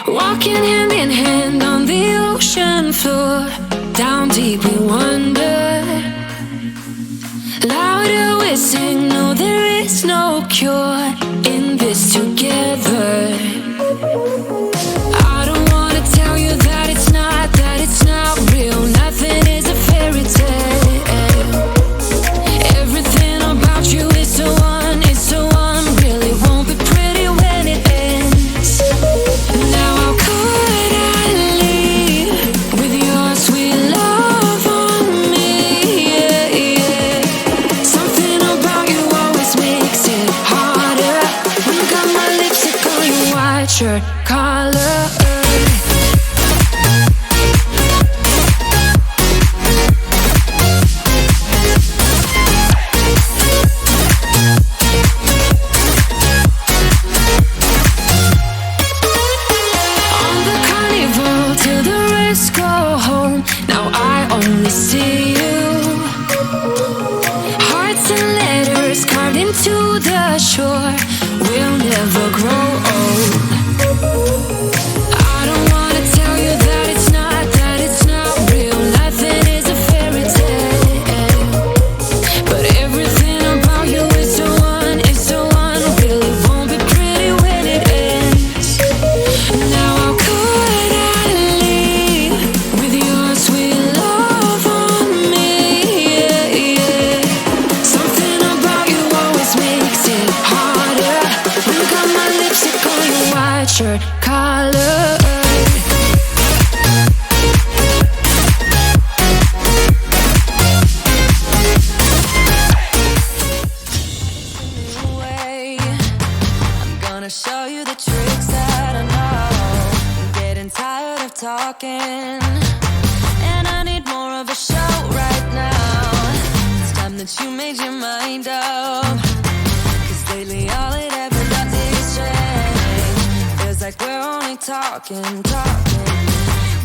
Walking hand in hand on the ocean floor. Down deep we wander. Louder we sing, no there is no cure in this together. I don't wanna tell you that it's not real. Nothing is a fairy tale. Everything about you is so unreal. It won't be pretty when it ends. Now how could I leave with your sweet love on me? Yeah, yeah. Something about you always makes it harder. When you got my lipstick on your white shirt collar. See you. Hearts and letters carved into the shore. We'll never grow old. I don't wanna tell you that it's not real. Nothing is a fairy tale. But everything about you is so unreal. It won't be pretty when it ends. Now how could I leave with your sweet love on me? Yeah, yeah. Something about you always makes it harder. When you got my lipstick on your white shirt collar. I'm gonna show you the tricks that I know. I'm getting tired of talking, and I need more of a show right now. It's time that you made your mind up. 'Cause lately all it ever does is change. Feels like we're only talking.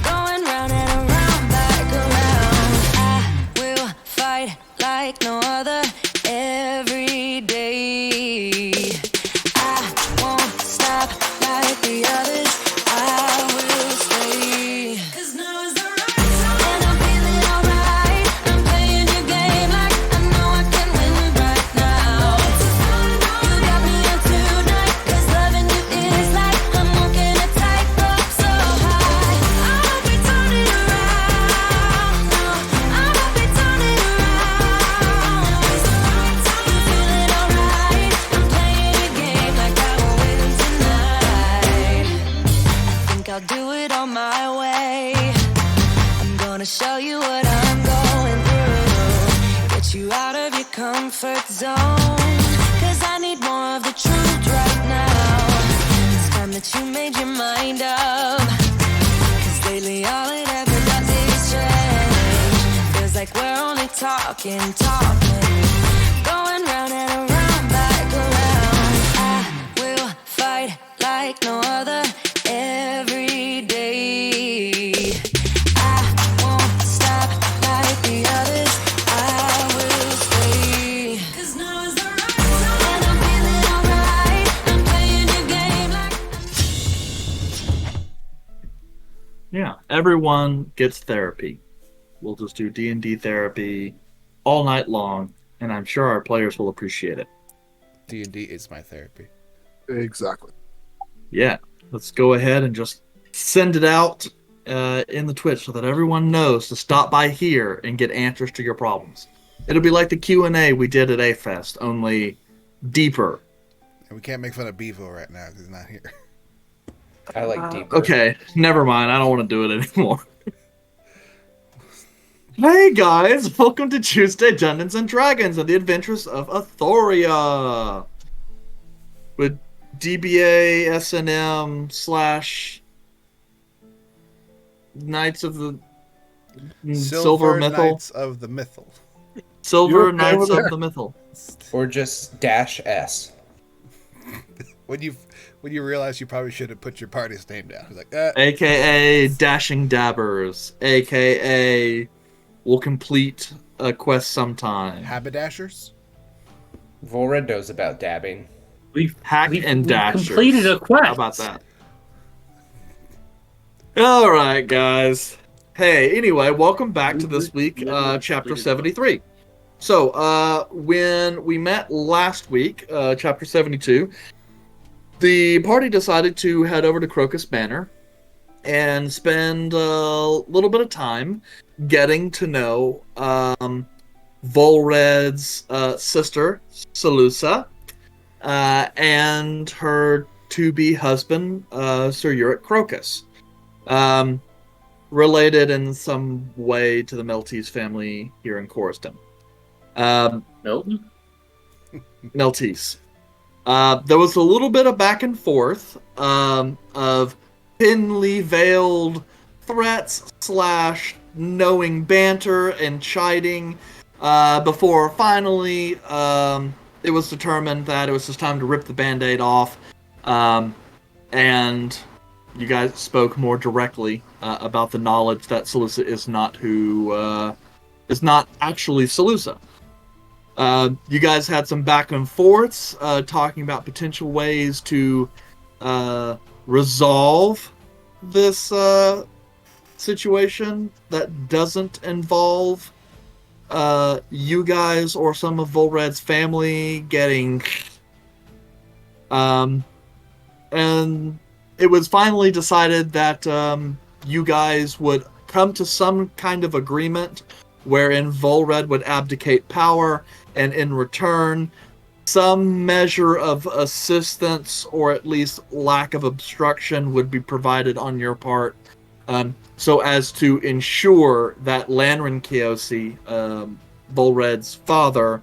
Going round and around, back around. I will fight like no other every day. I won't stop like the others. I will stay. 'Cause now is the right time. And I'm feeling alright. I'm playing your game like I know I can win right now. You got me on tonight. 'Cause loving you is like I'm walking a tightrope so high. I won't be turning around. No, I won't be turning around. It's the right time. I'm feeling alright. I'm playing your game like I will win tonight. I think I'll do it on my way. I'm gonna show you what I'm going through. Get you out of your comfort zone. 'Cause I need more of the truth right now. It's time that you made your mind up. 'Cause lately all it ever does is change. Feels like we're only talking. Going round and around, back around. I will fight like no other every day. I won't stop like the others. I will stay. 'Cause now is the right time. And I'm feeling alright. I'm playing your game like Yeah, everyone gets therapy. We'll just do D&D therapy all night long, and I'm sure our players will appreciate it. D&D is my therapy. Exactly. Yeah, let's go ahead and just send it out in the Twitch so that everyone knows to stop by here and get answers to your problems. It'll be like the Q&A we did at A-Fest, only deeper. And we can't make fun of Bevo right now because he's not here. I like deeper. Okay, never mind. I don't want to do it anymore. Hey guys, welcome to Tuesday Dungeons and Dragons and the Adventures of Athoria with DBA S&M / Knights of the Silver Mythal. Knights of the Mythal. Silver Knights of the Mythal. Or just -S. When you realize you probably should have put your party's name down. It's like, AKA Dashing Dabbers. AKA we'll complete a quest sometime. Haberdashers? Vulred knows about dabbing. Hack and Dashers. Completed a quest. How about that? All right, guys. Hey, anyway, welcome back to this week, chapter 73. So, when we met last week, chapter 72, the party decided to head over to Crocus Manor and spend a little bit of time getting to know Vulred's sister, Salusa, and her to-be husband, Sir Uric Crocus. Um, Related in some way to the Maltese family here in Coriston. Milton? Maltese. There was a little bit of back and forth of thinly veiled threats slash knowing banter and chiding before finally it was determined that it was just time to rip the band-aid off, and you guys spoke more directly about the knowledge that Salusa is not actually Salusa. You guys had some back and forths talking about potential ways to resolve this situation that doesn't involve you guys or some of Vulred's family getting... and it was finally decided that you guys would come to some kind of agreement wherein Vulred would abdicate power, and in return, some measure of assistance or at least lack of obstruction would be provided on your part, so as to ensure that Lanran Kiosi, Vulred's father,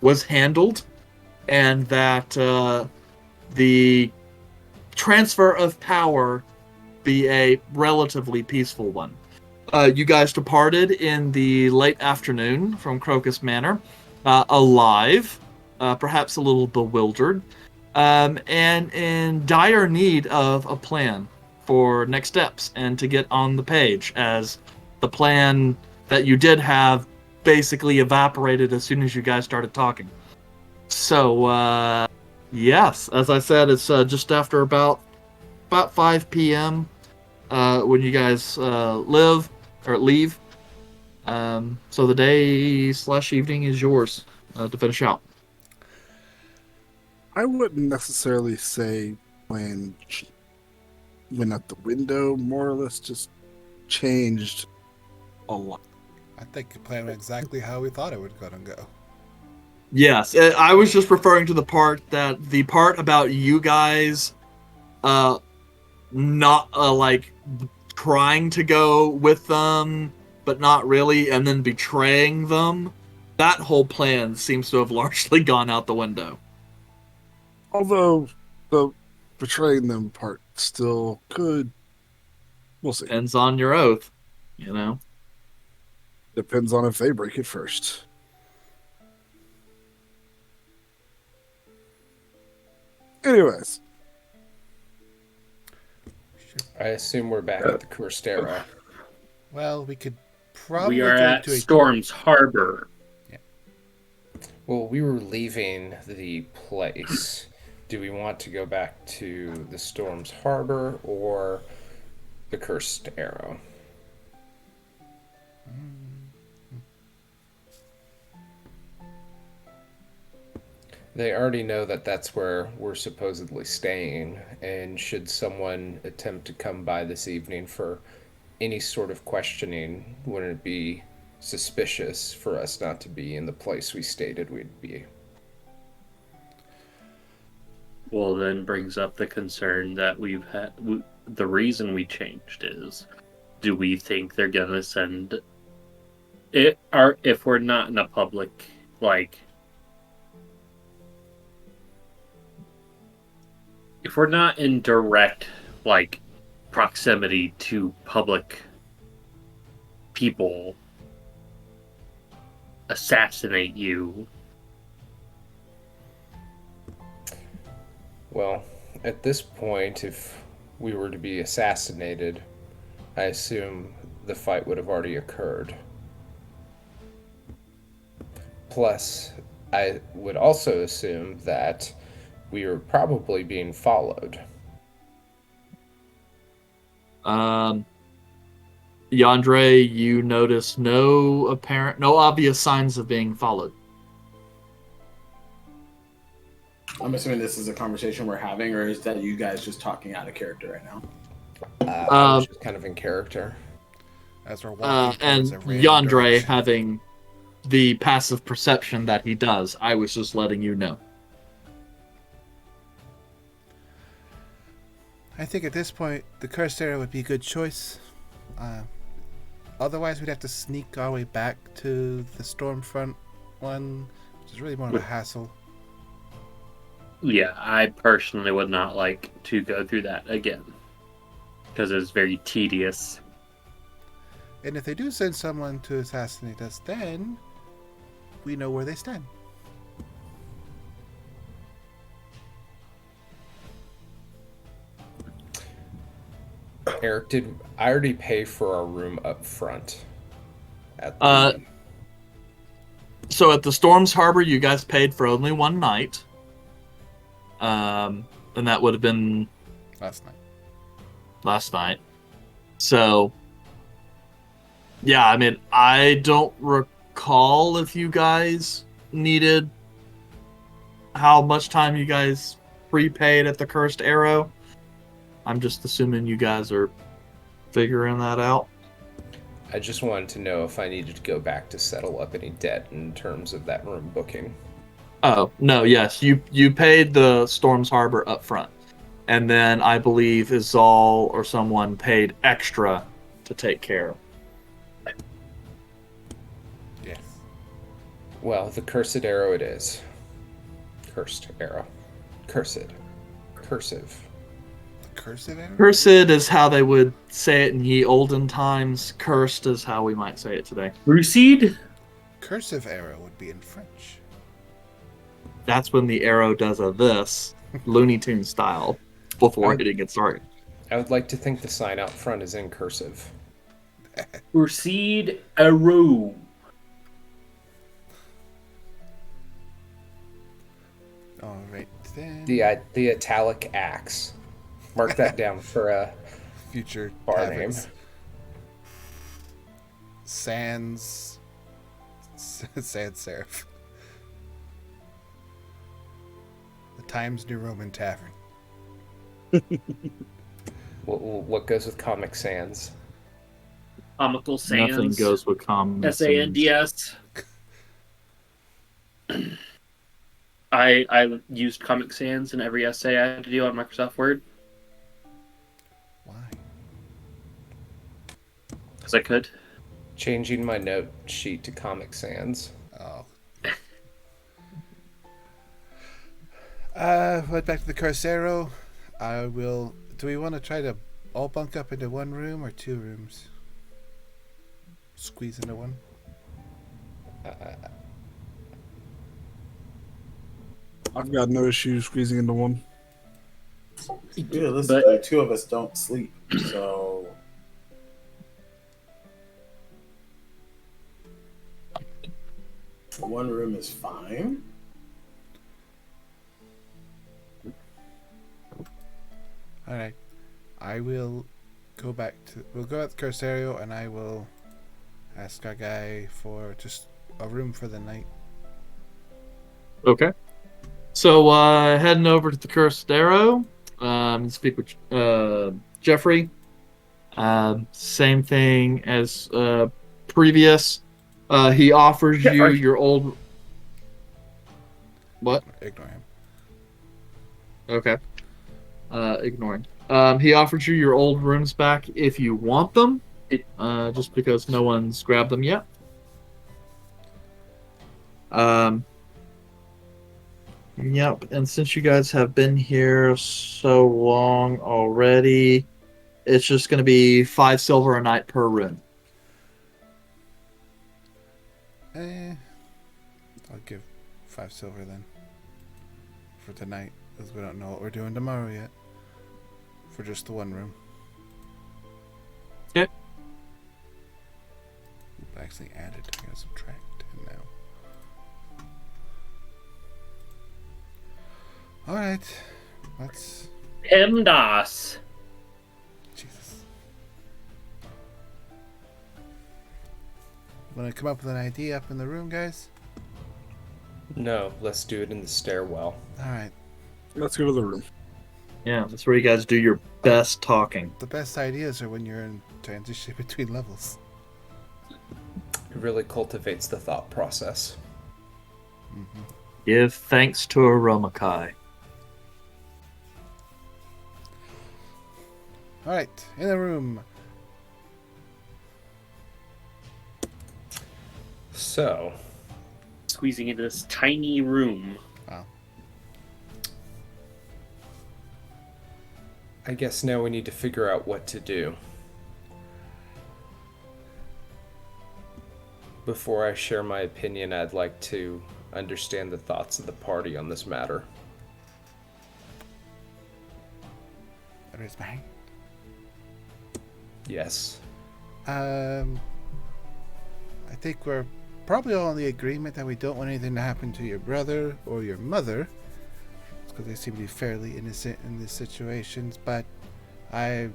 was handled, and that the transfer of power be a relatively peaceful one. You guys departed in the late afternoon from Crocus Manor, alive, perhaps a little bewildered, and in dire need of a plan for next steps and to get on the page, as the plan that you did have basically evaporated as soon as you guys started talking. So, yes, as I said, it's just after about 5 p.m. When you guys leave. So the day / evening is yours to finish out. I wouldn't necessarily say plan went out the window, more or less just changed a lot. I think the plan went exactly how we thought it would go. Yes, I was just referring to the part about you guys not like trying to go with them but not really, and then betraying them. That whole plan seems to have largely gone out the window. Although the betraying them part still could. We'll see. Depends on your oath, you know. Depends on if they break it first. Anyways. I assume we're back at the Curstera. Well, we could probably We are go at to a Storm's Harbor. Well, we were leaving the place. Do we want to go back to the Storm's Harbor or the Cursed Arrow? They already know that that's where we're supposedly staying, and should someone attempt to come by this evening for any sort of questioning, wouldn't it be suspicious for us not to be in the place we stated we'd be? Well, then brings up the concern that we've had. The reason we changed is, do we think they're gonna send it? Or if we're not in a public, like, if we're not in direct, like, proximity to public people assassinate you. Well, at this point, if we were to be assassinated, I assume the fight would have already occurred. Plus, I would also assume that we are probably being followed. Yandere, you notice no obvious signs of being followed. I'm assuming this is a conversation we're having, or is that you guys just talking out of character right now? I was just kind of in character. As we're walking And towards a random Yandere direction. having the passive perception that he does. I was just letting you know. I think at this point, the cursed area would be a good choice. Otherwise, we'd have to sneak our way back to the Stormfront one, which is really more of a hassle. Yeah, I personally would not like to go through that again. Because it's very tedious. And if they do send someone to assassinate us, then we know where they stand. Eric, did I already pay for our room up front? So at the Storms Harbor, you guys paid for only one night. And that would have been Last night. So, yeah, I mean, I don't recall if you guys needed how much time you guys prepaid at the Cursed Arrow. I'm just assuming you guys are figuring that out. I just wanted to know if I needed to go back to settle up any debt in terms of that room booking. Oh, no, yes. You paid the Storms Harbor up front. And then I believe Izal or someone paid extra to take care of. Yes. Well, the Cursed Arrow it is. Cursed Arrow. Cursed. Cursive. The cursed area? Cursed is how they would say it in ye olden times. Cursed is how we might say it today. Proceed? Cursive arrow would be in French. That's when the arrow does a this, Looney Tunes style, before hitting it started. I would like to think the sign out front is in cursive. Proceed arrow. All right then. The italic axe. Mark that down for a Future bar taverns. name. Sans Serif. The Times New Roman Tavern. What goes with Comic Sans? Comical Sans. Nothing goes with common SANDS. I used Comic Sans in every essay I had to do on Microsoft Word. Why? Because I could. Changing my note sheet to Comic Sans. Oh. Right back to the Corsaro. I will. Do we want to try to all bunk up into one room or two rooms? Squeeze into one? I've got no issue squeezing into one. Realistically, two of us don't sleep, so one room is fine. All right. I will go back to. We'll go at the Corsario, and I will ask our guy for just a room for the night. Okay. So, heading over to the Cursed Arrow, speak with Jeffrey. Same thing as previous. He offers you your old... What? Ignore him. Okay. Ignoring. He offers you your old rooms back if you want them, just because no one's grabbed them yet. Yep, and since you guys have been here so long already, it's just going to be 5 silver a night per room. I'll give 5 silver then. For tonight, because we don't know what we're doing tomorrow yet. For just the one room. Okay. Oop, I actually added. I gotta subtract 10 now. Alright. Let's. PEMDAS. Jesus. Want to come up with an idea up in the room, guys? No, let's do it in the stairwell. All right. Let's go to the room. Yeah, that's where you guys do your best talking. The best ideas are when you're in transition between levels. It really cultivates the thought process. Mm-hmm. Give thanks to Aromakai. All right, in the room. So, Squeezing into this tiny room. Wow. I guess now we need to figure out what to do. Before I share my opinion, I'd like to understand the thoughts of the party on this matter. I raise my hand. Yes. I think we're probably all in the agreement that we don't want anything to happen to your brother or your mother, because they seem to be fairly innocent in these situations. But you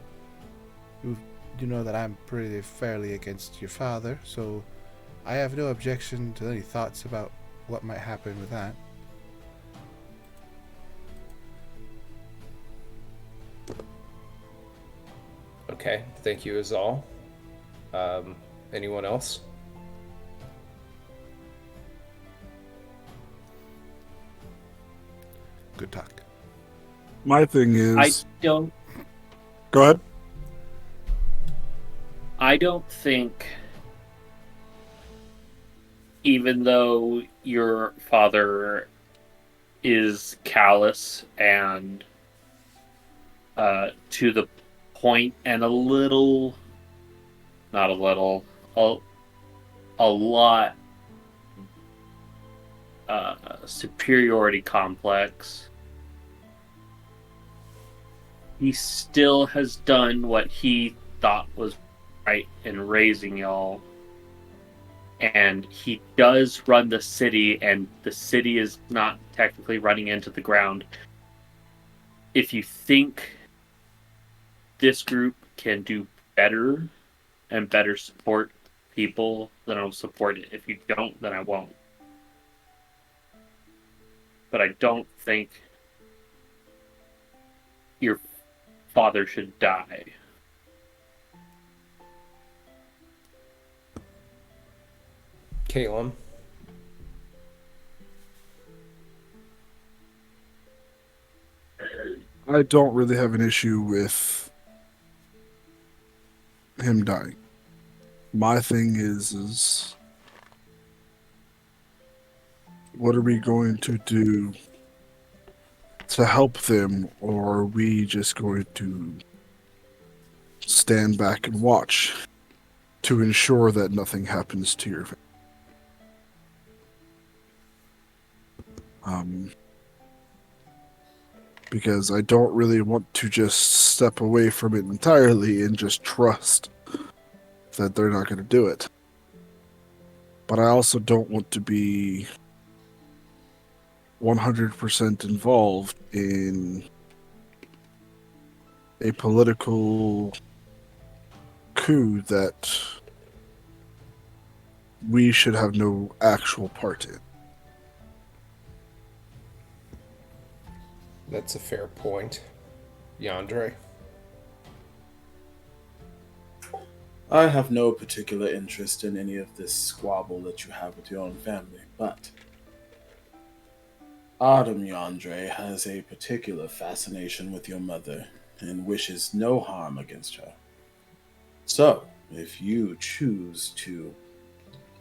know that I'm pretty fairly against your father, so I have no objection to any thoughts about what might happen with that. Okay, thank you as all. Anyone else? Good talk. My thing is, Go ahead. I don't think, even though your father is callous and to the point and a little, not a little, a lot superiority complex, he still has done what he thought was right in raising y'all. And he does run the city, and the city is not technically running into the ground. If you think this group can do better and better support people, then I'll support it. If you don't, then I won't. But I don't think your father should die. Caleb? I don't really have an issue with him dying. My thing is what are we going to do to help them, or are we just going to stand back and watch to ensure that nothing happens to your family? Because I don't really want to just step away from it entirely and just trust that they're not going to do it. But I also don't want to be 100% involved in a political coup that we should have no actual part in. That's a fair point. Yandere? I have no particular interest in any of this squabble that you have with your own family, but Adam Yandere has a particular fascination with your mother and wishes no harm against her. So, if you choose to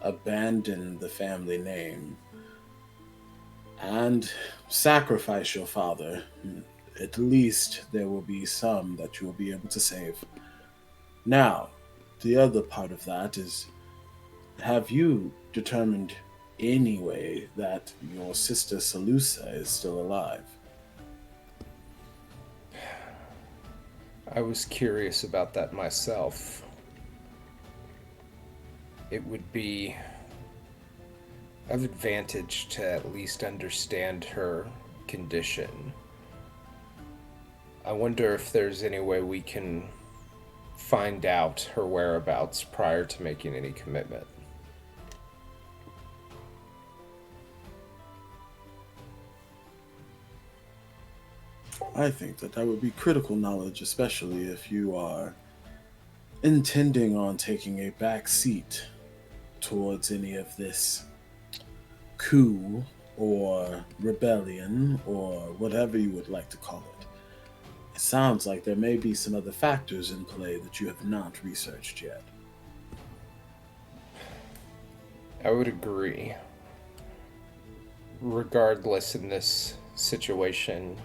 abandon the family name and sacrifice your father, at least there will be some that you will be able to save. Now, the other part of that is, have you determined anyway that your sister Salusa is still alive? I was curious about that myself. It would be of advantage to at least understand her condition. I wonder if there's any way we can find out her whereabouts prior to making any commitment. I think that would be critical knowledge, especially if you are intending on taking a back seat towards any of this coup or rebellion or whatever you would like to call it. It sounds like there may be some other factors in play that you have not researched yet. I would agree. Regardless, in this situation,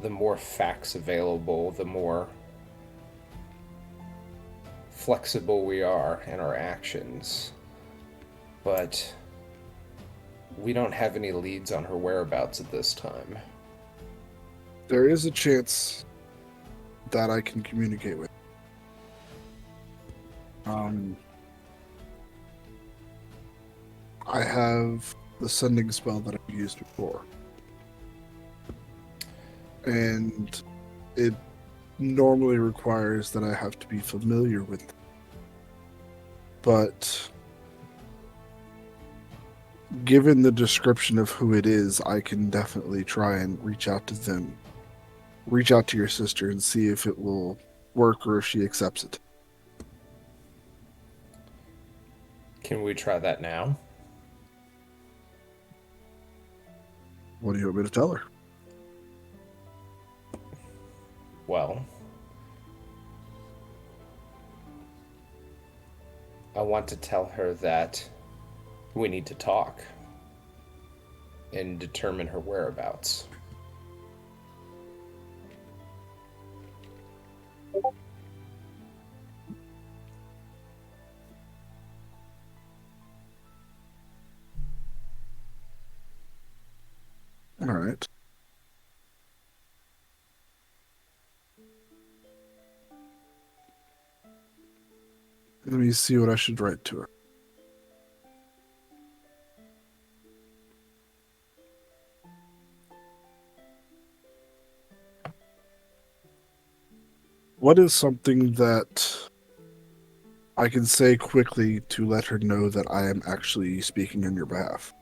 the more facts available, the more flexible we are in our actions. But we don't have any leads on her whereabouts at this time. There is a chance that I can communicate with. I have the sending spell that I've used before. And it normally requires that I have to be familiar with them. But given the description of who it is, I can definitely try and reach out to them. Reach out to your sister and see if it will work or if she accepts it. Can we try that now? What do you want me to tell her? Well, I want to tell her that we need to talk and determine her whereabouts. All right. Let me see what I should write to her. What is something that I can say quickly to let her know that I am actually speaking on your behalf?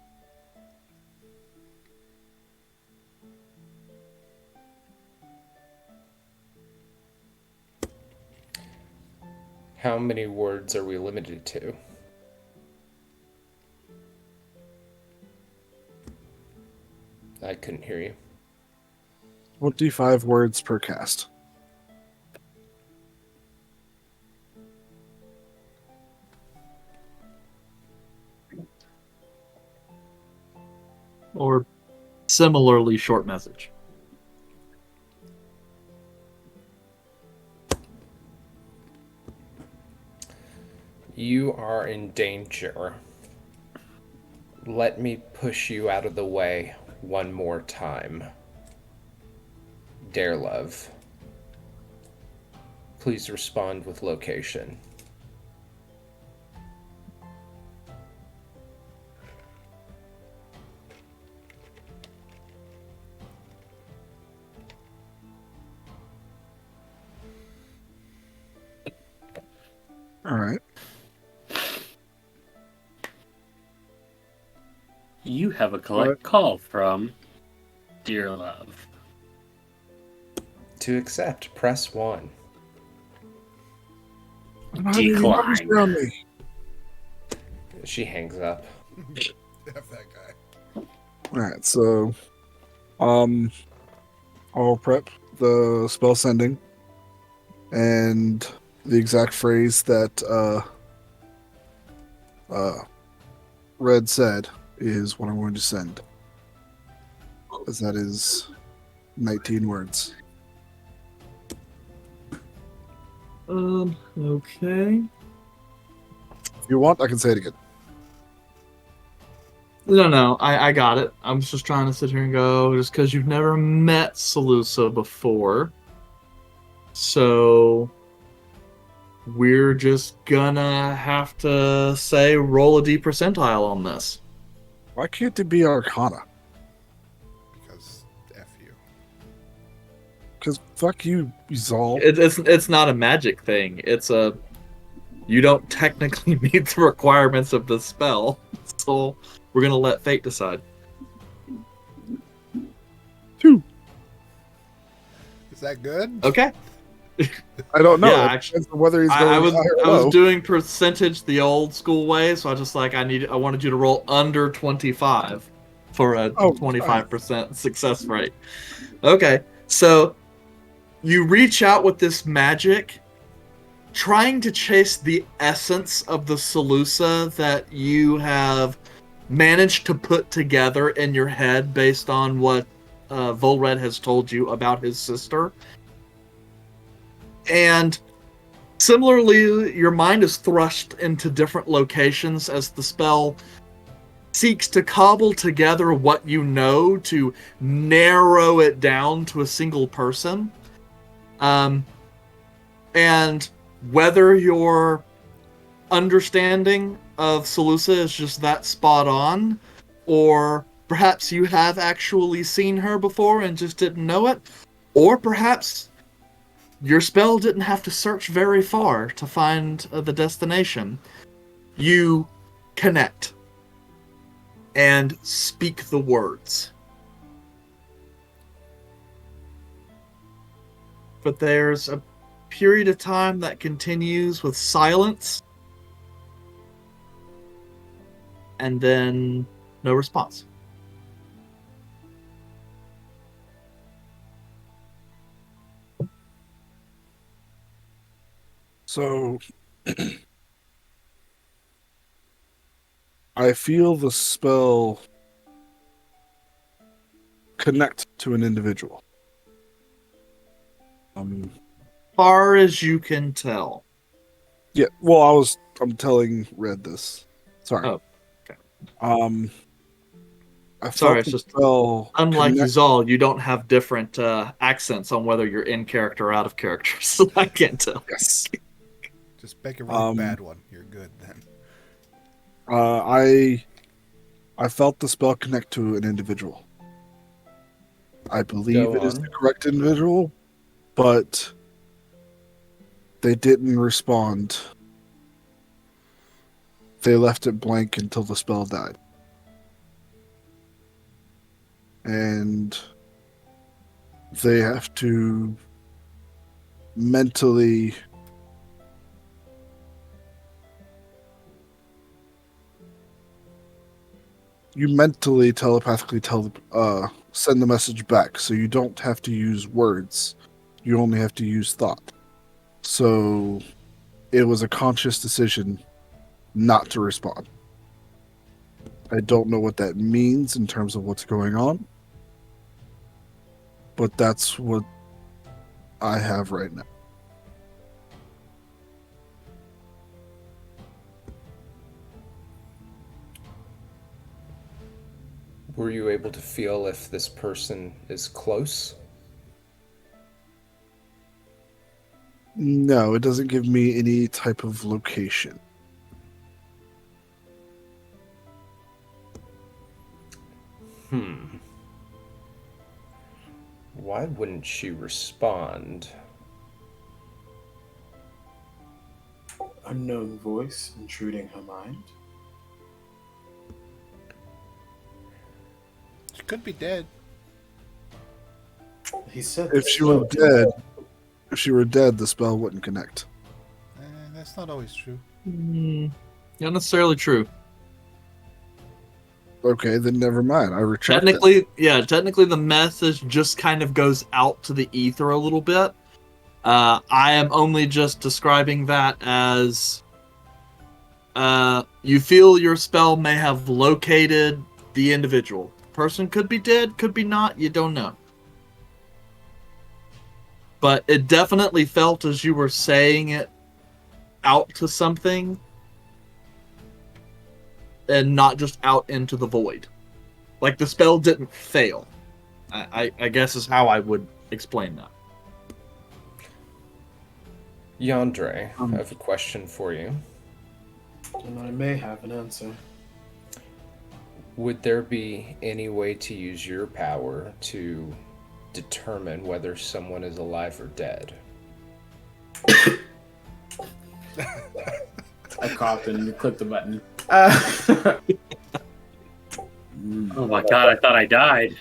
How many words are we limited to? I couldn't hear you. 25 words per cast. Or similarly short message. You are in danger. Let me push you out of the way one more time. Dare Love. Please respond with location. All right. You have a collect call from Dear Love. To accept, press 1. I don't have any numbers Decline. around me. She hangs up. F that guy. All right, so I'll prep the spell sending and the exact phrase that Red said is what I'm going to send. As that is 19 words. Okay. If you want, I can say it again. No, I got it. I'm just trying to sit here and go, just because you've never met Salusa before. So we're just gonna have to say roll a D percentile on this. Why can't it be Arcana? Because F you. Because fuck you, Zal. It's not a magic thing. It's a you don't technically meet the requirements of the spell, so we're gonna let fate decide. 2. Is that good? Okay. I don't know. Yeah, It actually, depends on whether he's going I was high or I was low. doing percentage the old school way, so I just like I wanted you to roll under 25 for a Oh, 25% success rate. Okay, so you reach out with this magic, trying to chase the essence of the Salusa that you have managed to put together in your head based on what Vulred has told you about his sister. And similarly, your mind is thrust into different locations as the spell seeks to cobble together what you know to narrow it down to a single person. And whether your understanding of Salusa is just that spot on, or perhaps you have actually seen her before and just didn't know it, or perhaps your spell didn't have to search very far to find the destination. You connect and speak the words. But there's a period of time that continues with silence, and then no response. So I feel the spell connect to an individual. Far as you can tell. Yeah, well, I'm telling Red this. Sorry. Oh, okay. I Sorry, felt it's the just spell unlike connect- Yuzal, you don't have different accents on whether you're in character or out of character, so I can't tell. Yes. Just make a really bad one. You're good then. I felt the spell connect to an individual. I believe Go it is on. the correct individual, but they didn't respond. They left it blank until the spell died. And they have to mentally telepathically send the message back, so you don't have to use words. You only have to use thought. So it was a conscious decision not to respond. I don't know what that means in terms of what's going on, but that's what I have right now. Were you able to feel if this person is close? No, it doesn't give me any type of location. Why wouldn't she respond? Unknown voice intruding her mind. She could be dead. He said If she were dead, the spell wouldn't connect. That's not always true. Not necessarily true. Okay, then never mind. I retract that. Technically the message just kind of goes out to the ether a little bit. I am only just describing that as you feel your spell may have located the individual. Person could be dead, could be not, you don't know. But it definitely felt as you were saying it out to something and not just out into the void. Like the spell didn't fail. I guess is how I would explain that. Yandere, I have a question for you. And I may have an answer. Would there be any way to use your power to determine whether someone is alive or dead? I coughed and clicked the button. Oh my god, I thought I died.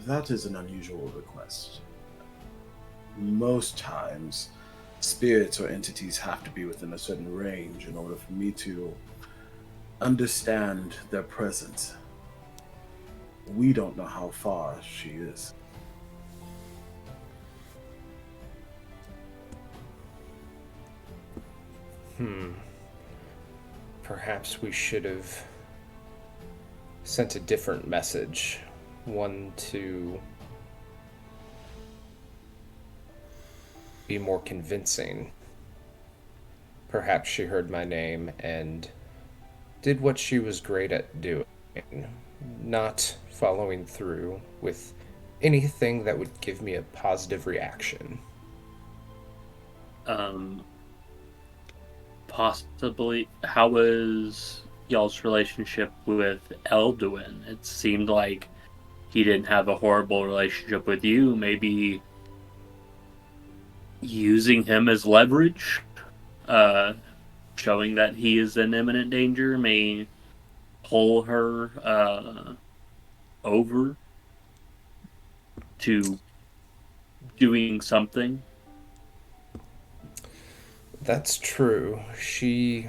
that is an unusual request. Most times, spirits or entities have to be within a certain range in order for me to understand their presence. We don't know how far she is. Perhaps we should have sent a different message. One to be more convincing. Perhaps she heard my name and did what she was great at doing, not following through with anything that would give me a positive reaction. Possibly. How was y'all's relationship with Elduin? It seemed like he didn't have a horrible relationship with you. Maybe using him as leverage, showing that he is in imminent danger, may pull her over to doing something. That's true. She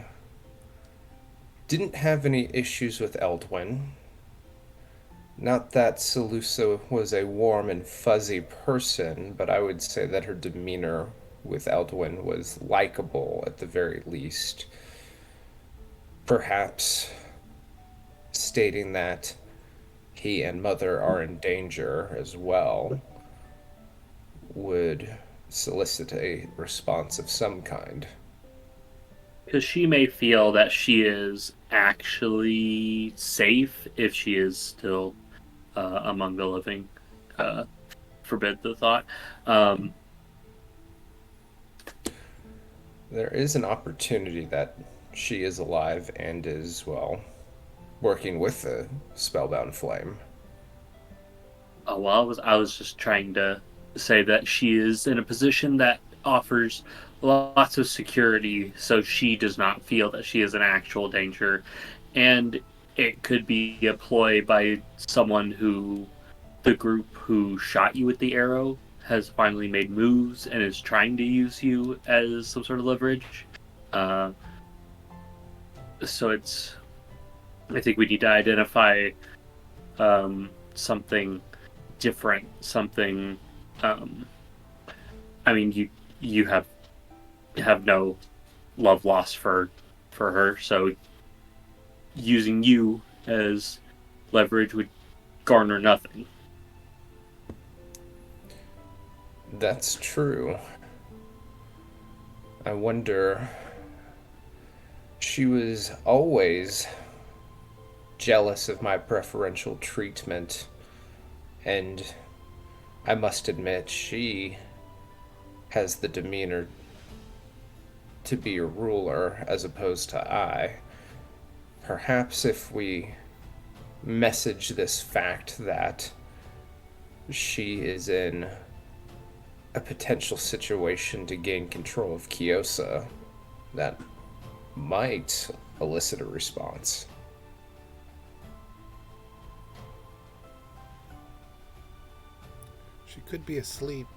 didn't have any issues with Eldwin. Not that Salusa was a warm and fuzzy person, but I would say that her demeanor with Eldwin was likable at the very least. Perhaps stating that he and Mother are in danger as well would solicit a response of some kind. Because she may feel that she is actually safe if she is still among the living. Forbid the thought. There is an opportunity that she is alive and is, well, working with the spellbound flame. Oh, well, I was just trying to say that she is in a position that offers lots of security, so she does not feel that she is in actual danger. And it could be a ploy by someone who, the group who shot you with the arrow, has finally made moves and is trying to use you as some sort of leverage. So it's, I think we need to identify something different, something. I mean, you have no love lost for her, so using you as leverage would garner nothing. That's true. I wonder. She was always jealous of my preferential treatment, and I must admit, she has the demeanor to be a ruler as opposed to I. Perhaps if we message this fact that she is in a potential situation to gain control of Kiosa, that might elicit a response. She could be asleep.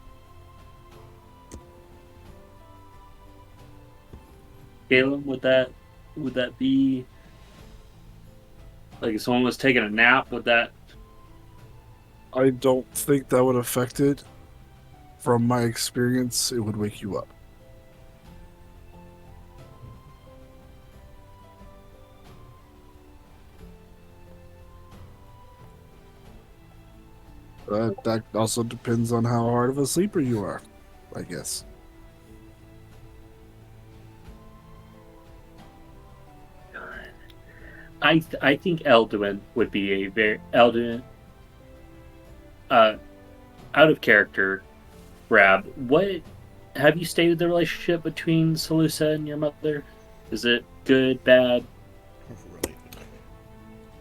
Caleb, would that be like if someone was taking a nap? Would that? I don't think that would affect it. From my experience, it would wake you up. That also depends on how hard of a sleeper you are, I guess. I think Elduin would be a very Elduin. Out of character, Rab. What have you stated the relationship between Salusa and your mother? Is it good, bad?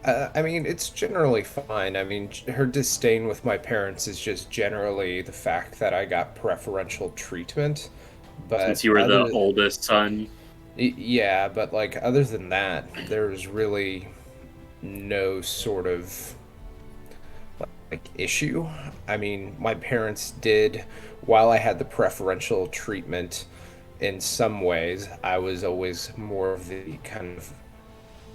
I mean, it's generally fine. I mean, her disdain with my parents is just generally the fact that I got preferential treatment. But Since you were the oldest son. Yeah, but like other than that, there's really no sort of issue. I mean, my parents did, while I had the preferential treatment in some ways, I was always more of the kind of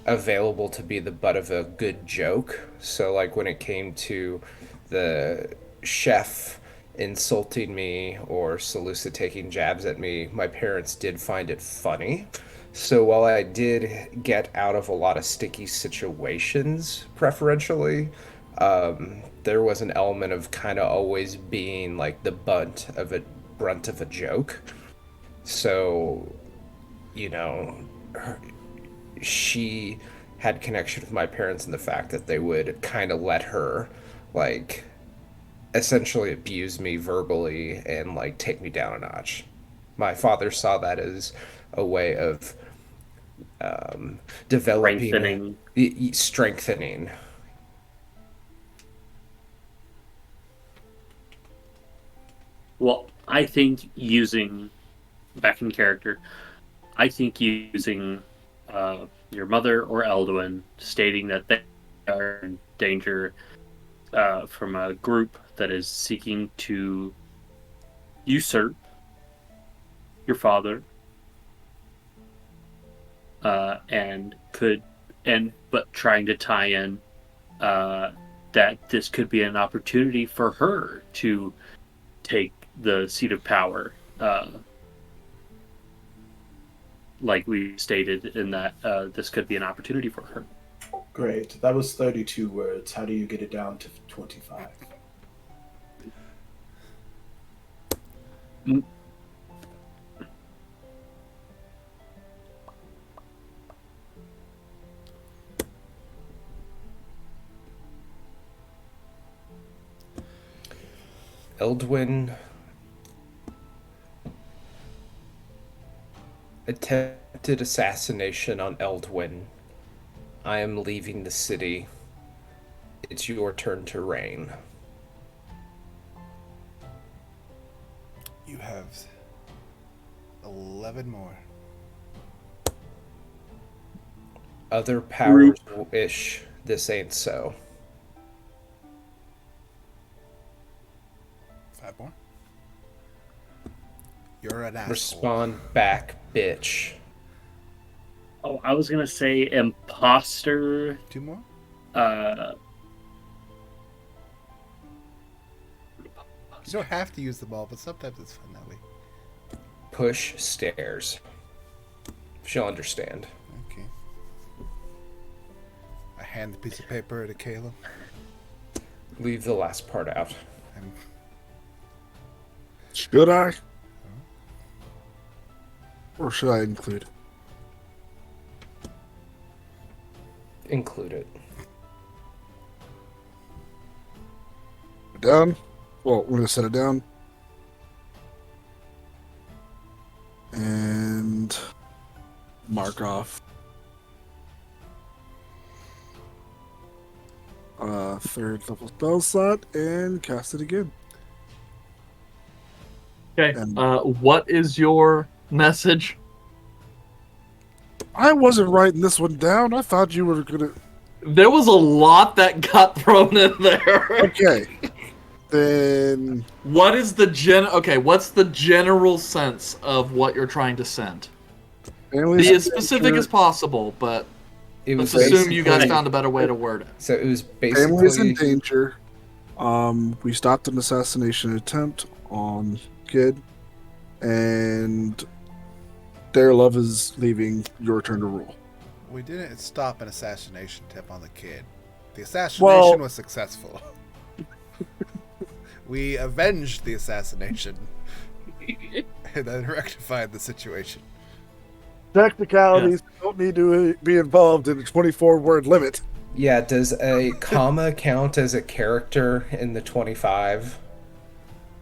available to be the butt of a good joke. So, like, when it came to the chef insulting me or Salusa taking jabs at me, my parents did find it funny. So, while I did get out of a lot of sticky situations preferentially, there was an element of kind of always being like the brunt of a joke. So, you know, she had connection with my parents in the fact that they would kind of let her like essentially abuse me verbally and like take me down a notch. My father saw that as a way of developing strengthening. Well, I think using back in character, I think using your mother or Eldwin stating that they are in danger from a group that is seeking to usurp your father, but trying to tie in that this could be an opportunity for her to take the seat of power, like we stated in that this could be an opportunity for her. Great. That was 32 words. How do you get it down to 25? Eldwin attempted assassination on Eldwin. I am leaving the city. It's your turn to reign. You have 11 more. Other powers wish this ain't so. 5 more. You're an asshole. Respond back, bitch. Oh, I was gonna say imposter. 2 more. You don't have to use them all, but sometimes it's fun that way. Push stairs. She'll understand. Okay. I hand the piece of paper to Caleb. Leave the last part out. Should I? Or should I include? Include it. Down. Well, we're gonna set it down. And mark off. Third level spell slot and cast it again. Okay. And- What is your message? I wasn't writing this one down. I thought you were gonna. There was a lot that got thrown in there. Okay. Then What is the what's the general sense of what you're trying to send? families Be in as specific danger- as possible, but It was let's assume you guys basically- found a better way to word it. So it was Families in basically danger. We stopped an assassination attempt on Kid, and their love is leaving. Your turn to rule. We didn't stop an assassination attempt on the kid. The assassination was successful. We avenged the assassination and then rectified the situation. Technicalities don't need to be involved in a 24-word limit. Yeah, does a comma count as a character in the 25?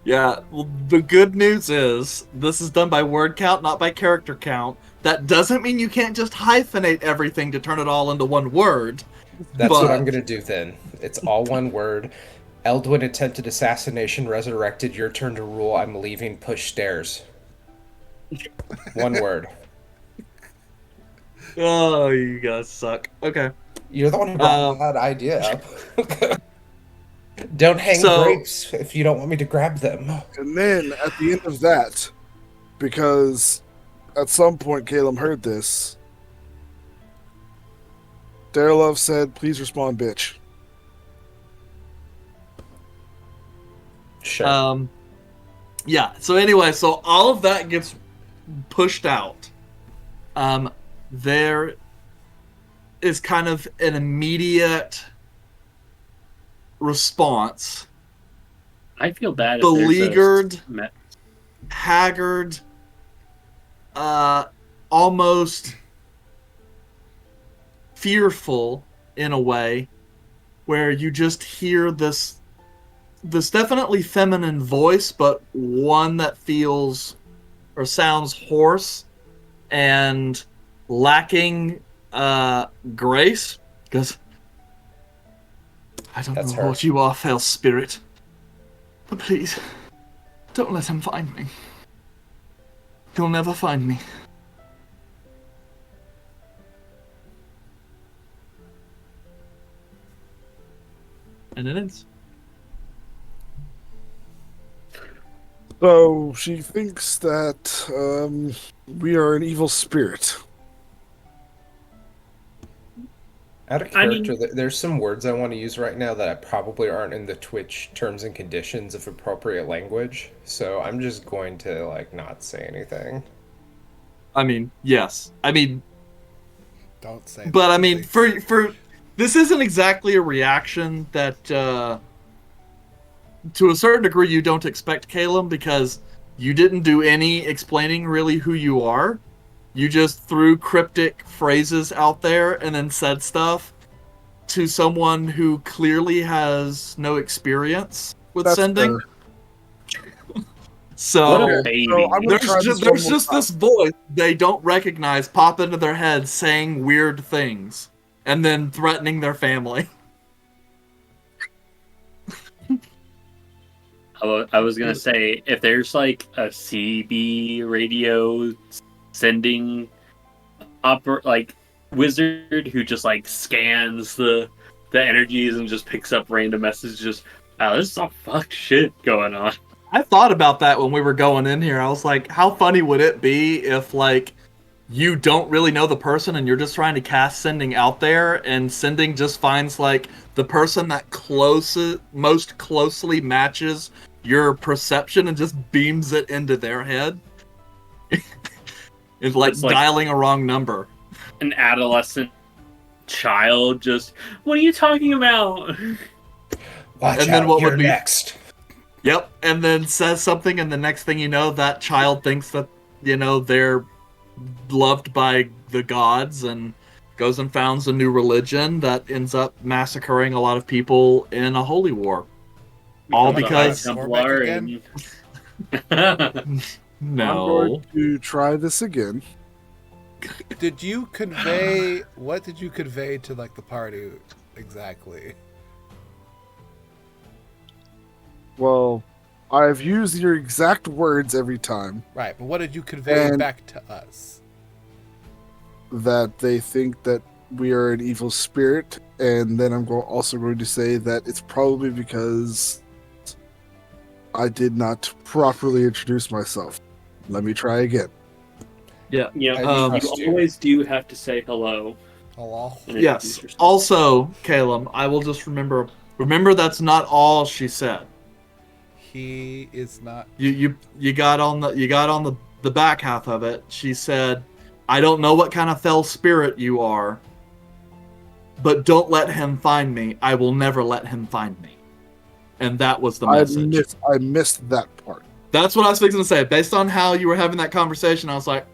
Yeah, well, the good news is this is done by word count, not by character count. That doesn't mean you can't just hyphenate everything to turn it all into one word. That's what But- I'm gonna do then. It's all one word. Eldwin attempted assassination, resurrected, your turn to rule, I'm leaving, push stairs. One word. Oh, you guys suck. Okay. You're the one who brought that idea up. Don't hang So- grapes if you don't want me to grab them. And then at the end of that, because at some point Caleb heard this, Darelove said, "Please respond, bitch." Sure. Yeah. So anyway, so all of that gets pushed out. There is kind of an immediate response. I feel bad. Beleaguered. If there's Haggard, almost fearful in a way, where you just hear this definitely feminine voice, but one that feels or sounds hoarse and lacking grace, because I don't That's know her. what you are, fell spirit, but please don't let him find me. He'll never find me. And it ends. So she thinks that we are an evil spirit. Out of I mean- character, there's some words I want to use right now that probably aren't in the Twitch terms and conditions of appropriate language. So I'm just going to like not say anything. I mean, yes. I mean, Don't say but that, I mean, please. for this isn't exactly a reaction that, to a certain degree, you don't expect, Caleb, because you didn't do any explaining really who you are. You just threw cryptic phrases out there and then said stuff to someone who clearly has no experience with That's sending. fair. So what a baby. So I'm gonna try this one there's more just time. this voice they don't recognize pop into their head saying weird things and then threatening their family. I was gonna say, if there's like a CB radio sending like wizard who just like scans the energies and just picks up random messages, wow, there's some fucked shit going on. I thought about that when we were going in here. I was like, how funny would it be if like you don't really know the person and you're just trying to cast sending out there, and sending just finds like the person that most closely matches your perception and just beams it into their head. It's like It's like- dialing a wrong number. An adolescent child just, what are you talking about? Watch And then out, what you're would be- next. Yep, and then says something, and the next thing you know, that child thinks that, you know, they're loved by the gods and goes and founds a new religion that ends up massacring a lot of people in a holy war. All because- Templar again? and... I'm No. going to try this again. Did you convey what did you convey to like the party exactly? Well, I've used your exact words every time, Right, but what did you convey And- back to us? that they think that we are an evil spirit, and then I'm also going to say that it's probably because I did not properly introduce myself. Let me try again. Yeah. Yeah, I you trust you. always do have to say hello. Hello? and Yes. introduce yourself. Also, Caleb, I will just remember that's not all she said. He is not You got on the back half of it. She said, "I don't know what kind of fell spirit you are, but don't let him find me. I will never let him find me." And that was the message. I missed that part. That's what I was fixing to say. Based on how you were having that conversation, I was like,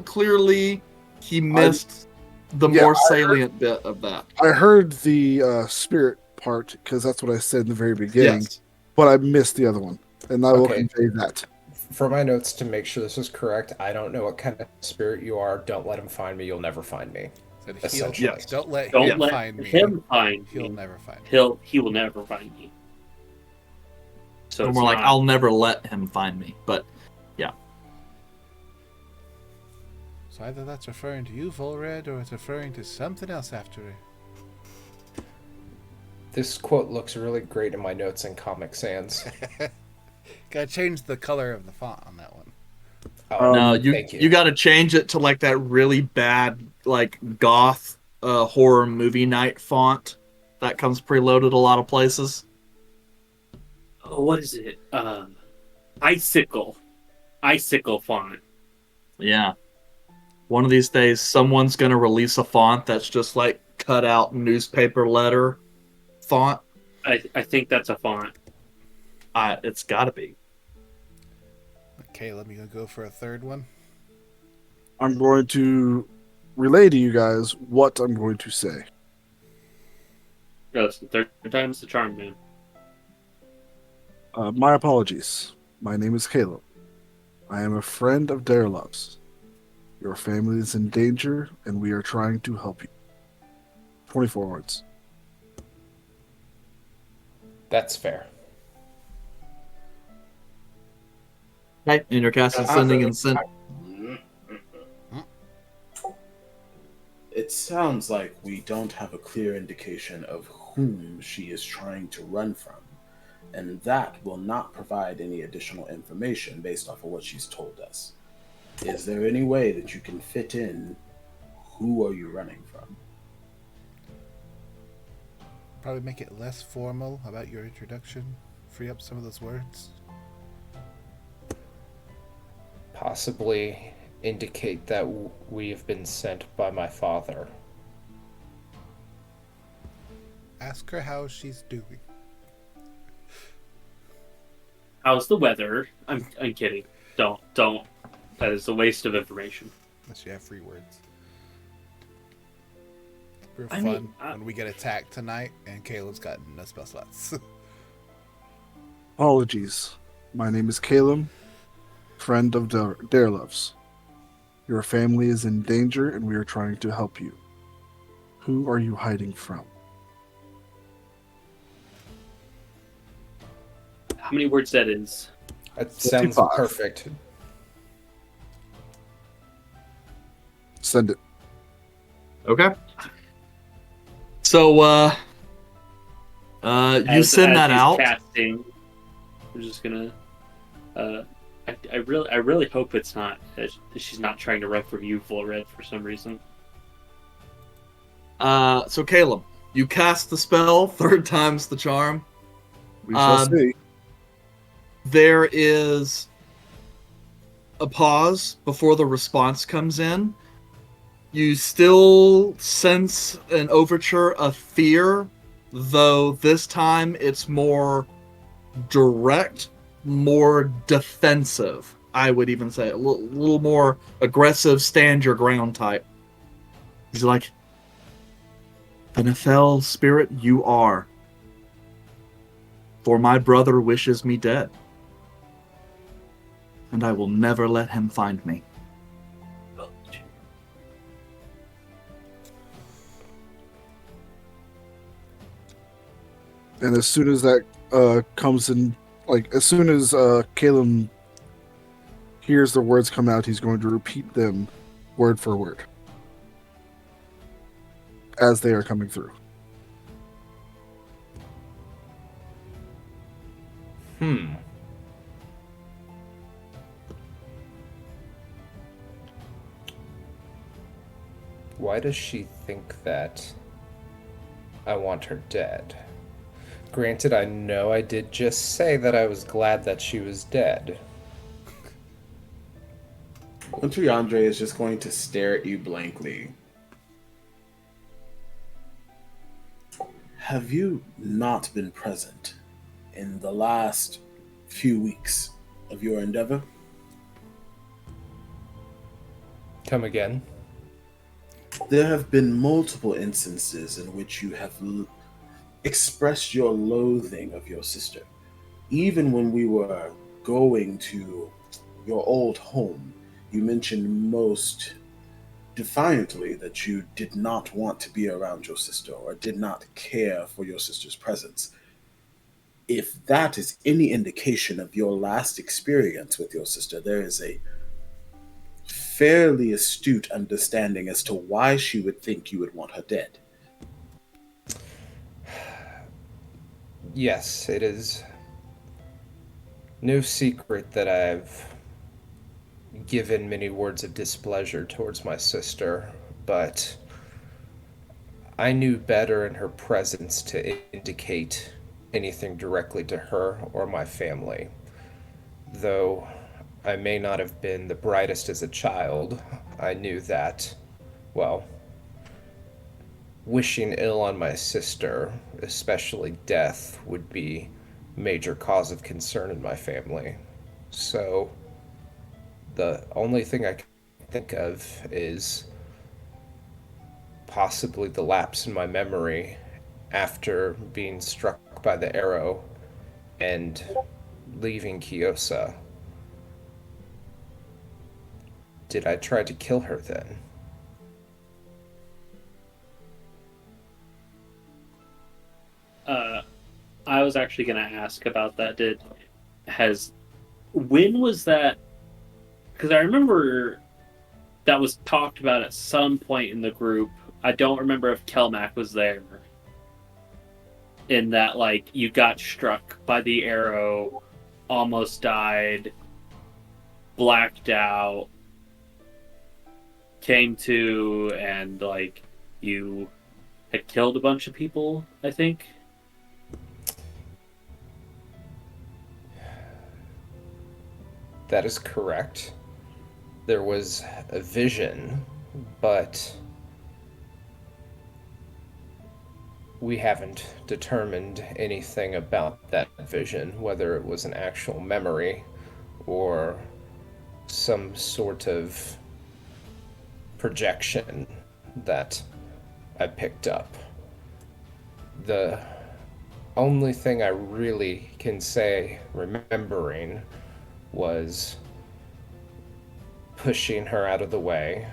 clearly he missed the Yeah, more I salient bit of that. I heard the spirit part because that's what I said in the very beginning, Yes. but I missed the other one, and I will Okay. convey that. For my notes, to make sure this is correct, I don't know what kind of spirit you are. Don't let him find me. You'll never find me. said Essentially. Yes. Don't let Don't him let find me. him find He'll me. never find me. He will never find me. So And it's we're like, not- I'll never let him find me. But So either that's referring to you, Vulred, or it's referring to something else after it. This quote looks really great in my notes in Comic Sans. Gotta change the color of the font on that one. Oh, No, thank you got to change it to like that really bad like goth horror movie night font that comes preloaded a lot of places. Oh, what is it? Icicle font. Yeah. One of these days, someone's going to release a font that's just like cut out newspaper letter font. I think that's a font. It's got to be. Okay, let me go for a third one. I'm going to relay to you guys what I'm going to say. No, it's the third time's the charm, man. My apologies. My name is Caleb. I am a friend of Darelove's. Your family is in danger, and we are trying to help you. 24 words. That's fair. Okay. And your cast is sending and send. It sounds like we don't have a clear indication of whom she is trying to run from, and that will not provide any additional information based off of what she's told us. Is there any way that you can fit in who are you running from? Probably make it less formal about your introduction. Free up some of those words. Possibly indicate that we have been sent by my father. Ask her how she's doing. How's the weather? I'm kidding. Don't. That is a waste of information. Unless you have free words. Real I fun mean, when we get attacked tonight and Caleb's got no spell slots. Apologies. My name is Caleb, friend of Darelove's. Your family is in danger, and we are trying to help you. Who are you hiding from? How many words that is? That sounds 55. perfect. Send it. Okay. So, you send that he's out. Casting, I'm just gonna. I really hope it's not that she's not trying to run from you, Vulred, for some reason. So Caleb, you cast the spell, third time's the charm. We shall see. There is a pause before the response comes in. You still sense an overture of fear, though this time it's more direct, more defensive. I would even say a little more aggressive, stand your ground type. He's like, "The Nefel spirit you are, for my brother wishes me dead, and I will never let him find me." And as soon as that comes in, like, as soon as Caleb hears the words come out, he's going to repeat them word for word as they are coming through. Why does she think that I want her dead? Granted, I know I did just say that I was glad that she was dead. Andre is just going to stare at you blankly. Have you not been present in the last few weeks of your endeavor? Come again? There have been multiple instances in which you have expressed your loathing of your sister. Even when we were going to your old home, you mentioned most defiantly that you did not want to be around your sister or did not care for your sister's presence. If that is any indication of your last experience with your sister, there is a fairly astute understanding as to why she would think you would want her dead. Yes, it is no secret that I've given many words of displeasure towards my sister, but I knew better in her presence to indicate anything directly to her or my family. Though I may not have been the brightest as a child, I knew that, well, wishing ill on my sister, especially death, would be major cause of concern in my family. So the only thing I can think of is possibly the lapse in my memory after being struck by the arrow and leaving Kyosa. Did I try to kill her then? I was actually going to ask about that. When was that? Because I remember that was talked about at some point in the group. I don't remember if Kelmac was there. In that, like, you got struck by the arrow, almost died, blacked out, came to, and, like, you had killed a bunch of people, I think. That is correct. There was a vision, but we haven't determined anything about that vision, whether it was an actual memory or some sort of projection that I picked up. The only thing I really can say remembering was pushing her out of the way,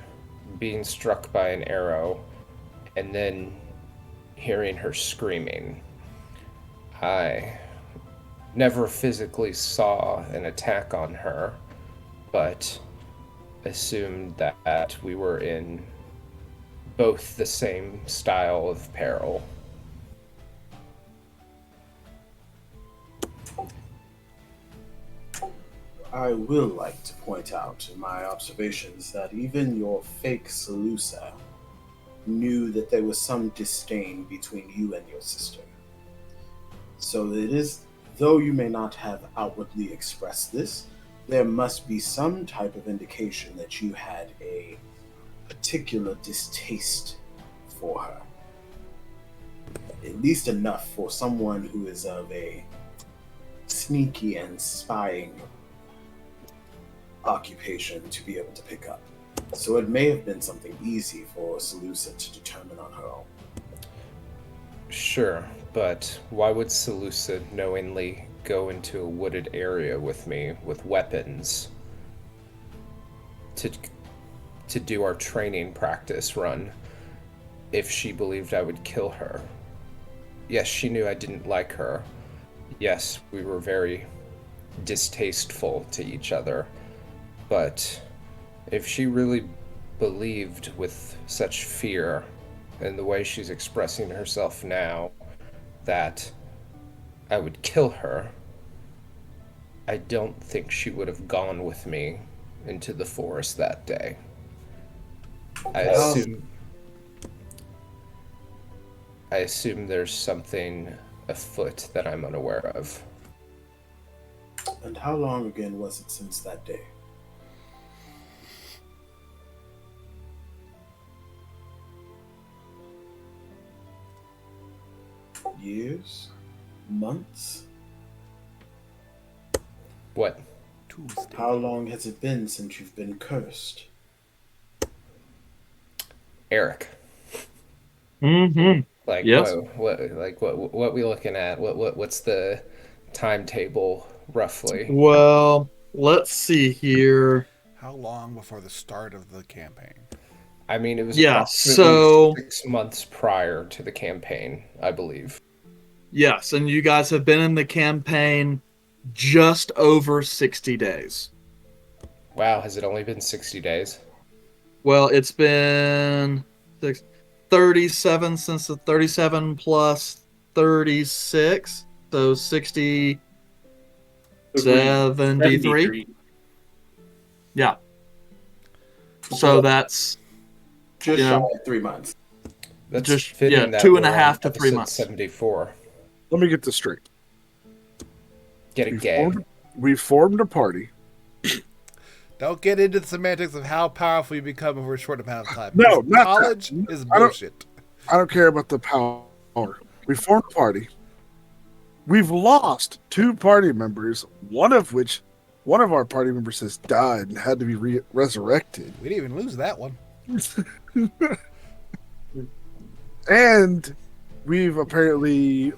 being struck by an arrow, and then hearing her screaming. I never physically saw an attack on her, but assumed that we were in both the same style of peril. I will like to point out in my observations that even your fake Salusa knew that there was some disdain between you and your sister. So it is, though you may not have outwardly expressed this, there must be some type of indication that you had a particular distaste for her. At least enough for someone who is of a sneaky and spying occupation to be able to pick up. So it may have been something easy for Salusa to determine on her own. Sure, but why would Salusa knowingly go into a wooded area with me with weapons to do our training practice run if she believed I would kill her? Yes, she knew I didn't like her. Yes, we were very distasteful to each other. But if she really believed with such fear in the way she's expressing herself now that I would kill her, I don't think she would have gone with me into the forest that day. I assume there's something afoot that I'm unaware of. And how long again was it since that day? Years? Months? What? Tuesday. How long has it been since you've been cursed? Eric. Mm-hmm. Like, Yes. what we looking at? What's the timetable roughly? Well, let's see here. How long before the start of the campaign? I mean, it was Yeah, approximately so 6 months prior to the campaign, I believe. yes, and you guys have been in the campaign just over 60 days. Wow, has it only been 60 days? Well, it's been 37 since the 37 plus 36. So 60, Agreed. 73. Yeah. So that's Just you shy know, of 3 months. That's just fitting that 2.5 we're on to 3 episode months. 74. Let me get this straight. Get a We gay. formed a party. Don't get into the semantics of how powerful you become over a short amount of time. No, because not college that. is I don't- bullshit. I don't care about the power. We formed a party. We've lost 2 party members, one of our party members has died and had to be resurrected. We didn't even lose that one. And we've apparently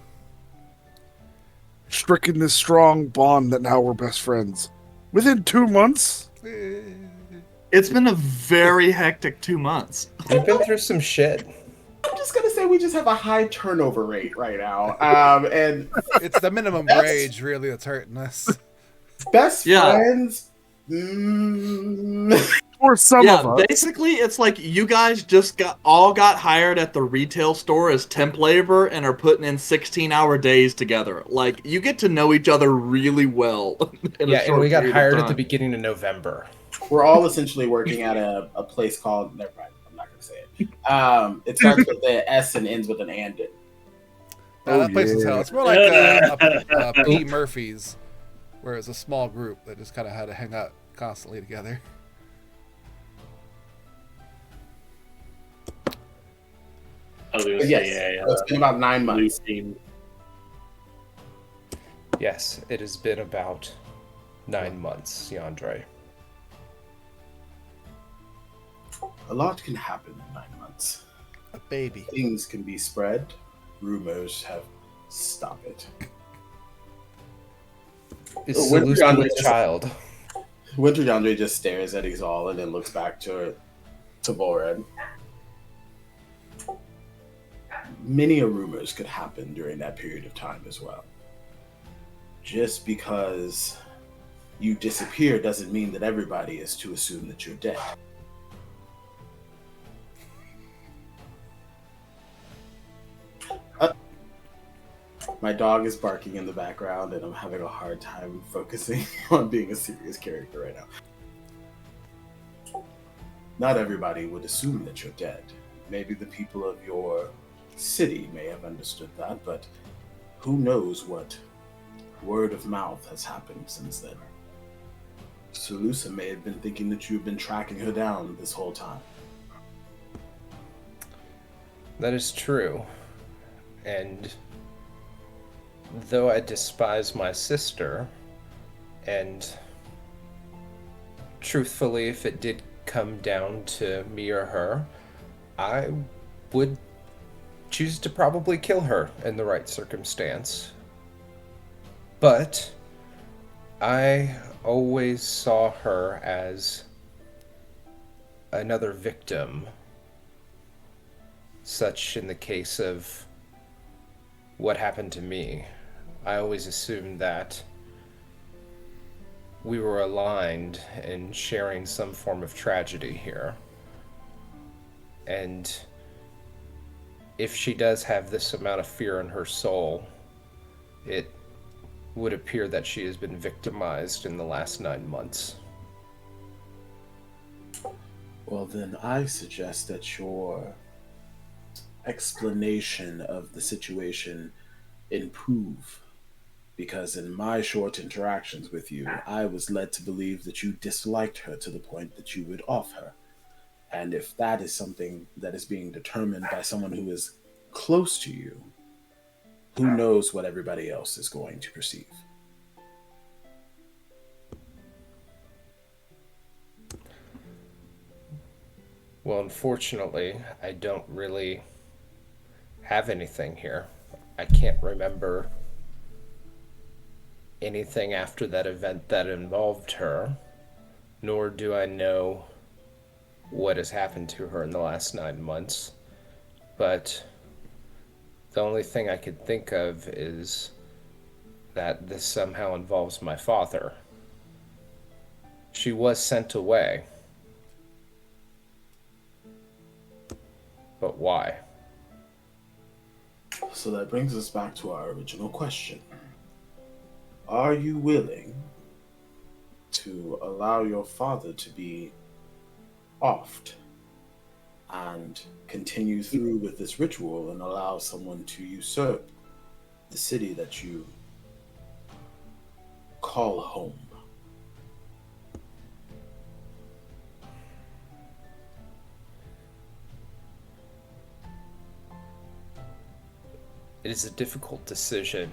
stricken this strong bond that now we're best friends. Within 2 months? It's been a very hectic 2 months. We've been through some shit. I'm just gonna say we just have a high turnover rate right now. And It's the minimum That's- wage, really, that's hurting us. best Yeah. friends. For some of us. Basically, it's like you guys just got hired at the retail store as temp labor and are putting in 16-hour days together. Like, you get to know each other really well. In a Yeah, and short we got period of hired at the time. beginning of November. We're all essentially working at a place called. Never mind. I'm not gonna say it. It starts with the S and ends with an and. No, that place is hell. It's more like a P. Murphy's, where it's a small group that just kind of had to hang out constantly together. I was gonna But yes, say, it's been about 9 months. Yes, it has been about 9 months, Yandre. A lot can happen in 9 months. A baby. Things can be spread. Rumors have. Stop it. It's Oh, Winter Salus Yandre with just- child. Winter Yandere just stares at Exal and then looks back to Vulred. Many a rumors could happen during that period of time as well. Just because you disappear doesn't mean that everybody is to assume that you're dead. My dog is barking in the background, and I'm having a hard time focusing on being a serious character right now. Not everybody would assume that you're dead. Maybe the people of your city may have understood that, but who knows what word of mouth has happened since then. Salusa may have been thinking that you've been tracking her down this whole time. That is true. And though I despise my sister, and truthfully, if it did come down to me or her, I would choose to probably kill her in the right circumstance. But I always saw her as another victim, such in the case of what happened to me. I always assumed that we were aligned in sharing some form of tragedy here. And if she does have this amount of fear in her soul, it would appear that she has been victimized in the last 9 months. Well, then I suggest that your explanation of the situation improve. Because in my short interactions with you, I was led to believe that you disliked her to the point that you would off her. And if that is something that is being determined by someone who is close to you, who knows what everybody else is going to perceive? Well, unfortunately, I don't really have anything here. I can't remember anything after that event that involved her, nor do I know what has happened to her in the last 9 months. But the only thing I could think of is that this somehow involves my father. She was sent away. But why? So that brings us back to our original question. Are you willing to allow your father to be offed and continue through with this ritual and allow someone to usurp the city that you call home? It is a difficult decision,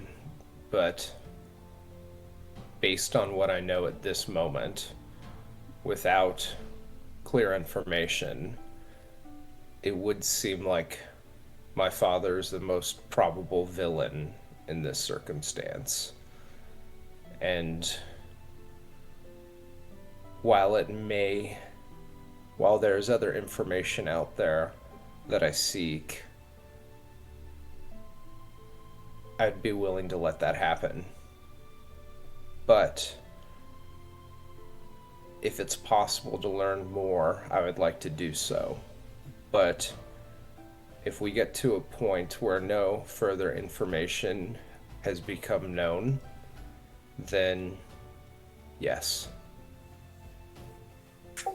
but based on what I know at this moment, without clear information, it would seem like my father is the most probable villain in this circumstance. And while there's other information out there that I seek, I'd be willing to let that happen. But if it's possible to learn more, I would like to do so. But if we get to a point where no further information has become known, then yes.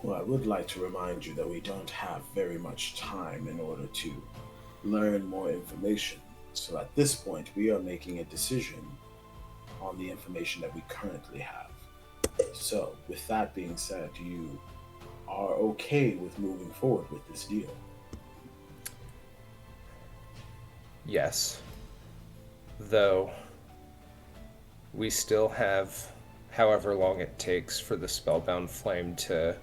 Well, I would like to remind you that we don't have very much time in order to learn more information. So at this point, we are making a decision on the information that we currently have. So, with that being said, you are okay with moving forward with this deal? Yes. Though we still have however long it takes for the spellbound flame to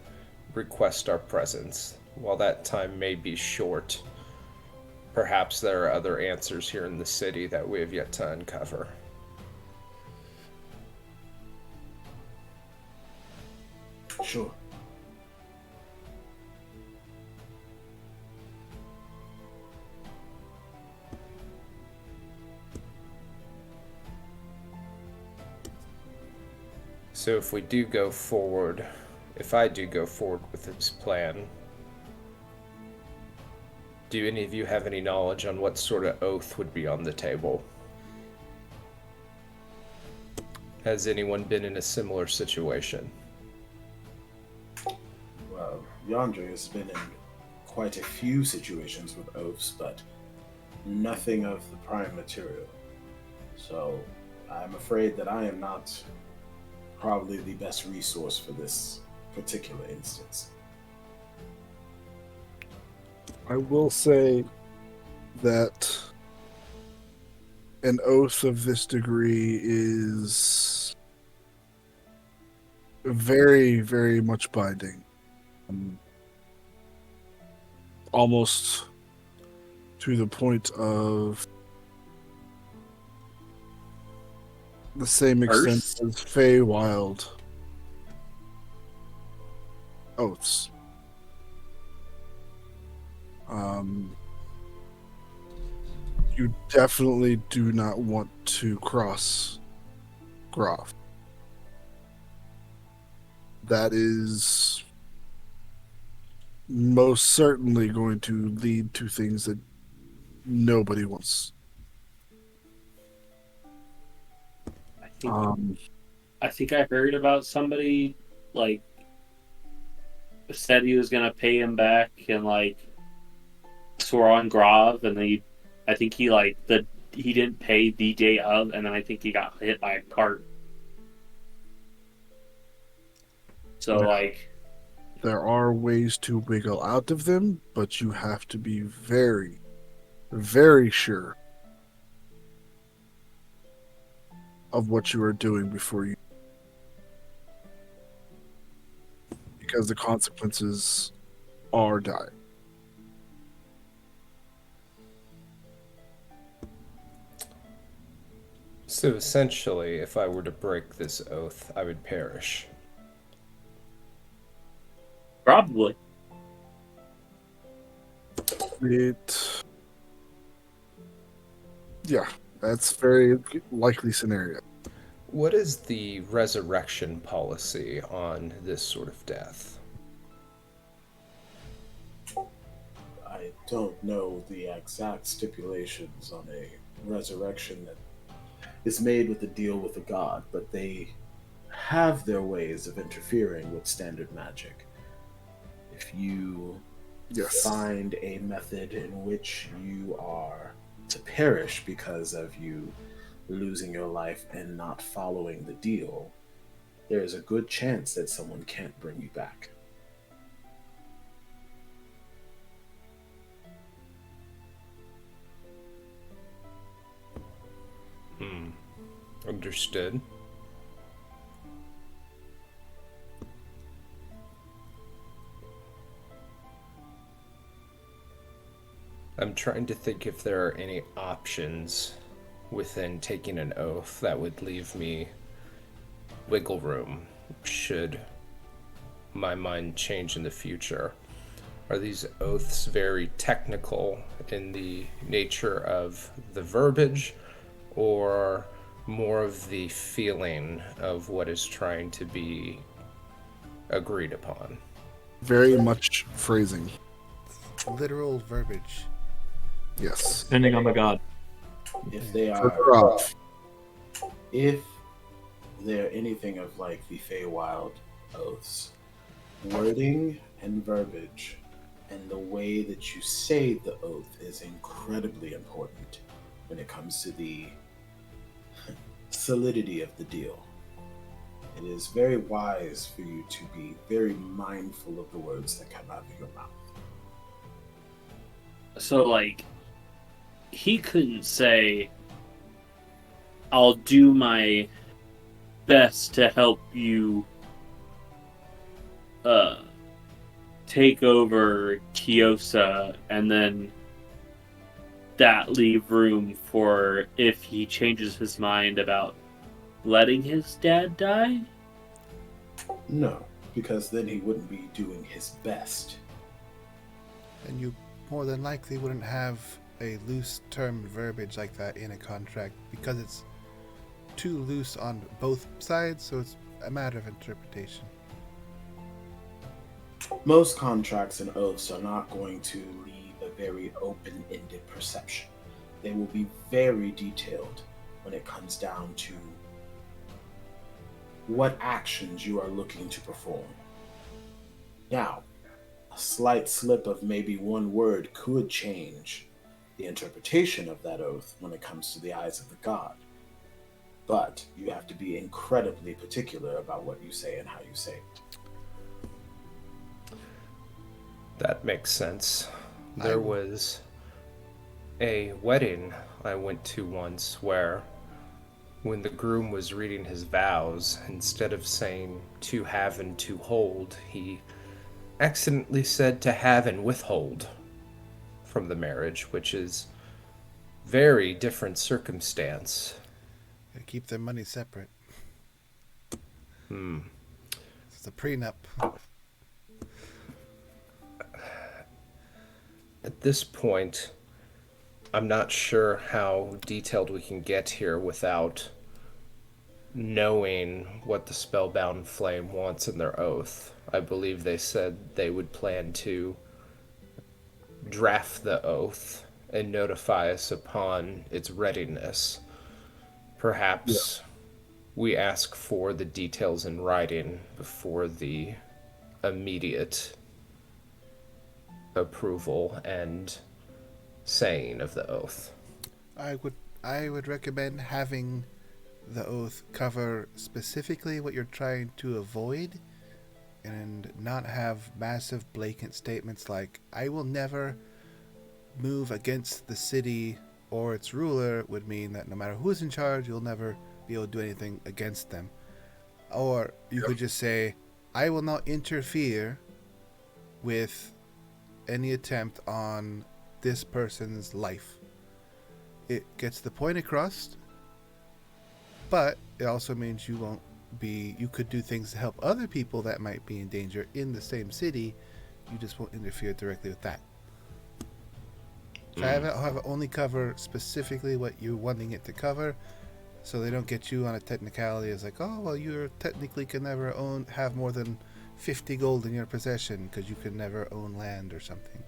request our presence. While that time may be short, perhaps there are other answers here in the city that we have yet to uncover. Sure. So if I do go forward with this plan, do any of you have any knowledge on what sort of oath would be on the table? Has anyone been in a similar situation? Well, Yandre has been in quite a few situations with oaths, but nothing of the prime material. So I'm afraid that I am not probably the best resource for this particular instance. I will say that an oath of this degree is very, very much binding. Almost to the point of the same extent Curse? as Feywild oaths. You definitely do not want to cross Groff. That is most certainly going to lead to things that nobody wants. I think I heard about somebody like said he was gonna pay him back and like swore on Grav, and then I think he didn't pay the day of, and then I think he got hit by a cart. So there are ways to wiggle out of them, but you have to be very, very sure of what you are doing before you, because the consequences are dire. So essentially, if I were to break this oath, I would perish. probably. Yeah, that's very likely scenario. What is the resurrection policy on this sort of death? I don't know the exact stipulations on a resurrection that is made with a deal with a god, but they have their ways of interfering with standard magic. If you Yes. find a method in which you are to perish because of you losing your life and not following the deal, there is a good chance that someone can't bring you back. Understood. I'm trying to think if there are any options within taking an oath that would leave me wiggle room should my mind change in the future. Are these oaths very technical in the nature of the verbiage, or more of the feeling of what is trying to be agreed upon? Very much phrasing. Literal verbiage. Yes. Depending on the god. If they Further are, off. if they're anything of like the Feywild oaths, wording and verbiage and the way that you say the oath is incredibly important when it comes to the solidity of the deal. It is very wise for you to be very mindful of the words that come out of your mouth. So, like, he couldn't say, I'll do my best to help you take over Kiosa, and then that leave room for if he changes his mind about letting his dad die? No, because then he wouldn't be doing his best. And you more than likely wouldn't have a loose term verbiage like that in a contract because it's too loose on both sides, so it's a matter of interpretation. Most contracts and oaths are not going to leave a very open-ended perception. They will be very detailed when it comes down to what actions you are looking to perform. Now, a slight slip of maybe one word could change the interpretation of that oath when it comes to the eyes of the god. But you have to be incredibly particular about what you say and how you say it. That makes sense. There was a wedding I went to once where, when the groom was reading his vows, instead of saying to have and to hold, he accidentally said to have and withhold from the marriage, which is very different circumstance. They keep their money separate. Hmm. It's a prenup. At this point, I'm not sure how detailed we can get here without knowing what the Spellbound Flame wants in their oath. I believe they said they would plan to draft the oath and notify us upon its readiness. Perhaps we ask for the details in writing before the immediate approval and saying of the oath. I would recommend having the oath cover specifically what you're trying to avoid and not have massive blatant statements like I will never move against the city or its ruler would mean that no matter who's in charge you'll never be able to do anything against them. Or you could just say I will not interfere with any attempt on this person's life. It gets the point across, but it also means you could do things to help other people that might be in danger in the same city. You just won't interfere directly with that. So have it only cover specifically what you're wanting it to cover, so they don't get you on a technicality as like, oh, well, you technically can never have more than 50 gold in your possession because you can never own land or something.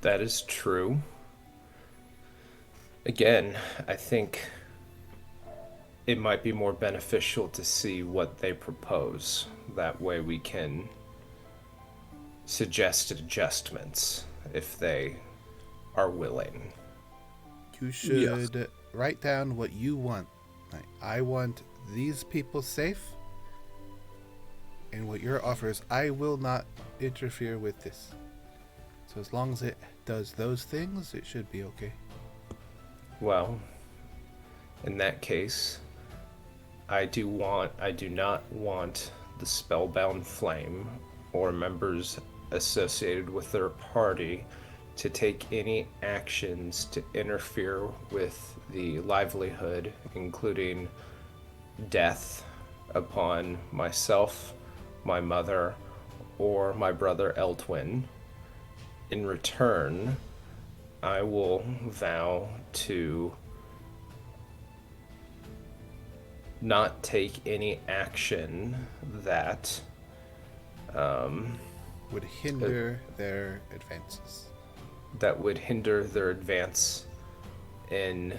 That is true. Again, I think it might be more beneficial to see what they propose. That way we can suggest adjustments if they are willing. You should write down what you want. Like, I want these people safe, and what your offer is, I will not interfere with this. So as long as it does those things, it should be okay. Well, in that case, I do not want the Spellbound Flame or members associated with their party to take any actions to interfere with the livelihood, including death upon myself, my mother, or my brother Eltwin. In return, I will vow to not take any action that Would hinder their advances. that would hinder their advance in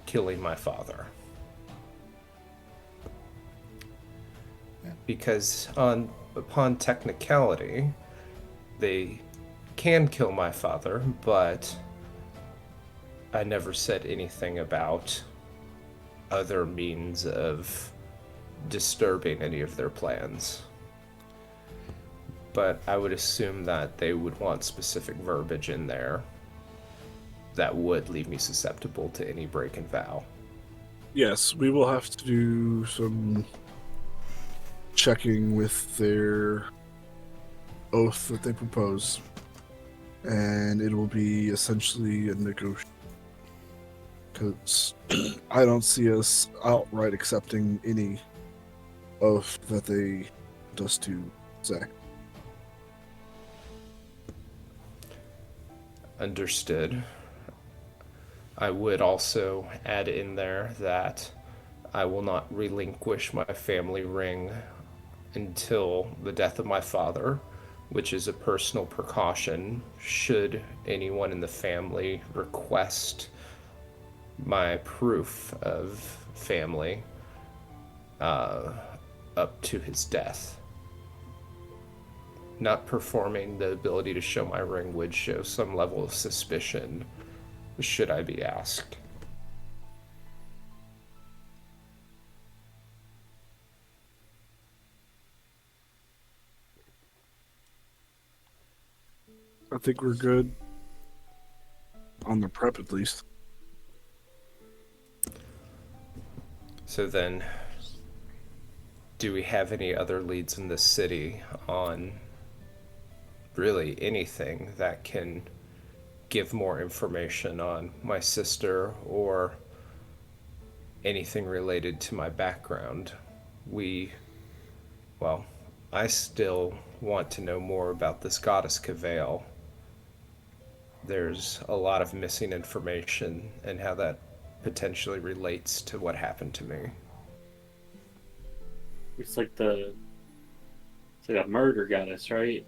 killing my father. Yeah. Because upon technicality, they can kill my father, but I never said anything about other means of disturbing any of their plans. But I would assume that they would want specific verbiage in there that would leave me susceptible to any break and vow. Yes, we will have to do some checking with their oath that they propose, and it will be essentially a negotiation. Because I don't see us outright accepting any oath that they just to say. Understood. I would also add in there that I will not relinquish my family ring until the death of my father, which is a personal precaution should anyone in the family request my proof of family up to his death. Not performing the ability to show my ring would show some level of suspicion should I be asked. I think we're good on the prep, at least. So then, do we have any other leads in the city on really anything that can give more information on my sister or anything related to my background? I still want to know more about this goddess Cavail. There's a lot of missing information and how that potentially relates to what happened to me. It's like a murder goddess, right?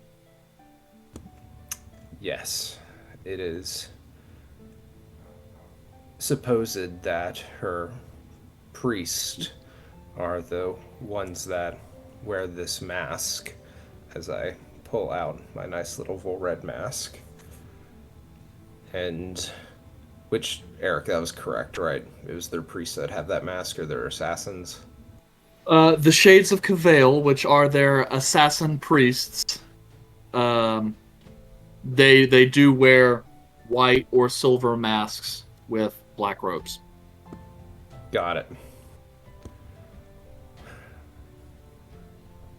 Yes, it is supposed that her priests are the ones that wear this mask, as I pull out my nice little Vulred mask. And which, Eric, that was correct, right? It was their priests that have that mask, or their assassins? The Shades of Cavail, which are their assassin priests, they do wear white or silver masks with black robes. Got it.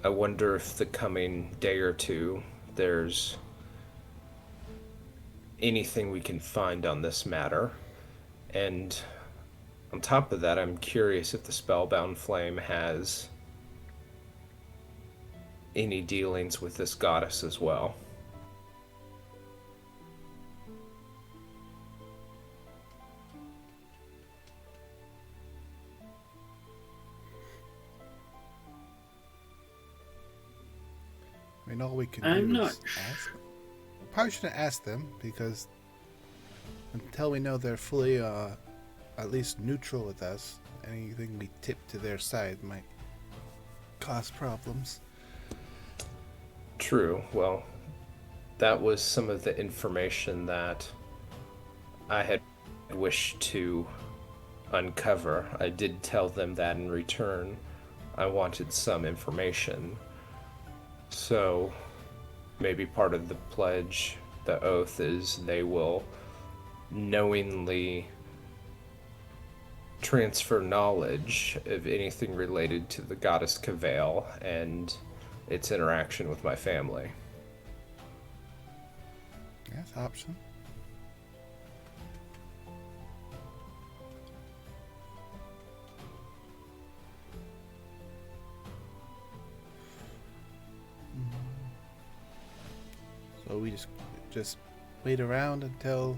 I wonder if the coming day or two there's anything we can find on this matter. And on top of that, I'm curious if the Spellbound Flame has any dealings with this goddess as well. I mean, all we can I'm do not is ask. Probably shouldn't ask them because until we know they're fully, at least neutral with us, anything we tip to their side might cause problems. True. Well, that was some of the information that I had wished to uncover. I did tell them that in return I wanted some information. So maybe part of the pledge, the oath, is they will knowingly transfer knowledge of anything related to the goddess Cavail and its interaction with my family. Yes, option. So we just wait around until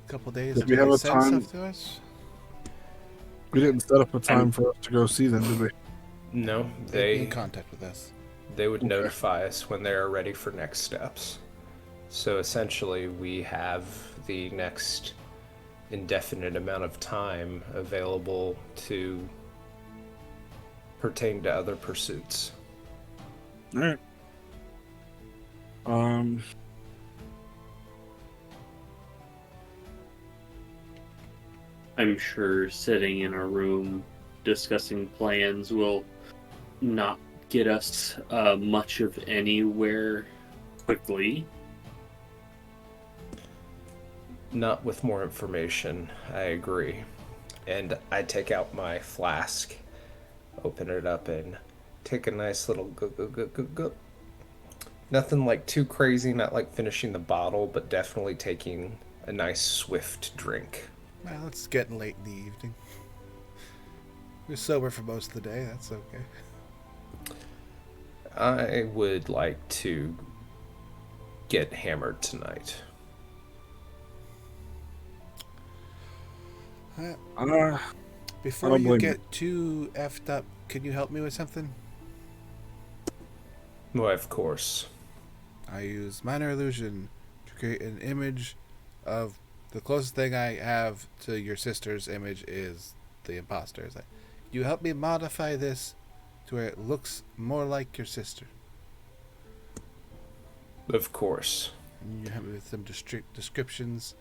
a couple days Did we until have they a send time? stuff to us. We didn't set up a time for us to go see them, did we? No, They'd be in they contact with us. would Okay. notify us when they're ready for next steps. So essentially, we have the next indefinite amount of time available to pertain to other pursuits. All right. I'm sure sitting in a room discussing plans will not get us much of anywhere quickly. Not with more information, I agree. And I take out my flask, open it up, and take a nice little go. Nothing like too crazy, not like finishing the bottle, but definitely taking a nice swift drink. Well, it's getting late in the evening. We're sober for most of the day. That's okay. I would like to get hammered tonight. Before don't you blame get too effed up, can you help me with something? Why, of course. I use minor illusion to create an image of the closest thing I have to your sister's image is the imposter. It's like, you help me modify this to where it looks more like your sister. Of course. And you have me with some descriptions,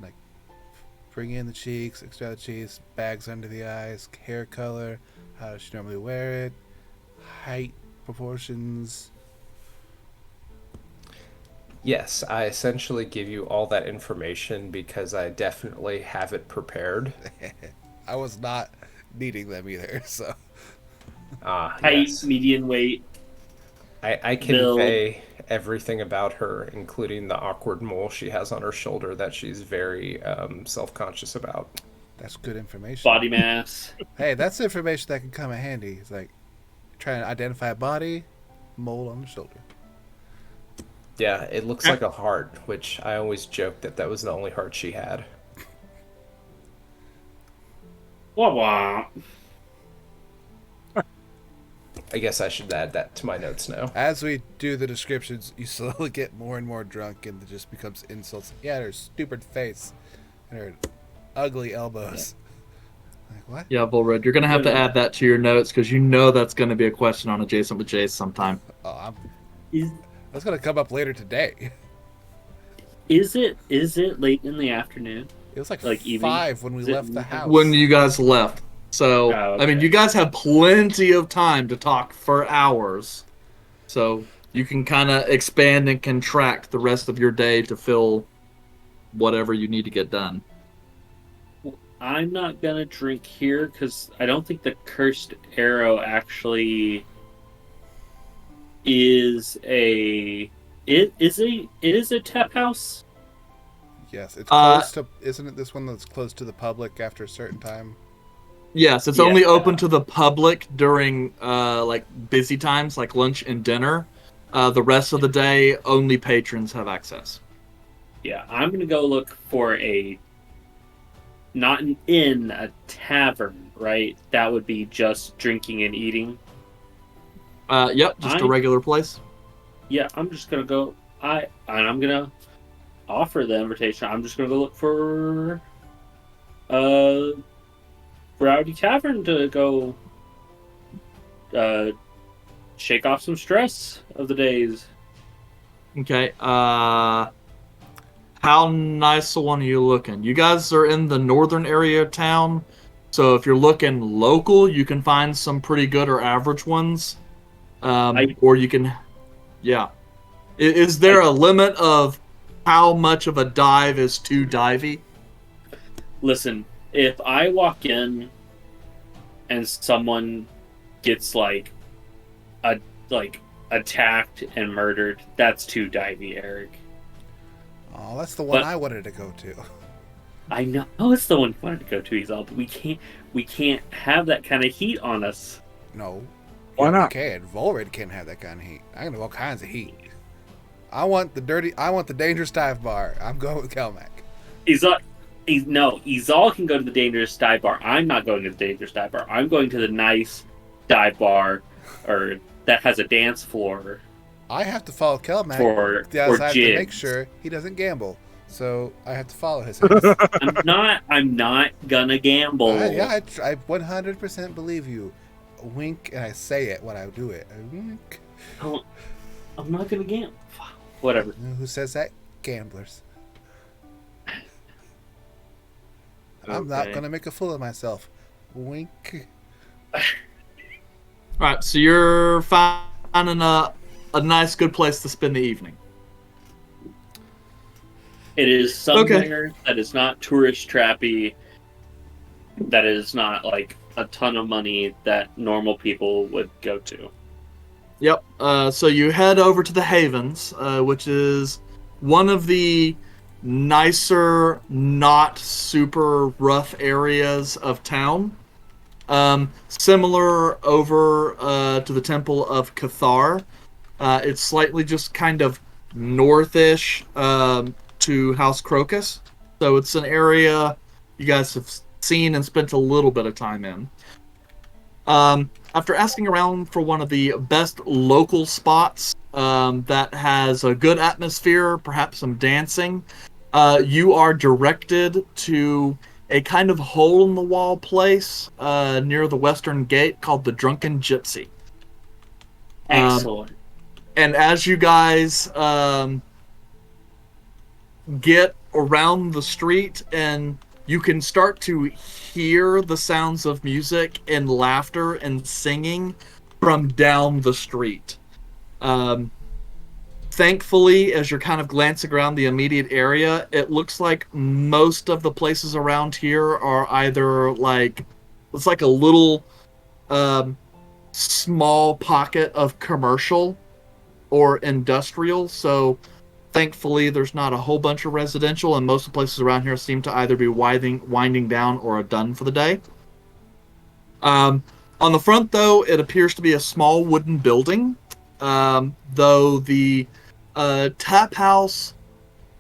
like bring in the cheeks, extra the cheeks, bags under the eyes, hair color, how does she normally wear it, height, proportions. Yes, I essentially give you all that information because I definitely have it prepared. I was not needing them either, so. Height, Yes. median weight. I convey everything about her, including the awkward mole she has on her shoulder that she's very self-conscious about. That's good information. Body mass. Hey, that's information that can come in handy. It's like trying to identify a body, mole on the shoulder. Yeah, it looks like a heart, which I always joked that was the only heart she had. Wah wah. I guess I should add that to my notes now. As we do the descriptions, you slowly get more and more drunk, and it just becomes insults. Yeah, her stupid face and her ugly elbows. Like, what? Yeah, Vulred, you're going to have to add that to your notes because you know that's going to be a question on Adjacent with Jace sometime. Oh, Is that's going to come up later today. it late in the afternoon? It was like evening? 5 when we Is it left the house. When you guys left. So, Oh, I mean, okay. you guys have plenty of time to talk for hours. So, you can kind of expand and contract the rest of your day to fill whatever you need to get done. I'm not gonna drink here because I don't think the cursed arrow actually is a tap house. Yes, it's closed to. Isn't it this one that's closed to the public after a certain time? Yes, it's Yeah. only open to the public during like busy times, like lunch and dinner. The rest of the day, only patrons have access. Yeah, I'm gonna go look for not an inn, a tavern, right? That would be just drinking and eating. Yep, just a regular place. Yeah, I'm just gonna go. I'm gonna offer the invitation. I'm just gonna go look for Rowdy Tavern to go shake off some stress of the days. Okay. How nice a one are you looking? You guys are in the northern area of town, so if you're looking local, you can find some pretty good or average ones. Or you can, yeah. Is there a limit of how much of a dive is too divey? Listen, if I walk in and someone gets attacked and murdered, that's too divey, Eric. Oh, that's the one But- I wanted to go to. I know it's the one you wanted to go to, Isal, but we can't have that kind of heat on us. No. Why Yeah, we not? can. Vulred can't have that kind of heat. I can have all kinds of heat. I want the dangerous dive bar. I'm going with Kelmac. Isal can go to the dangerous dive bar. I'm not going to the dangerous dive bar. I'm going to the nice dive bar, or that has a dance floor I have to follow Kelmac. for Yes, I have to jigs. make sure he doesn't gamble. So I have to follow his ass. I'm not gonna gamble. I 100% believe you. Wink, and I say it when I do it. I wink. I'm not gonna gamble. Whatever. You know who says that? Gamblers. I'm not Okay. going to make a fool of myself. Wink. Alright, so you're finding a nice, good place to spend the evening. It is somewhere that is not tourist trappy. That is not like a ton of money that normal people would go to. Yep. So you head over to the Havens, which is one of the nicer, not super rough areas of town. Similar over to the Temple of Cathar. It's slightly just kind of northish to House Crocus. So it's an area you guys have seen and spent a little bit of time in. After asking around for one of the best local spots that has a good atmosphere, perhaps some dancing, you are directed to a kind of hole-in-the-wall place near the western gate called the Drunken Gypsy. Excellent. And as you guys get around the street, and you can start to hear the sounds of music and laughter and singing from down the street. Thankfully, as you're kind of glancing around the immediate area, it looks like most of the places around here are either it's like a little small pocket of commercial or industrial. So thankfully, there's not a whole bunch of residential, and most of the places around here seem to either be winding down or are done for the day. On the front, though, it appears to be a small wooden building, though the tap house,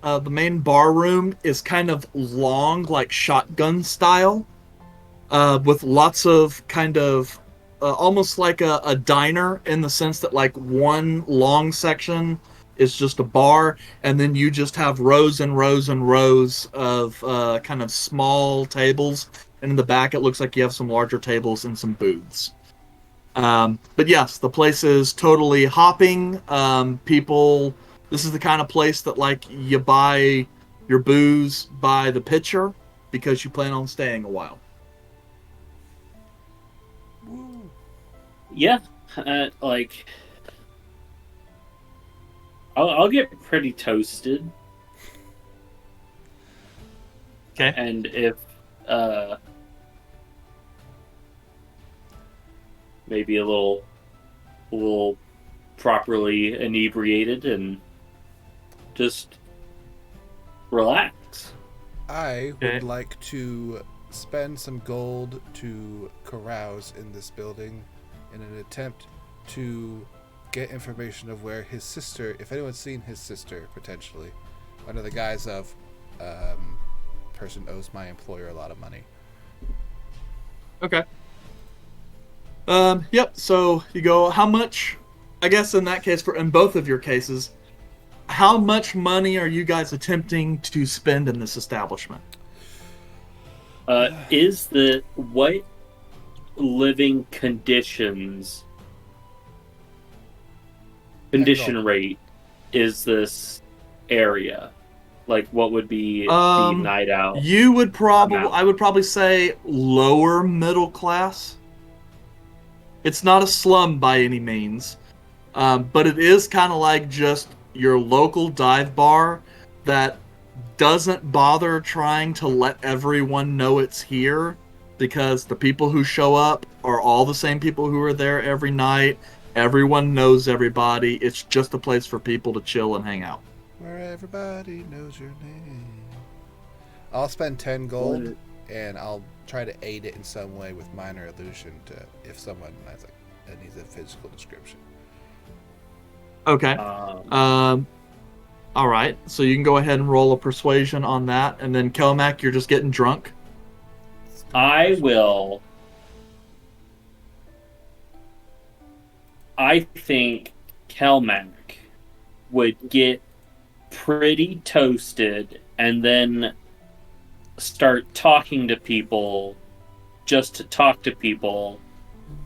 the main bar room, is kind of long, like shotgun style, with lots of kind of almost like a diner, in the sense that like one long section is just a bar, and then you just have rows and rows and rows of kind of small tables, and in the back it looks like you have some larger tables and some booths. But yes, the place is totally hopping. This is the kind of place that like you buy your booze by the pitcher because you plan on staying a while. Yeah, I'll get pretty toasted. Okay. And if maybe a little properly inebriated and just relax. I Okay. would like to spend some gold to carouse in this building in an attempt to get information of where his sister, if anyone's seen his sister, potentially, under the guise of person owes my employer a lot of money. Okay. Yep. So you go, how much? I guess in that case, in both of your cases, how much money are you guys attempting to spend in this establishment? What living condition rate is this area? Like, what would be the night out? I would probably say lower middle class. It's not a slum by any means, but it is kind of like just your local dive bar that doesn't bother trying to let everyone know it's here, because the people who show up are all the same people who are there every night. Everyone knows everybody. It's just a place for people to chill and hang out. Where everybody knows your name. I'll spend 10 gold, and I'll try to aid it in some way with minor illusion to if someone has needs a physical description. Okay. All right. So you can go ahead and roll a persuasion on that, and then Kelmac, you're just getting drunk. I think Kelmac would get pretty toasted and then start talking to people just to talk to people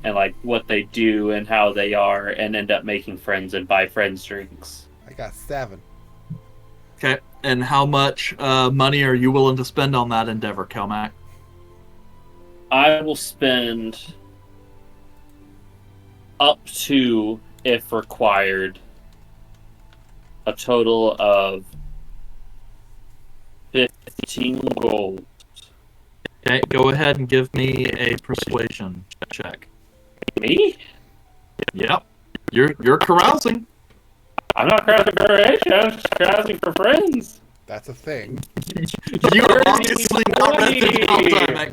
and like what they do and how they are, and end up making friends and buy friends drinks. I got 7. Okay. And how much money are you willing to spend on that endeavor, Kelmac? I will spend up to, if required, a total of 15 gold. Okay, go ahead and give me a persuasion check. Me? Yep. You're carousing. I'm not carousing for relation, I'm just carousing for friends. That's a thing. You are obviously not resting all time. Like,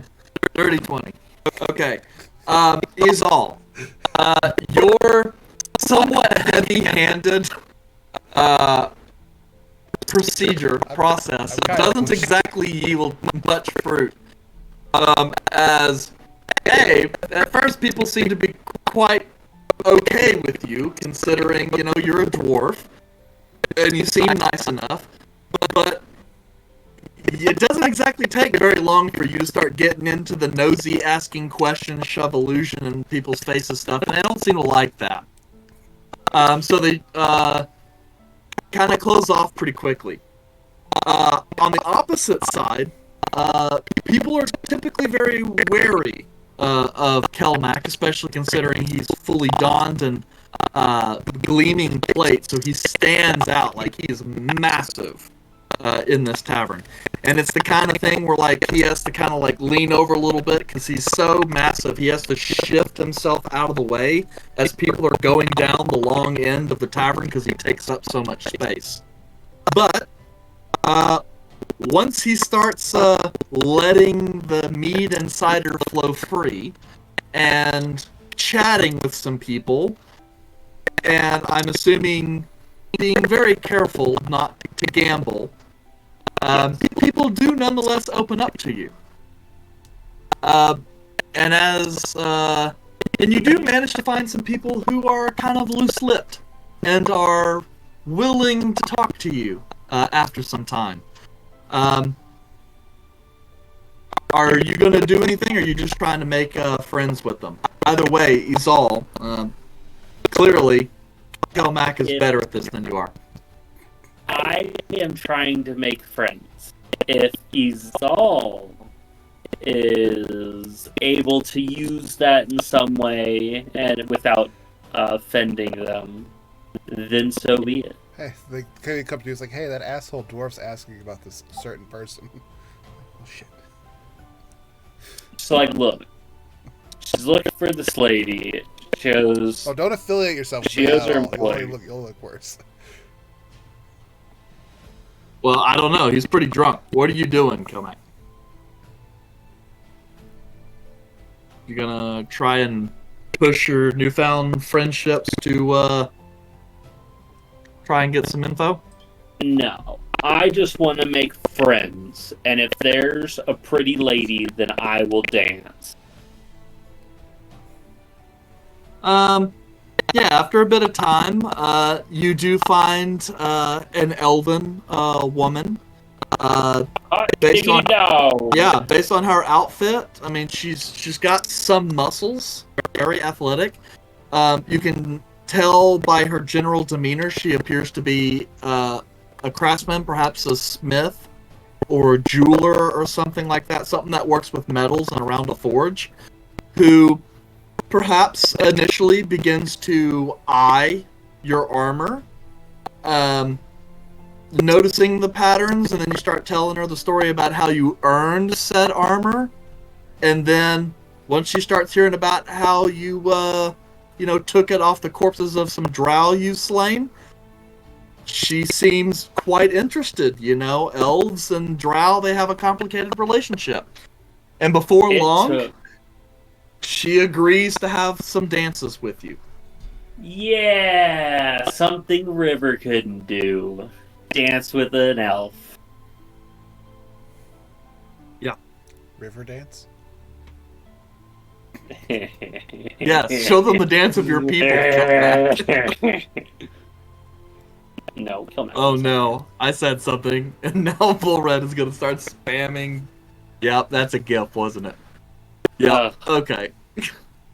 dirty 20. Okay. Izal, your somewhat heavy-handed process doesn't exactly yield much fruit. As at first people seem to be quite okay with you, considering, you're a dwarf, and you seem nice enough, but it doesn't exactly take very long for you to start getting into the nosy, asking questions, shove illusion in people's faces stuff, and they don't seem to like that. So they kind of close off pretty quickly. On the opposite side, people are typically very wary of Kelmac, especially considering he's fully donned and gleaming plate, so he stands out like he is massive in this tavern. And it's the kind of thing where he has to kind of lean over a little bit because he's so massive. He has to shift himself out of the way as people are going down the long end of the tavern because he takes up so much space. But once he starts letting the mead and cider flow free and chatting with some people, and I'm assuming being very careful not to gamble, people do nonetheless open up to you. And you do manage to find some people who are kind of loose-lipped and are willing to talk to you after some time. Are you going to do anything, or are you just trying to make friends with them? Either way, Izal, clearly, Kelmac is better at this than you are. I am trying to make friends. If Izal is able to use that in some way and without offending them, then so be it. Hey, the Canadian company was like, hey, that asshole dwarf's asking about this certain person. Oh, shit. So, look. She's looking for this lady. She goes... Oh, don't affiliate yourself with she me goes at her all. employee. You'll look worse. Well, I don't know. He's pretty drunk. What are you doing, Kelmac? You gonna try and push your newfound friendships to try and get some info? No. I just want to make friends. And if there's a pretty lady, then I will dance. Yeah, after a bit of time, you do find an elven woman. Uh, Hot based diggity on dog. Yeah, based on her outfit, I mean, she's got some muscles, very athletic. You can tell by her general demeanor she appears to be a craftsman, perhaps a smith or a jeweler or something like that, something that works with metals and around a forge, who perhaps initially begins to eye your armor, um, noticing the patterns, and then you start telling her the story about how you earned said armor. And then once she starts hearing about how you, took it off the corpses of some drow you've slain, she seems quite interested. Elves and drow, they have a complicated relationship. And before It long, took. she agrees to have some dances with you. Yeah, something River couldn't do. Dance with an elf. River dance? Yes, show them the dance of your people. No, kill me. Oh no, I said something, and now Vulred is gonna start spamming. Yep, that's a GIF, wasn't it? Yep. Okay.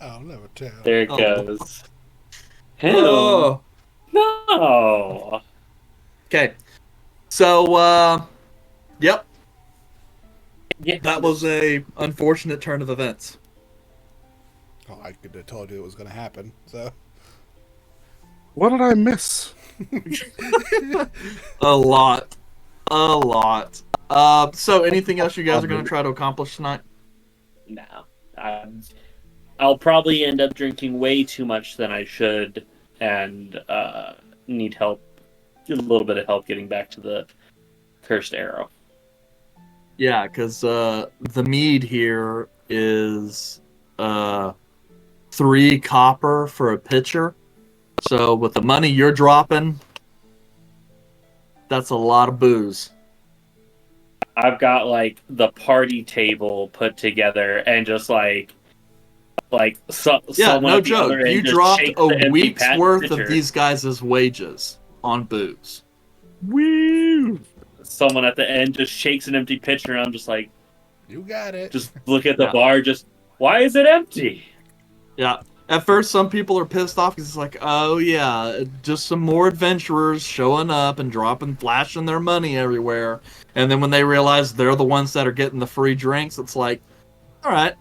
I'll never tell. There it Oh. goes. Him? Oh. No. Okay. So, yep, Yeah, that was a unfortunate turn of events. Oh, I could have told you it was going to happen. So What did I miss? A lot. So anything else you guys are gonna try to accomplish tonight? No. I'll probably end up drinking way too much than I should, and need help, a little bit of help getting back to the cursed arrow. Yeah, because the mead here is 3 copper for a pitcher. So with the money you're dropping, that's a lot of booze. I've got like the party table put together, and just like Yeah, someone no at the other joke. end You just dropped shakes the a empty week's worth pitcher. of these guys' wages on booze. Woo! Someone at the end just shakes an empty pitcher, and I'm just like, you got it. just look at the Yeah. bar, just, why is it empty? Yeah. At first, some people are pissed off because it's like, oh yeah, just some more adventurers showing up and flashing their money everywhere. And then when they realize they're the ones that are getting the free drinks, it's like, all right,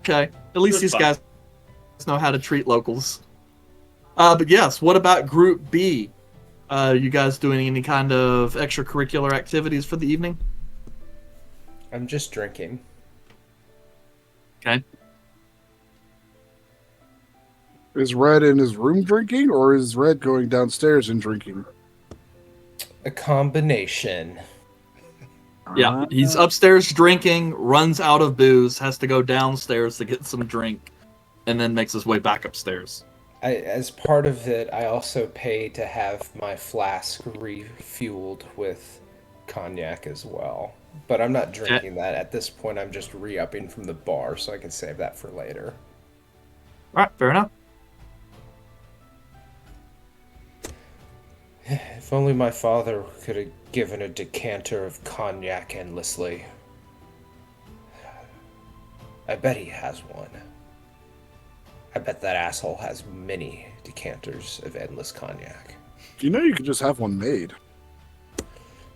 okay. At least It's these fun. guys know how to treat locals. But yes, what about Group B? You guys doing any kind of extracurricular activities for the evening? I'm just drinking. Okay. Is Red in his room drinking, or is Red going downstairs and drinking? A combination. Yeah, he's upstairs drinking, runs out of booze, has to go downstairs to get some drink, and then makes his way back upstairs. As part of it, I also pay to have my flask refueled with cognac as well. But I'm not drinking that. At this point, I'm just re-upping from the bar, so I can save that for later. All right, fair enough. If only my father could have given a decanter of cognac endlessly. I bet he has one. I bet that asshole has many decanters of endless cognac. You know you could just have one made.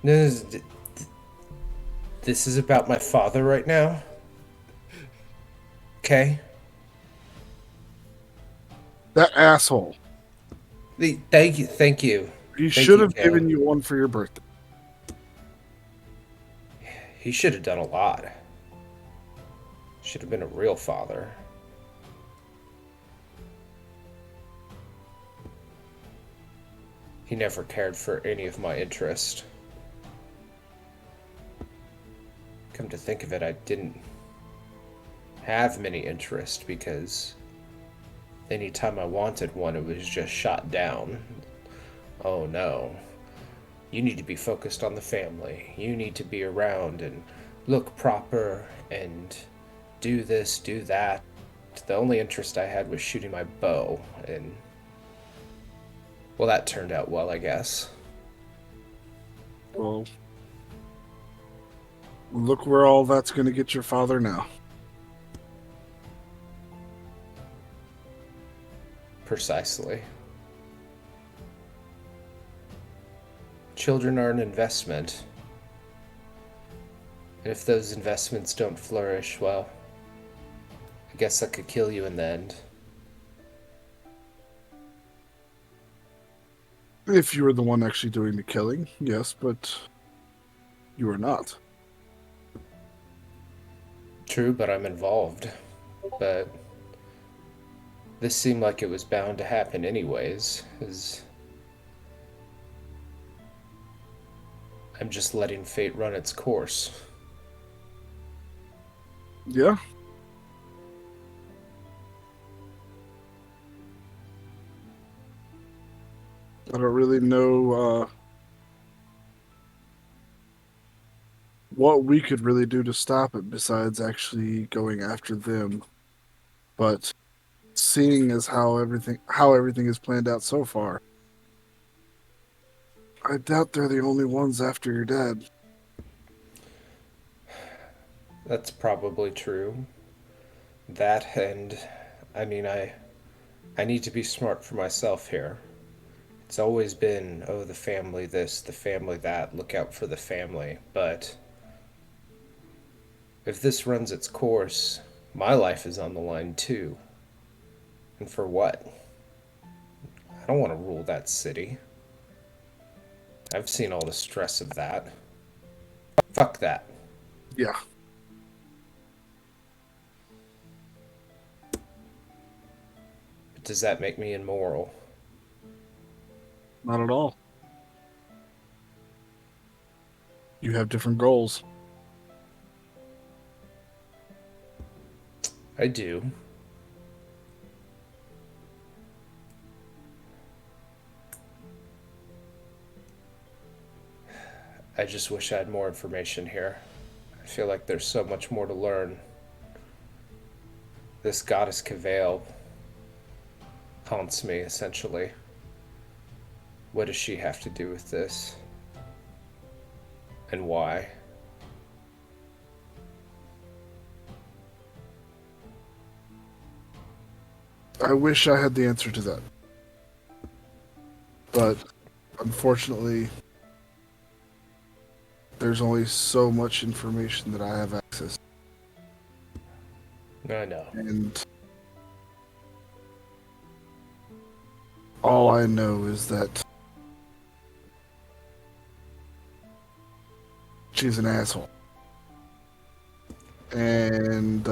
No, this is about my father right now. Okay? That asshole. Thank you. He Thank should you, have Caleb. given you one for your birthday. He should have done a lot. Should have been a real father. He never cared for any of my interest. Come to think of it, I didn't have many interest because anytime I wanted one, it was just shot down. Oh no. You need to be focused on the family. You need to be around and look proper and do this, do that. The only interest I had was shooting my bow, and Well, that turned out well, I guess. Well, look where all that's going to get your father now. Precisely. Children are an investment. And if those investments don't flourish, well, I guess that could kill you in the end. If you were the one actually doing the killing, yes, but you are not. True, but I'm involved. But this seemed like it was bound to happen anyways, as I'm just letting fate run its course. Yeah. I don't really know what we could really do to stop it besides actually going after them. But seeing as how everything is planned out so far, I doubt they're the only ones after your dad. That's probably true. That and I mean I need to be smart for myself here. It's always been, oh, the family this, the family that, look out for the family. But if this runs its course, my life is on the line too. And for what? I don't want to rule that city. I've seen all the stress of that. Fuck that. Yeah. But does that make me immoral? Not at all. You have different goals. I do. I just wish I had more information here. I feel like there's so much more to learn. This goddess Cavail haunts me, essentially. What does she have to do with this? And why? I wish I had the answer to that. But unfortunately, there's only so much information that I have access to. I know. And all I know is that she's an asshole. And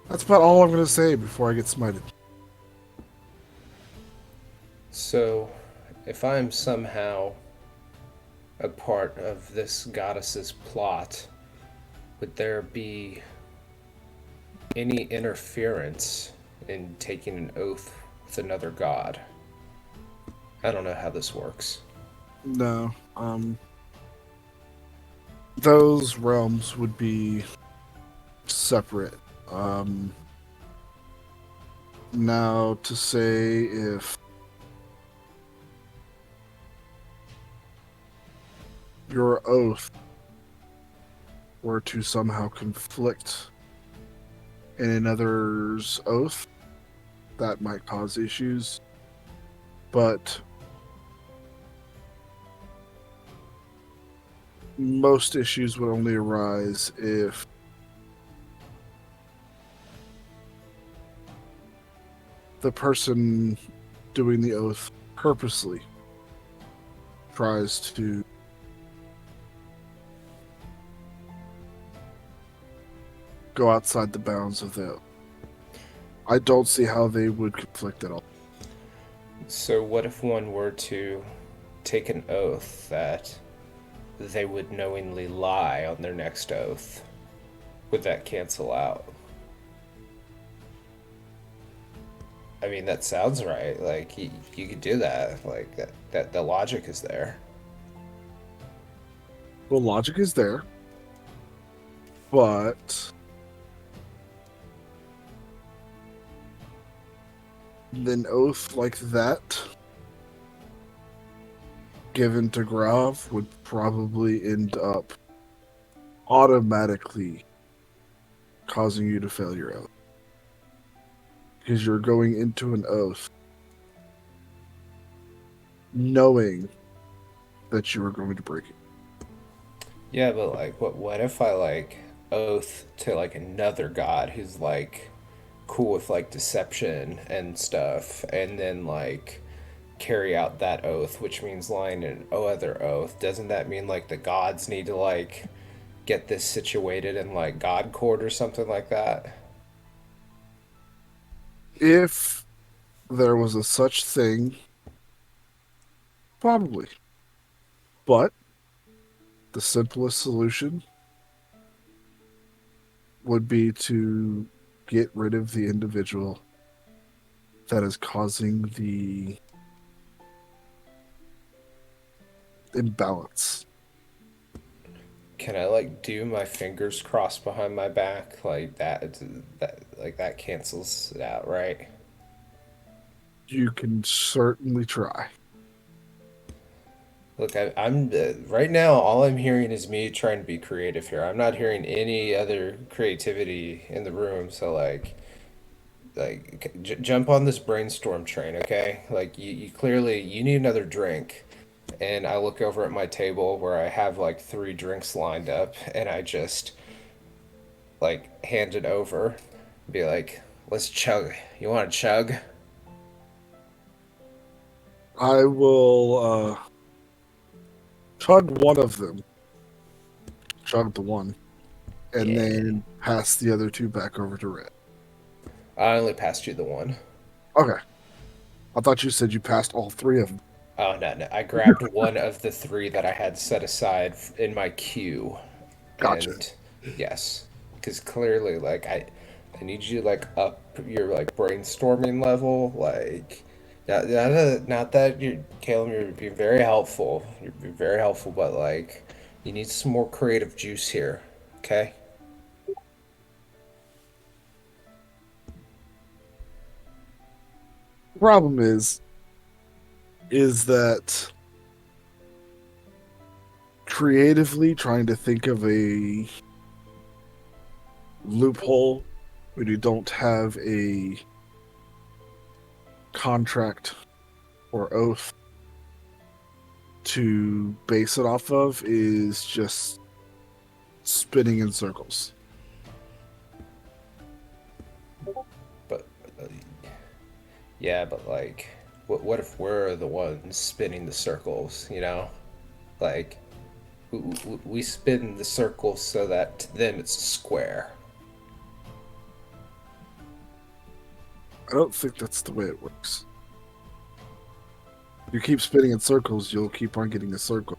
that's about all I'm going to say before I get smited. So, if I'm somehow a part of this goddess's plot, would there be any interference in taking an oath with another god? I don't know how this works. No. Those realms would be separate. Now, to say if your oath were to somehow conflict in another's oath, that might cause issues. But most issues would only arise if the person doing the oath purposely tries to go outside the bounds of the oath. I don't see how they would conflict at all. So, what if one were to take an oath that they would knowingly lie on their next oath? Would that cancel out? I mean, that sounds right. Like, you could do that. Like, that the logic is there. Well, logic is there, but an oath like that given to Grav would probably end up automatically causing you to fail your oath. Because you're going into an oath knowing that you are going to break it. Yeah, but like, what if I like oath to like another god who's like cool with like deception and stuff, and then like carry out that oath, which means lying in other oath? Doesn't that mean like the gods need to like get this situated in like god court or something like that? If there was a such thing, probably. But the simplest solution would be to get rid of the individual that is causing the imbalance. Can I like do my fingers crossed behind my back like that? That cancels it out, right? You can certainly try. Look, I'm right now. All I'm hearing is me trying to be creative here. I'm not hearing any other creativity in the room. So jump on this brainstorm train, okay? Like you clearly you need another drink, and I look over at my table where I have like 3 drinks lined up, and I just like hand it over, be like, "Let's chug. You want to chug?" I will chug one of them. Chug the one. And Yeah. then pass the other two back over to Red. I only passed you the one. Okay. I thought you said you passed all 3 of them. Oh no! I grabbed one of the 3 that I had set aside in my queue, Gotcha. and yes, because clearly, like I need you to like up your like brainstorming level. Like, not that you're Caleb, you're being very helpful. You're being very helpful, but like, you need some more creative juice here. Okay. Problem is that creatively trying to think of a loophole when you don't have a contract or oath to base it off of is just spinning in circles. But yeah, but like, what if we're the ones spinning the circles? You know, like we spin the circles so that to them it's a square. I don't think that's the way it works. You keep spinning in circles, you'll keep on getting a circle.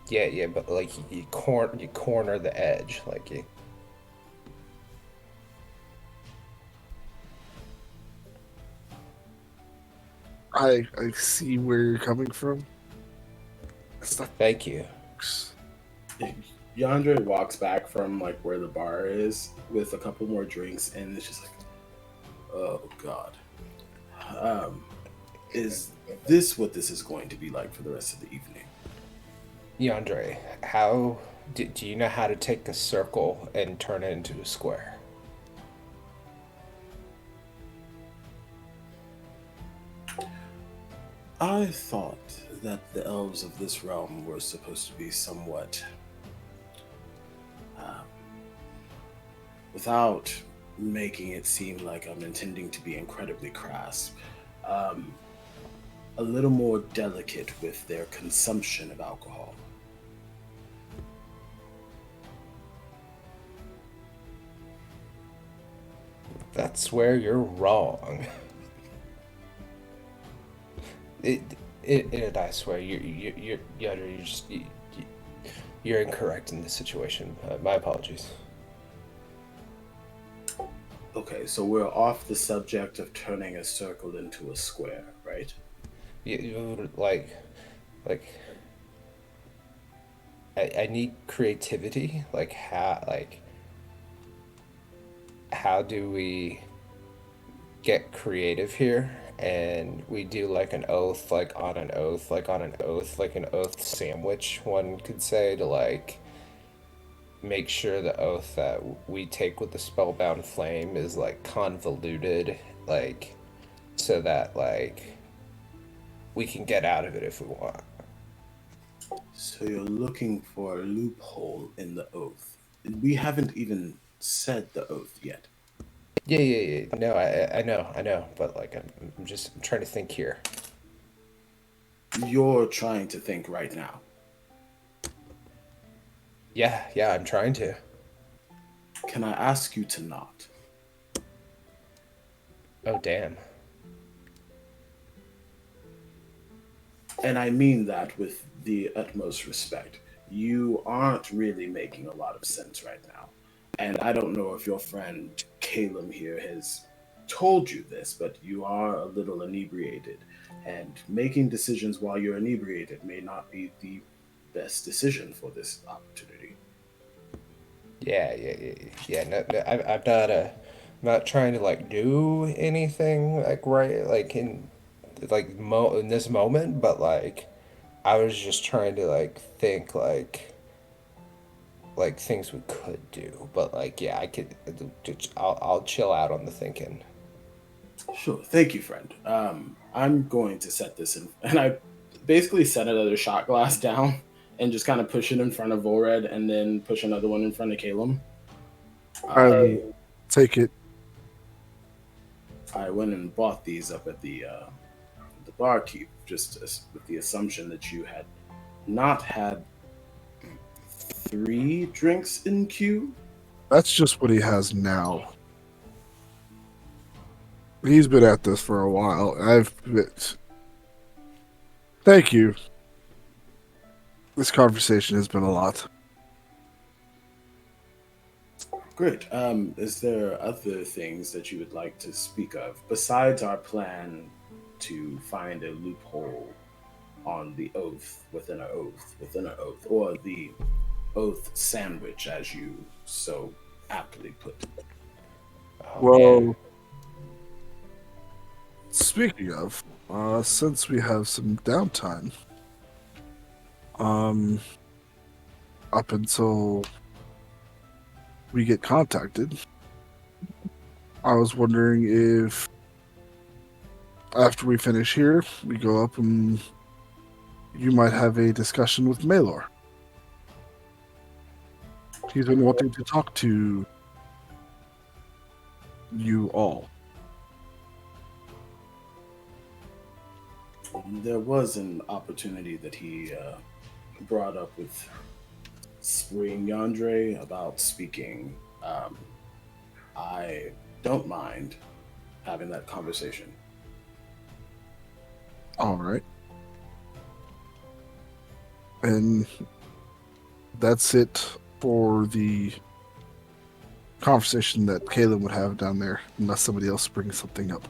Yeah, but like you corner the edge, like you. I see where you're coming from. It's not Thank you. Yandere walks back from like where the bar is with a couple more drinks, and it's just like, oh god, is this what this is going to be like for the rest of the evening? Yandere, how do you know how to take a circle and turn it into a square? I thought that the elves of this realm were supposed to be somewhat, without making it seem like I'm intending to be incredibly crass, a little more delicate with their consumption of alcohol. That's where you're wrong. I swear, you're incorrect in this situation. My apologies. Okay, so we're off the subject of turning a circle into a square, right? Like, I need creativity. Like how do we get creative here and we do like an oath, like on an oath, like an oath sandwich, one could say, to like make sure the oath that we take with the spellbound flame is like convoluted, like so that like we can get out of it if we want. So you're looking for a loophole in the oath. We haven't even said the oath yet. Yeah. No, I know, but like I'm just I'm trying to think here. You're trying to think right now. Yeah, I'm trying to. Can I ask you to not? Oh damn. And I mean that with the utmost respect. You aren't really making a lot of sense right now. And I don't know if your friend Caleb here has told you this, but you are a little inebriated. And making decisions while you're inebriated may not be the best decision for this opportunity. Yeah. No, I'm not not trying to like do anything like right like in like in this moment, but like I was just trying to like think like things we could do, but like yeah, I could. I'll chill out on the thinking. Sure. Thank you, friend. I'm going to set this in, and I basically set another shot glass down and just kind of push it in front of Vulred and then push another one in front of Caleb. I will take it. I went and bought these up at the barkeep, just with the assumption that you had not had 3 drinks in queue. That's just what he has now. He's been at this for a while. Thank you. This conversation has been a lot. Great. Is there other things that you would like to speak of besides our plan to find a loophole on the oath within an oath within an oath, or the oath sandwich, as you so aptly put it? Oh, Well, man. speaking of, since we have some downtime, up until we get contacted, I was wondering if after we finish here, we go up and you might have a discussion with Malor. He's been wanting to talk to you all. There was an opportunity that he brought up with Spring Yandre about speaking. I don't mind having that conversation. All right. And that's it for the conversation that Caleb would have down there, unless somebody else brings something up.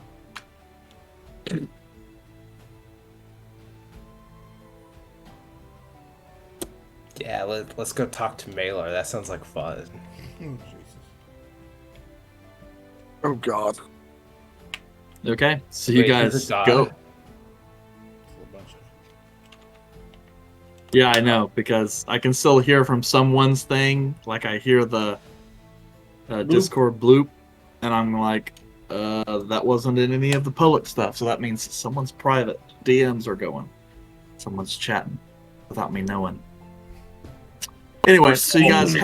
Yeah, let's go talk to Malor. That sounds like fun. Oh, Jesus. Oh, God. Okay, so you Wait, he's guys a god? go. It's a bunch of... Yeah, I know, because I can still hear from someone's thing. Like, I hear the Discord bloop, and I'm like, that wasn't in any of the public stuff, so that means someone's private DMs are going. Someone's chatting without me knowing. Anyway, so you guys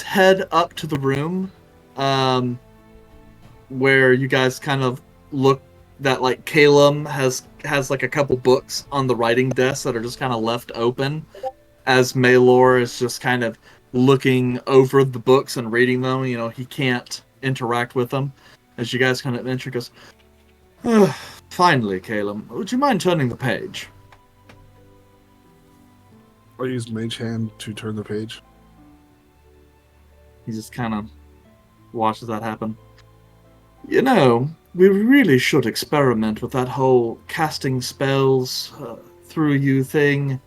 head up to the room, where you guys kind of look that like Caleb has like a couple books on the writing desk that are just kind of left open, as Malor is just kind of looking over the books and reading them. You know, he can't interact with them. As you guys kind of enter, goes, finally, Caleb, would you mind turning the page? I'll use Mage Hand to turn the page. He just kind of watches that happen. You know, we really should experiment with that whole casting spells through you thing.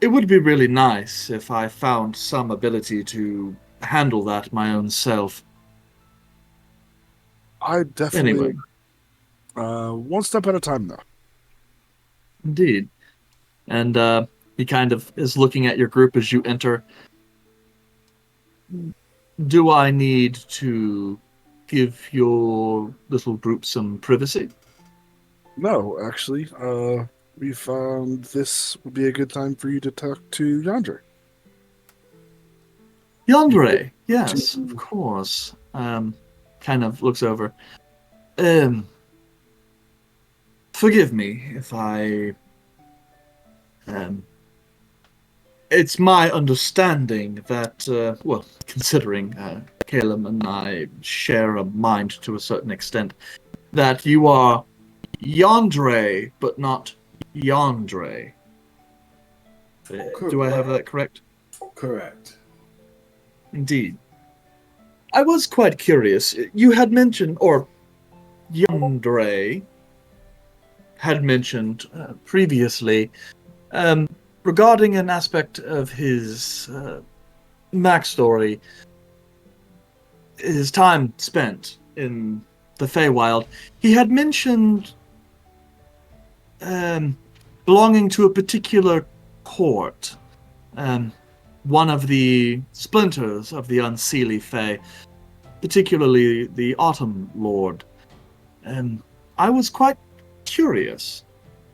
It would be really nice if I found some ability to handle that my own self. I definitely. Anyway, One step at a time, though. indeed. And he kind of is looking at your group as you enter. Do I need to give your little group some privacy? No, actually, we found this would be a good time for you to talk to Yandere. Yandere, yes, of course. Kind of looks over. Forgive me if I. It's my understanding that, well, considering Caleb and I share a mind to a certain extent, that you are Yandere, but not Yandere. Do I have that correct? Correct. Indeed. I was quite curious. You had mentioned, or Yandere had mentioned previously, regarding an aspect of his backstory, his time spent in the Feywild. He had mentioned belonging to a particular court, one of the splinters of the Unseelie Fey, particularly the Autumn Lord. I was quite curious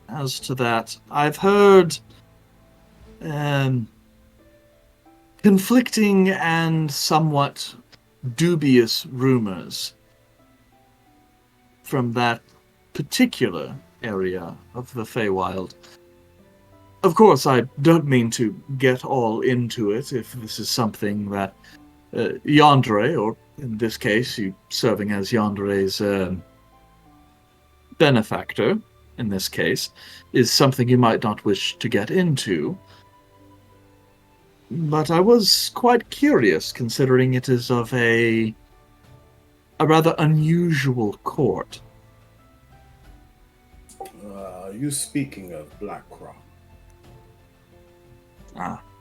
as to that. I've heard conflicting and somewhat dubious rumors from that particular area of the Feywild. Of course, I don't mean to get all into it if this is something that Yandere, or in this case, you serving as Yandere's benefactor, in this case, is something you might not wish to get into. But I was quite curious, considering it is of a rather unusual court. Are you speaking of Black Crown?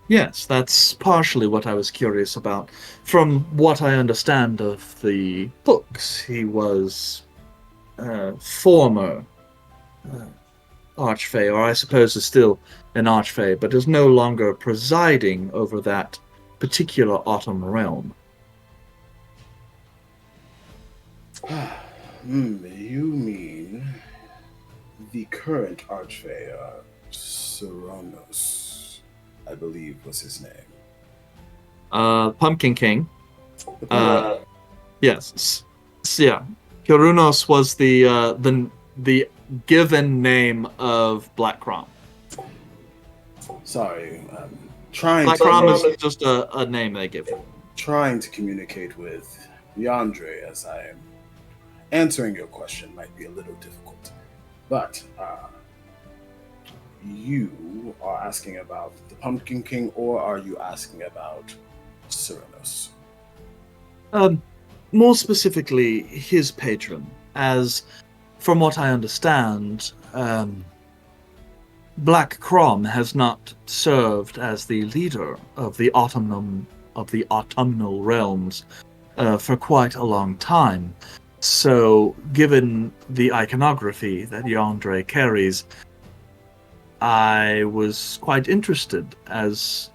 Yes, that's partially what I was curious about. From what I understand of the books, he was former Archfey, or I suppose is still an Archfey, but is no longer presiding over that particular Autumn realm. You mean the current Archfey, Ceranos, I believe was his name. Pumpkin King. Yes. Yeah. Kirunos was the given name of Black Crom. Sorry, Black Crom is just a name they give you. trying to communicate with Yandere as I am answering your question might be a little difficult. But you are asking about the Pumpkin King, or are you asking about Ceranos? More specifically, his patron, as from what I understand, Black Crom has not served as the leader of the autumnal realms for quite a long time. So, given the iconography that Yandere carries, I was quite interested, as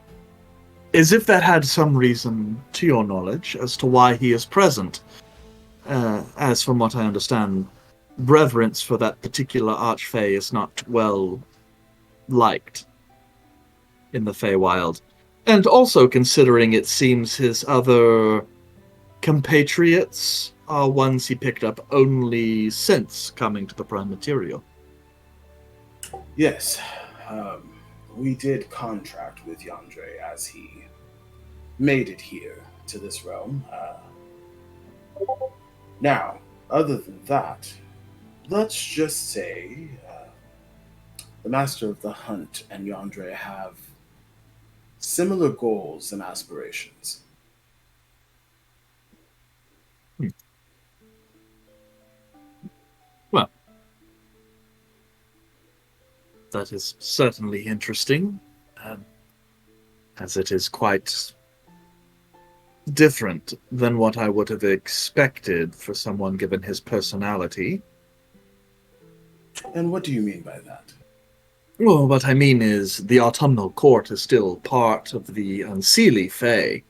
if that had some reason, to your knowledge, as to why he is present. As from what I understand, reverence for that particular Archfey is not well liked in the Feywild. And also considering it seems his other compatriots are ones he picked up only since coming to the Prime Material. Yes, we did contract with Yandere as he made it here to this realm. Now, other than that, let's just say the Master of the Hunt and Yandere have similar goals and aspirations. Well, that is certainly interesting, as it is quite different than what I would have expected for someone given his personality. And what do you mean by that? Well, what I mean is the autumnal court is still part of the Unseelie Fae,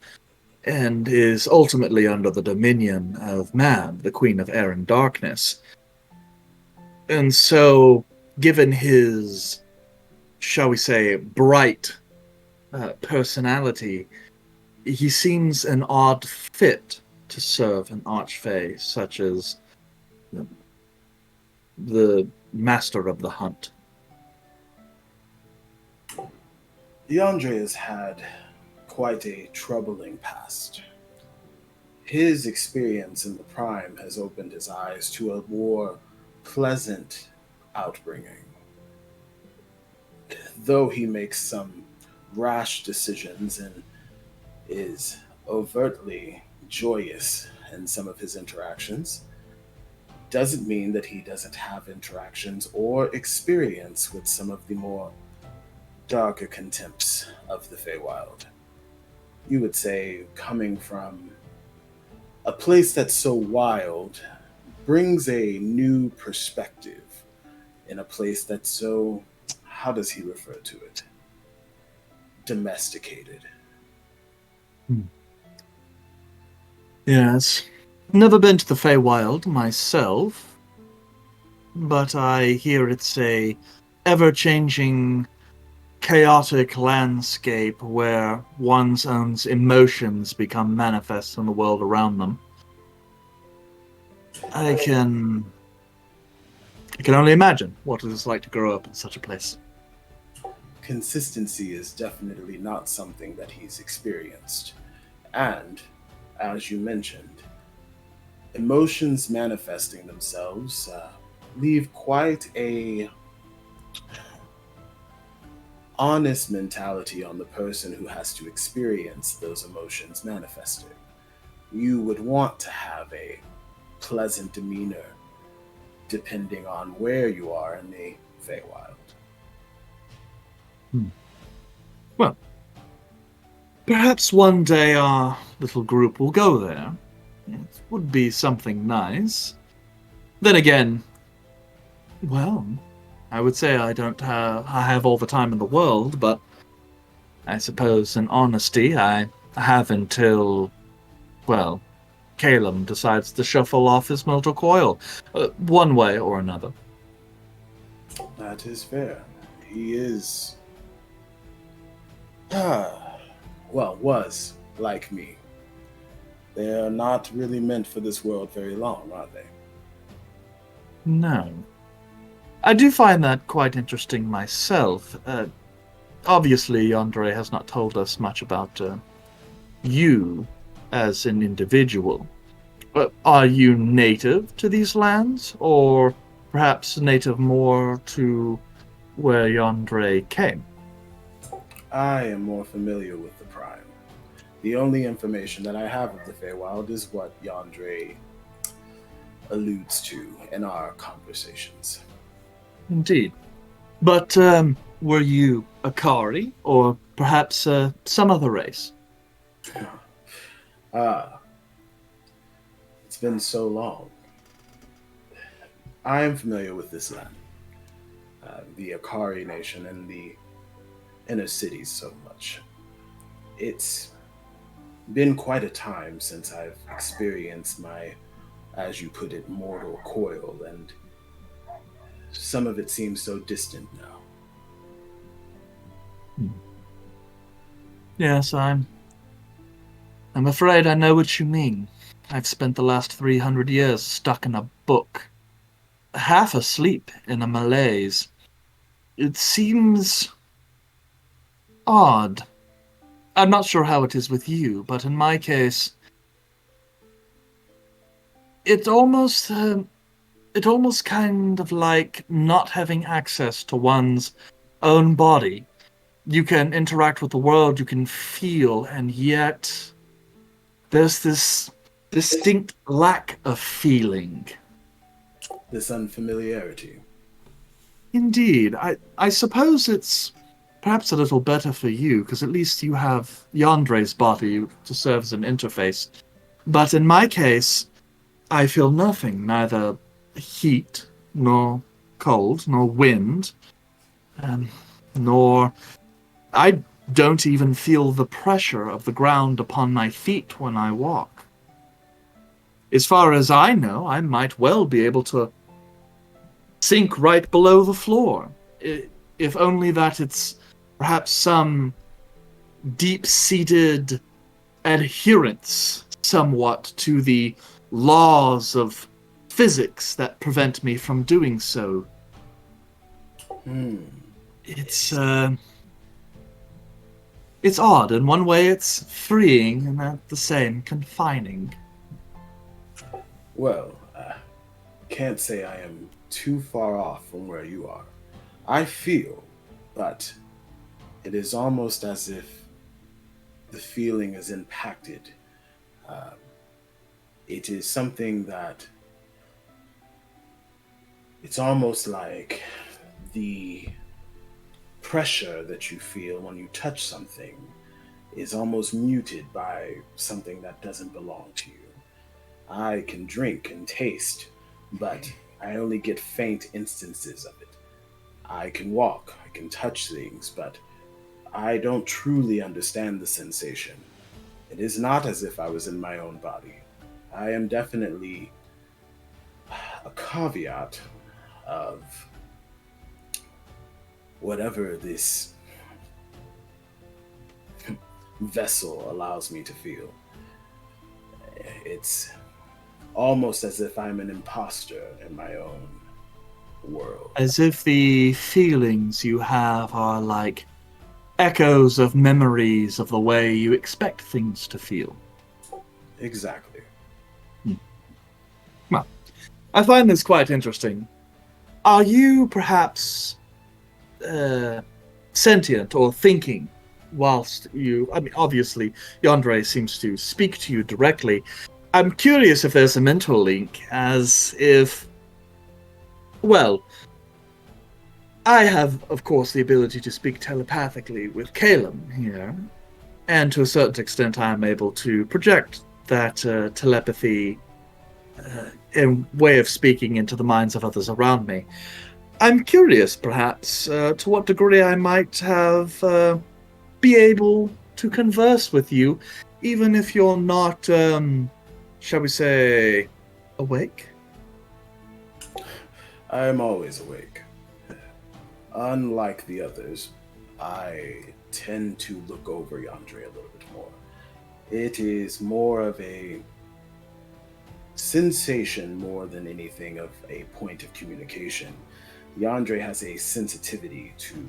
and is ultimately under the dominion of Man, the Queen of Air and Darkness. And so, given his, shall we say, bright personality, he seems an odd fit to serve an archfey such as the Master of the Hunt. DeAndre has had quite a troubling past. His experience in the Prime has opened his eyes to a more pleasant outbringing. Though he makes some rash decisions and is overtly joyous in some of his interactions, doesn't mean that he doesn't have interactions or experience with some of the more darker contempts of the Feywild. You would say, coming from a place that's so wild brings a new perspective in a place that's so, how does he refer to it? Domesticated. Yes. Never been to the Feywild myself, but I hear it's a ever-changing, chaotic landscape where one's own emotions become manifest in the world around them. I can only imagine what it is like to grow up in such a place. Consistency is definitely not something that he's experienced. And, as you mentioned, emotions manifesting themselves leave quite a honest mentality on the person who has to experience those emotions manifested. You would want to have a pleasant demeanor depending on where you are in the Feywild. Well, perhaps one day our little group will go there. It would be something nice. Then again, well, I would say I have all the time in the world, but I suppose in honesty I have until, well, Caleb decides to shuffle off his mortal coil, one way or another. That is fair. He is, was like me. They're not really meant for this world very long, are they? No. I do find that quite interesting myself. Obviously, Andre has not told us much about you as an individual. Are you native to these lands, or perhaps native more to where Yandere came? I am more familiar with the Prime. The only information that I have of the Feywild is what Yandere alludes to in our conversations. Indeed. But were you Akari, or perhaps some other race? It's been so long. I am familiar with this land, the Akari nation and the inner cities so much. It's been quite a time since I've experienced my, as you put it, mortal coil, and some of it seems so distant now. Yes, I'm afraid I know what you mean. I've spent the last 300 years stuck in a book, half asleep in a malaise. It seems odd. I'm not sure how it is with you, but in my case, it's almost kind of like not having access to one's own body. You can interact with the world, you can feel, and yet there's this distinct lack of feeling. This unfamiliarity. Indeed, I suppose it's perhaps a little better for you, because at least you have Yandre's body to serve as an interface. But in my case, I feel nothing, neither heat, nor cold, nor wind, um, nor... I don't even feel the pressure of the ground upon my feet when I walk. As far as I know, I might well be able to sink right below the floor, if only that it's perhaps some deep-seated adherence somewhat to the laws of physics that prevent me from doing so. It's odd. In one way, it's freeing, and at the same, confining. Well, can't say I am too far off from where you are. I feel, but it is almost as if the feeling is impacted. It is something that it's almost like the pressure that you feel when you touch something is almost muted by something that doesn't belong to you. I can drink and taste, but I only get faint instances of it. I can walk, I can touch things, but I don't truly understand the sensation. It is not as if I was in my own body. I am definitely a caveat of whatever this vessel allows me to feel. It's almost as if I'm an imposter in my own world. As if the feelings you have are like echoes of memories of the way you expect things to feel. Exactly. Well, I find this quite interesting. Are you perhaps sentient or thinking whilst you... I mean, obviously, Yandere seems to speak to you directly. I'm curious if there's a mental link, as if... Well, I have, of course, the ability to speak telepathically with Calum here, and to a certain extent I am able to project that telepathy in way of speaking into the minds of others around me. I'm curious, perhaps, to what degree I might have be able to converse with you, even if you're not, shall we say, awake? I'm always awake. Unlike the others, I tend to look over Yandere a little bit more. It is more of a sensation more than anything of a point of communication. Yandere has a sensitivity to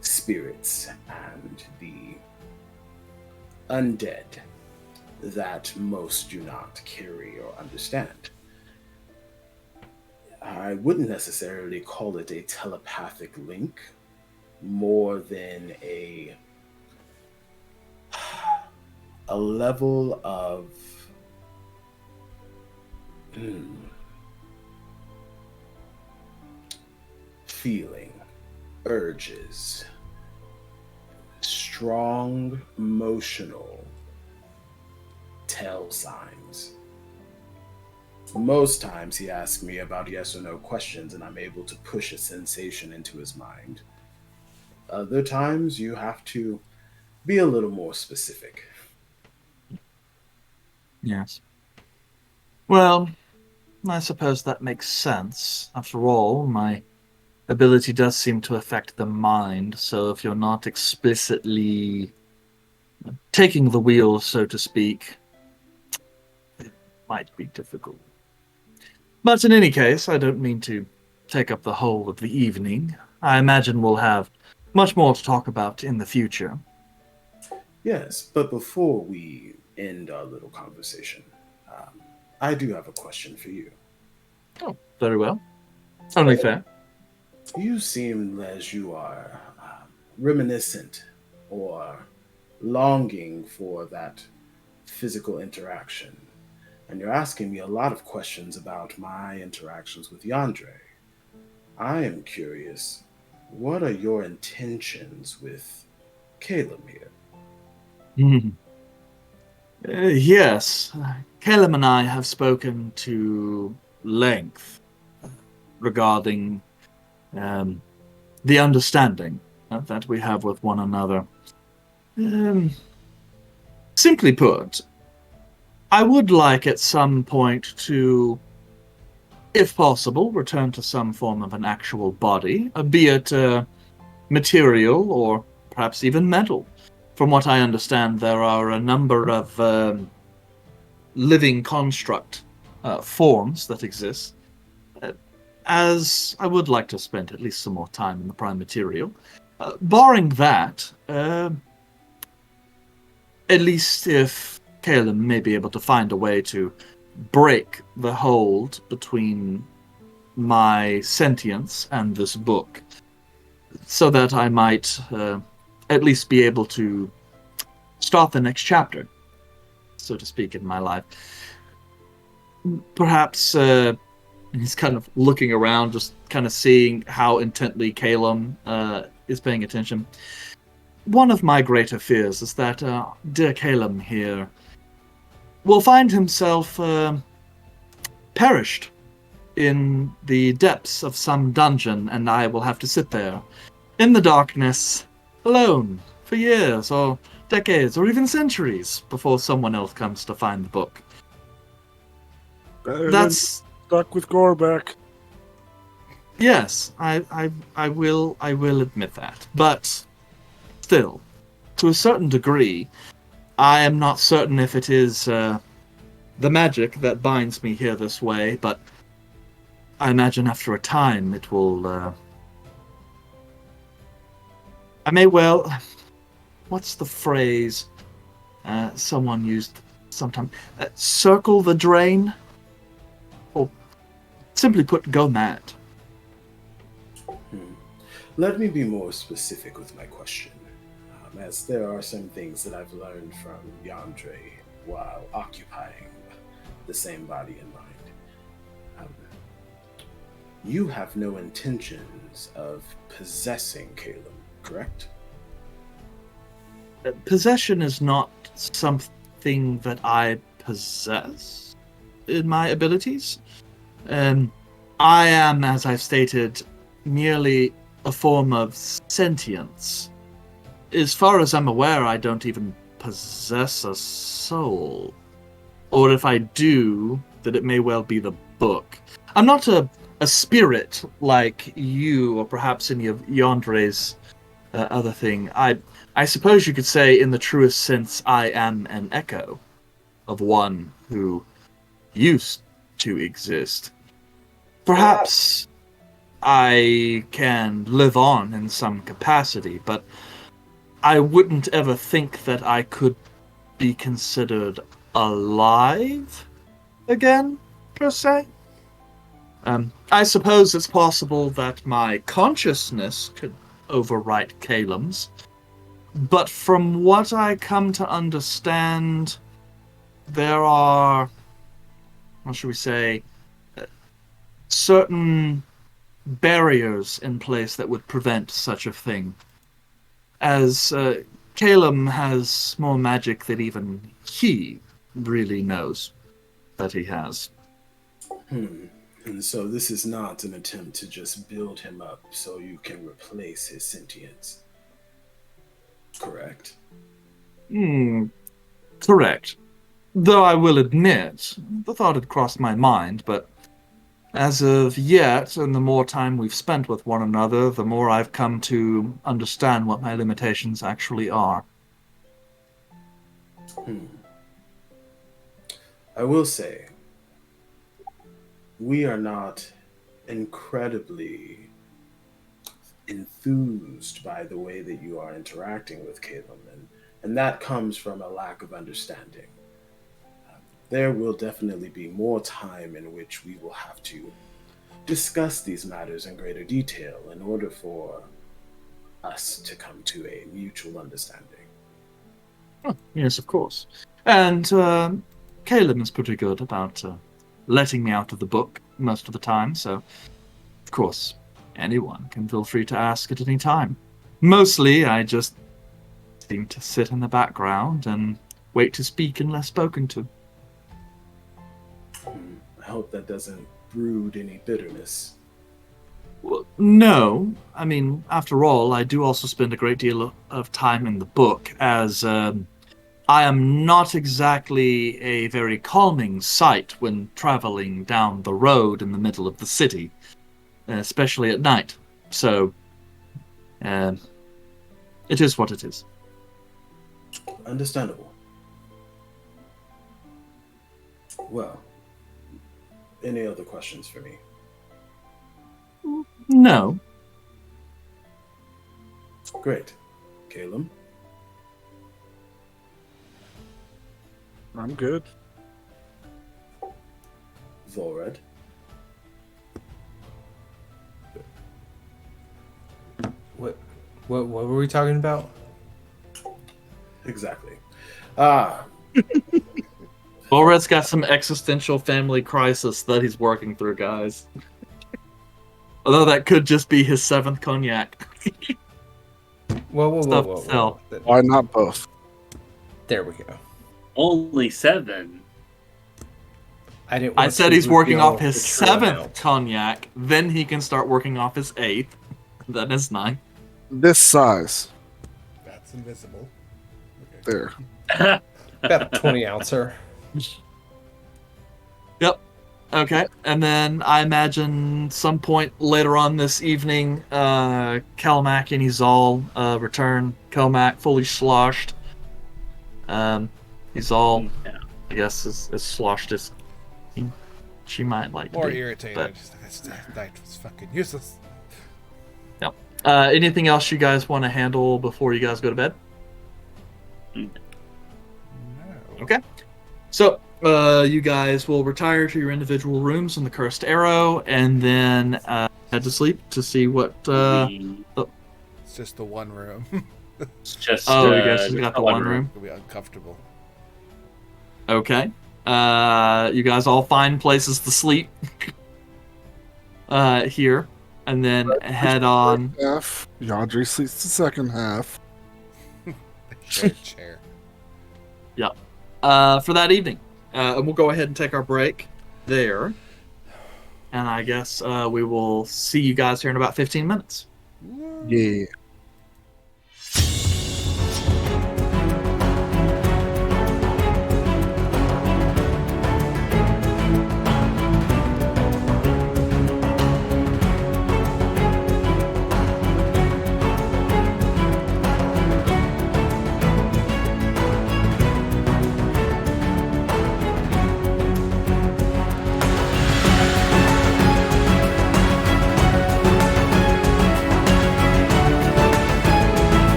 spirits and the undead that most do not carry or understand. I wouldn't necessarily call it a telepathic link, more than a level of feeling, urges, strong emotional tell signs. Most times he asks me about yes or no questions and I'm able to push a sensation into his mind. Other times you have to be a little more specific. Yes. Well, I suppose that makes sense. After all, my ability does seem to affect the mind, so if you're not explicitly taking the wheel, so to speak, it might be difficult. But in any case, I don't mean to take up the whole of the evening. I imagine we'll have much more to talk about in the future. Yes, but before we end our little conversation, I do have a question for you. Oh, very well. Only fair. You seem as you are reminiscent or longing for that physical interaction. And you're asking me a lot of questions about my interactions with Yandere. I am curious, what are your intentions with Caleb here? Hmm. Yes, Caleb and I have spoken to length regarding um, the understanding that we have with one another. Um, Simply put, I would like at some point to, if possible, return to some form of an actual body, be it material or perhaps even metal. From what I understand, there are a number of living construct forms that exist. Uh, as I would like to spend at least some more time in the prime material. Barring that, at least if Caleb may be able to find a way to break the hold between my sentience and this book, so that I might at least be able to start the next chapter, so to speak, in my life. Perhaps he's kind of looking around, just kind of seeing how intently Caleb is paying attention. One of my greater fears is that dear Caleb here will find himself perished in the depths of some dungeon, and I will have to sit there in the darkness, alone, for years, or decades, or even centuries, before someone else comes to find the book. Better than That's stuck with Gorback. yes, I will admit that. But still, to a certain degree, I am not certain if it is the magic that binds me here this way, but I imagine after a time it will I may well. What's the phrase someone used sometime? Circle the drain? Or simply put, go mad. Let me be more specific with my question, as there are some things that I've learned from Yandre while occupying the same body and mind. You have no intentions of possessing Caleb, correct? Possession is not something that I possess in my abilities. I am, as I've stated, merely a form of sentience. As far as I'm aware, I don't even possess a soul. Or if I do, that it may well be the book. I'm not a spirit like you, or perhaps any of Yandre's other thing. I suppose you could say, in the truest sense, I am an echo of one who used to exist. Perhaps I can live on in some capacity, but I wouldn't ever think that I could be considered alive again, per se. I suppose it's possible that my consciousness could overwrite Caleb's, but from what I come to understand, there are, what should we say, certain barriers in place that would prevent such a thing. As Caleb has more magic than even he really knows that he has. And so this is not an attempt to just build him up so you can replace his sentience. Correct? Correct. Though I will admit, the thought had crossed my mind, but as of yet, and the more time we've spent with one another, the more I've come to understand what my limitations actually are. I will say, we are not incredibly enthused by the way that you are interacting with Caleb, and that comes from a lack of understanding. There will definitely be more time in which we will have to discuss these matters in greater detail in order for us to come to a mutual understanding. Oh, yes, of course. And Caleb is pretty good about letting me out of the book most of the time, so of course, anyone can feel free to ask at any time. Mostly, I just seem to sit in the background and wait to speak unless spoken to. I hope that doesn't brood any bitterness. Well, no. I mean, after all, I do also spend a great deal of time in the book, as I am not exactly a very calming sight when traveling down the road in the middle of the city, especially at night. So, it is what it is. Understandable. Well, any other questions for me? No. Great. Caleb? I'm good. Vulred? What were we talking about? Exactly. Vulred's got some existential family crisis that he's working through, guys. Although that could just be his 7th cognac. Whoa. Why not both? There we go. Only 7. I said he's working off his the true 7th amount. cognac, then he can start working off his 8th. Then his 9th. This size. That's invisible. Okay. There. About a 20 ouncer. Yep. Okay. And then I imagine some point later on this evening, Kalmac and Izal return. Kalmac fully sloshed. Izal, Yeah. I guess, as sloshed as she might like to More be. irritated. but- That night was fucking useless. Anything else you guys want to handle before you guys go to bed? No. Okay. So, you guys will retire to your individual rooms in the Cursed Arrow, and then head to sleep to see what. It's just the one room. It's just, Oh, you guys just got the one room. It'll be uncomfortable. Okay. You guys all find places to sleep here, and then head on. Half. Yandri sleeps the second half. Shared chair. For that evening. And we'll go ahead and take our break there. And I guess we will see you guys here in about 15 minutes. Yeah.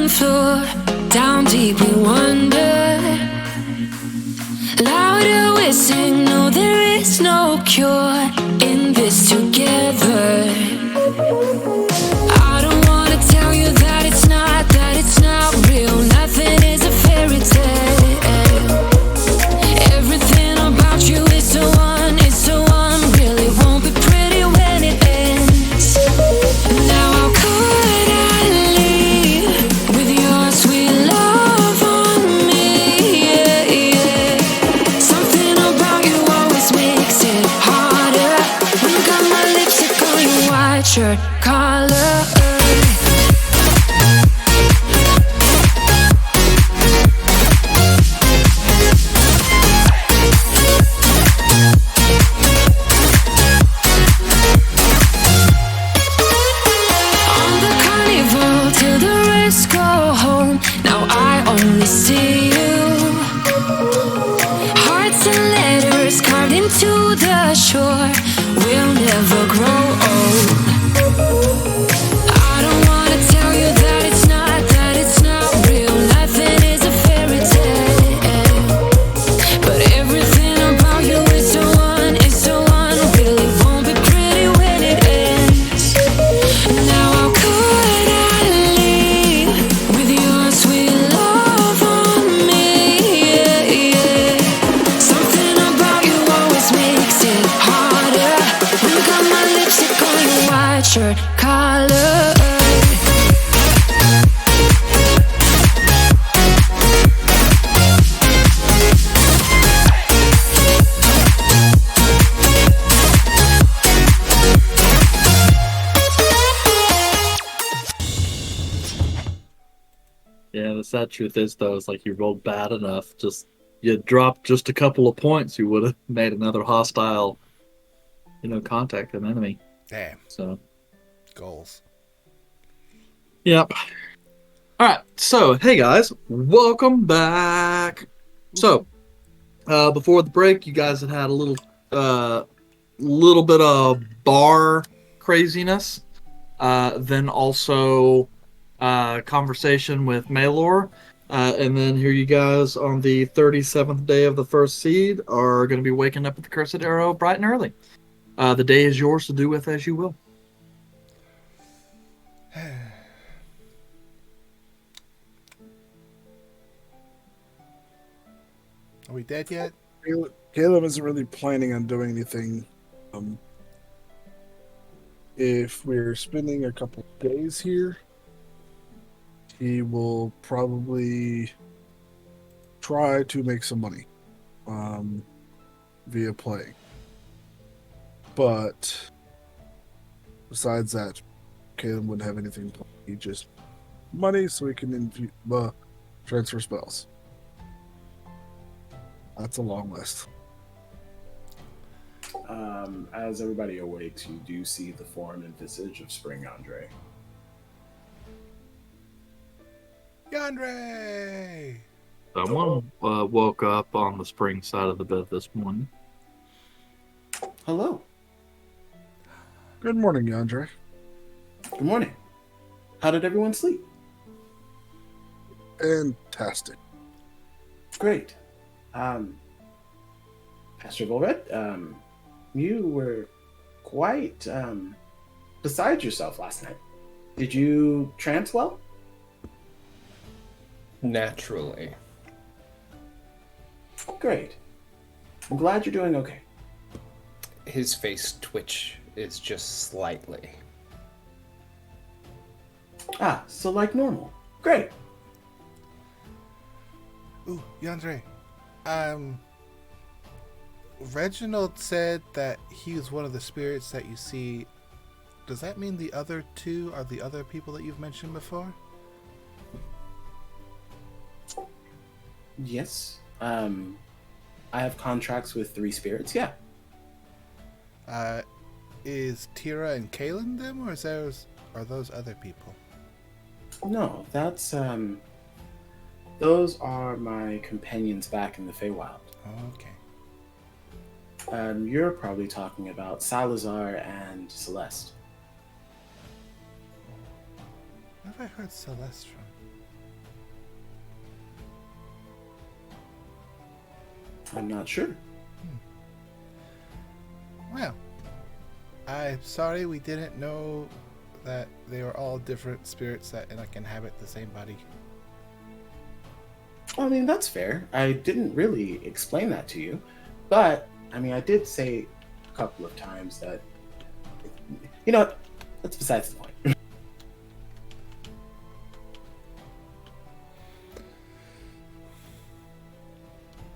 ocean floor, down deep we wander. Louder we sing, no there is no cure in this together. I don't wanna tell you that it's not real. Nothing is a fairy tale. Everything about you is so unreal. It won't be pretty when it ends. Now how could I leave with your sweet love on me? Yeah, yeah. Something about you always makes it harder. When you got my lipstick on your white shirt collar. See you. Hearts and letters carved into the shore. We'll never grow old. I don't wanna tell you that it's not real. Nothing is a fairy tale. But everything about you is so unreal. It won't be pretty when it ends. Now how could I leave with your sweet love on me? Yeah, yeah. Something about you always makes it harder. When you got my lipstick on your white shirt collar. Yeah, the sad truth is, though, it's like you rolled bad enough. Just you dropped just a couple of points, you would have made another hostile, contact, an enemy. Damn. So, Goals. yep. All right. So, hey guys, welcome back. So, before the break, you guys had a little bit of bar craziness. Then also conversation with Maelor. And then here you guys on the 37th day of the first seed are going to be waking up at the Cursed Arrow bright and early. The day is yours to do with as you will. Are we dead yet? Caleb isn't really planning on doing anything. If we're spending a couple days here, he will probably try to make some money via playing. But besides that, Caleb wouldn't have anything planned. He just money so he can transfer spells. That's a long list. As everybody awakes, you do see the form and visage of Spring Andre. Yandere! Someone woke up on the spring side of the bed this morning. Hello. Good morning, Yandere. Good morning. How did everyone sleep? Fantastic. Great. Pastor Vulred, you were quite beside yourself last night. Did you trance well? Naturally. Great. I'm glad you're doing okay. His face twitch is just slightly. Ah, so like normal. Great. Ooh, Yandere. Reginald said that he was one of the spirits that you see. Does that mean the other two are the other people that you've mentioned before? Yes. I have contracts with 3 spirits, yeah. Is Tira and Kalen them, or are those other people? No, that's those are my companions back in the Feywild. Okay. You're probably talking about Salazar and Celeste. Where have I heard Celeste from? I'm not sure. Well, I'm sorry we didn't know that they were all different spirits that like inhabit the same body. I mean, that's fair. I didn't really explain that to you. But, I mean, I did say a couple of times that... You know what? That's besides the point.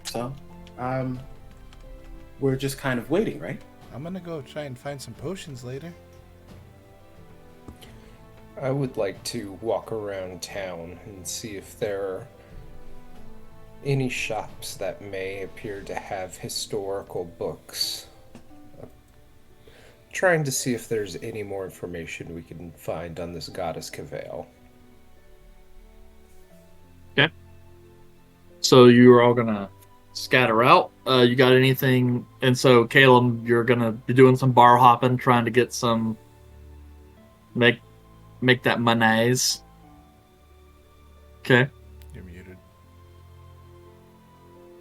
So, we're just kind of waiting, right? I'm gonna go try and find some potions later. I would like to walk around town and see if there are any shops that may appear to have historical books. Trying to see if there's any more information we can find on this goddess Cavail. Okay. So you're all gonna scatter out. You got anything? And so Caleb, you're gonna be doing some bar hopping, trying to get some make that mayonnaise. Okay. You're muted.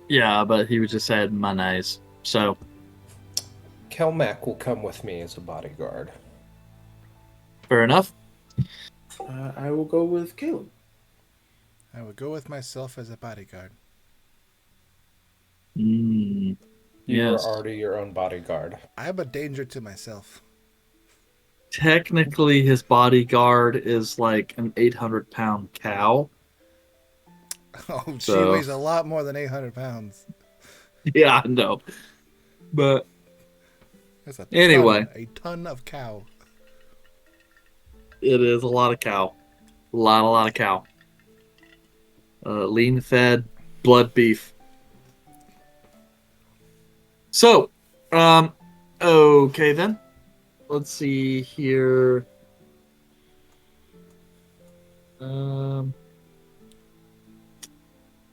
Yeah, but he was just said mayonnaise. So Kelmac will come with me as a bodyguard. fair enough. I will go with Caleb. I would go with myself as a bodyguard. Mm, You yes. are already your own bodyguard. I'm a danger to myself. Technically, his bodyguard is like an 800-pound cow. Oh, she So- weighs a lot more than 800 pounds. Yeah, I know. But That's a Anyway. a ton of cow. it is a lot of cow. A lot of cow. Lean-fed, blood beef. So, okay then. Let's see here.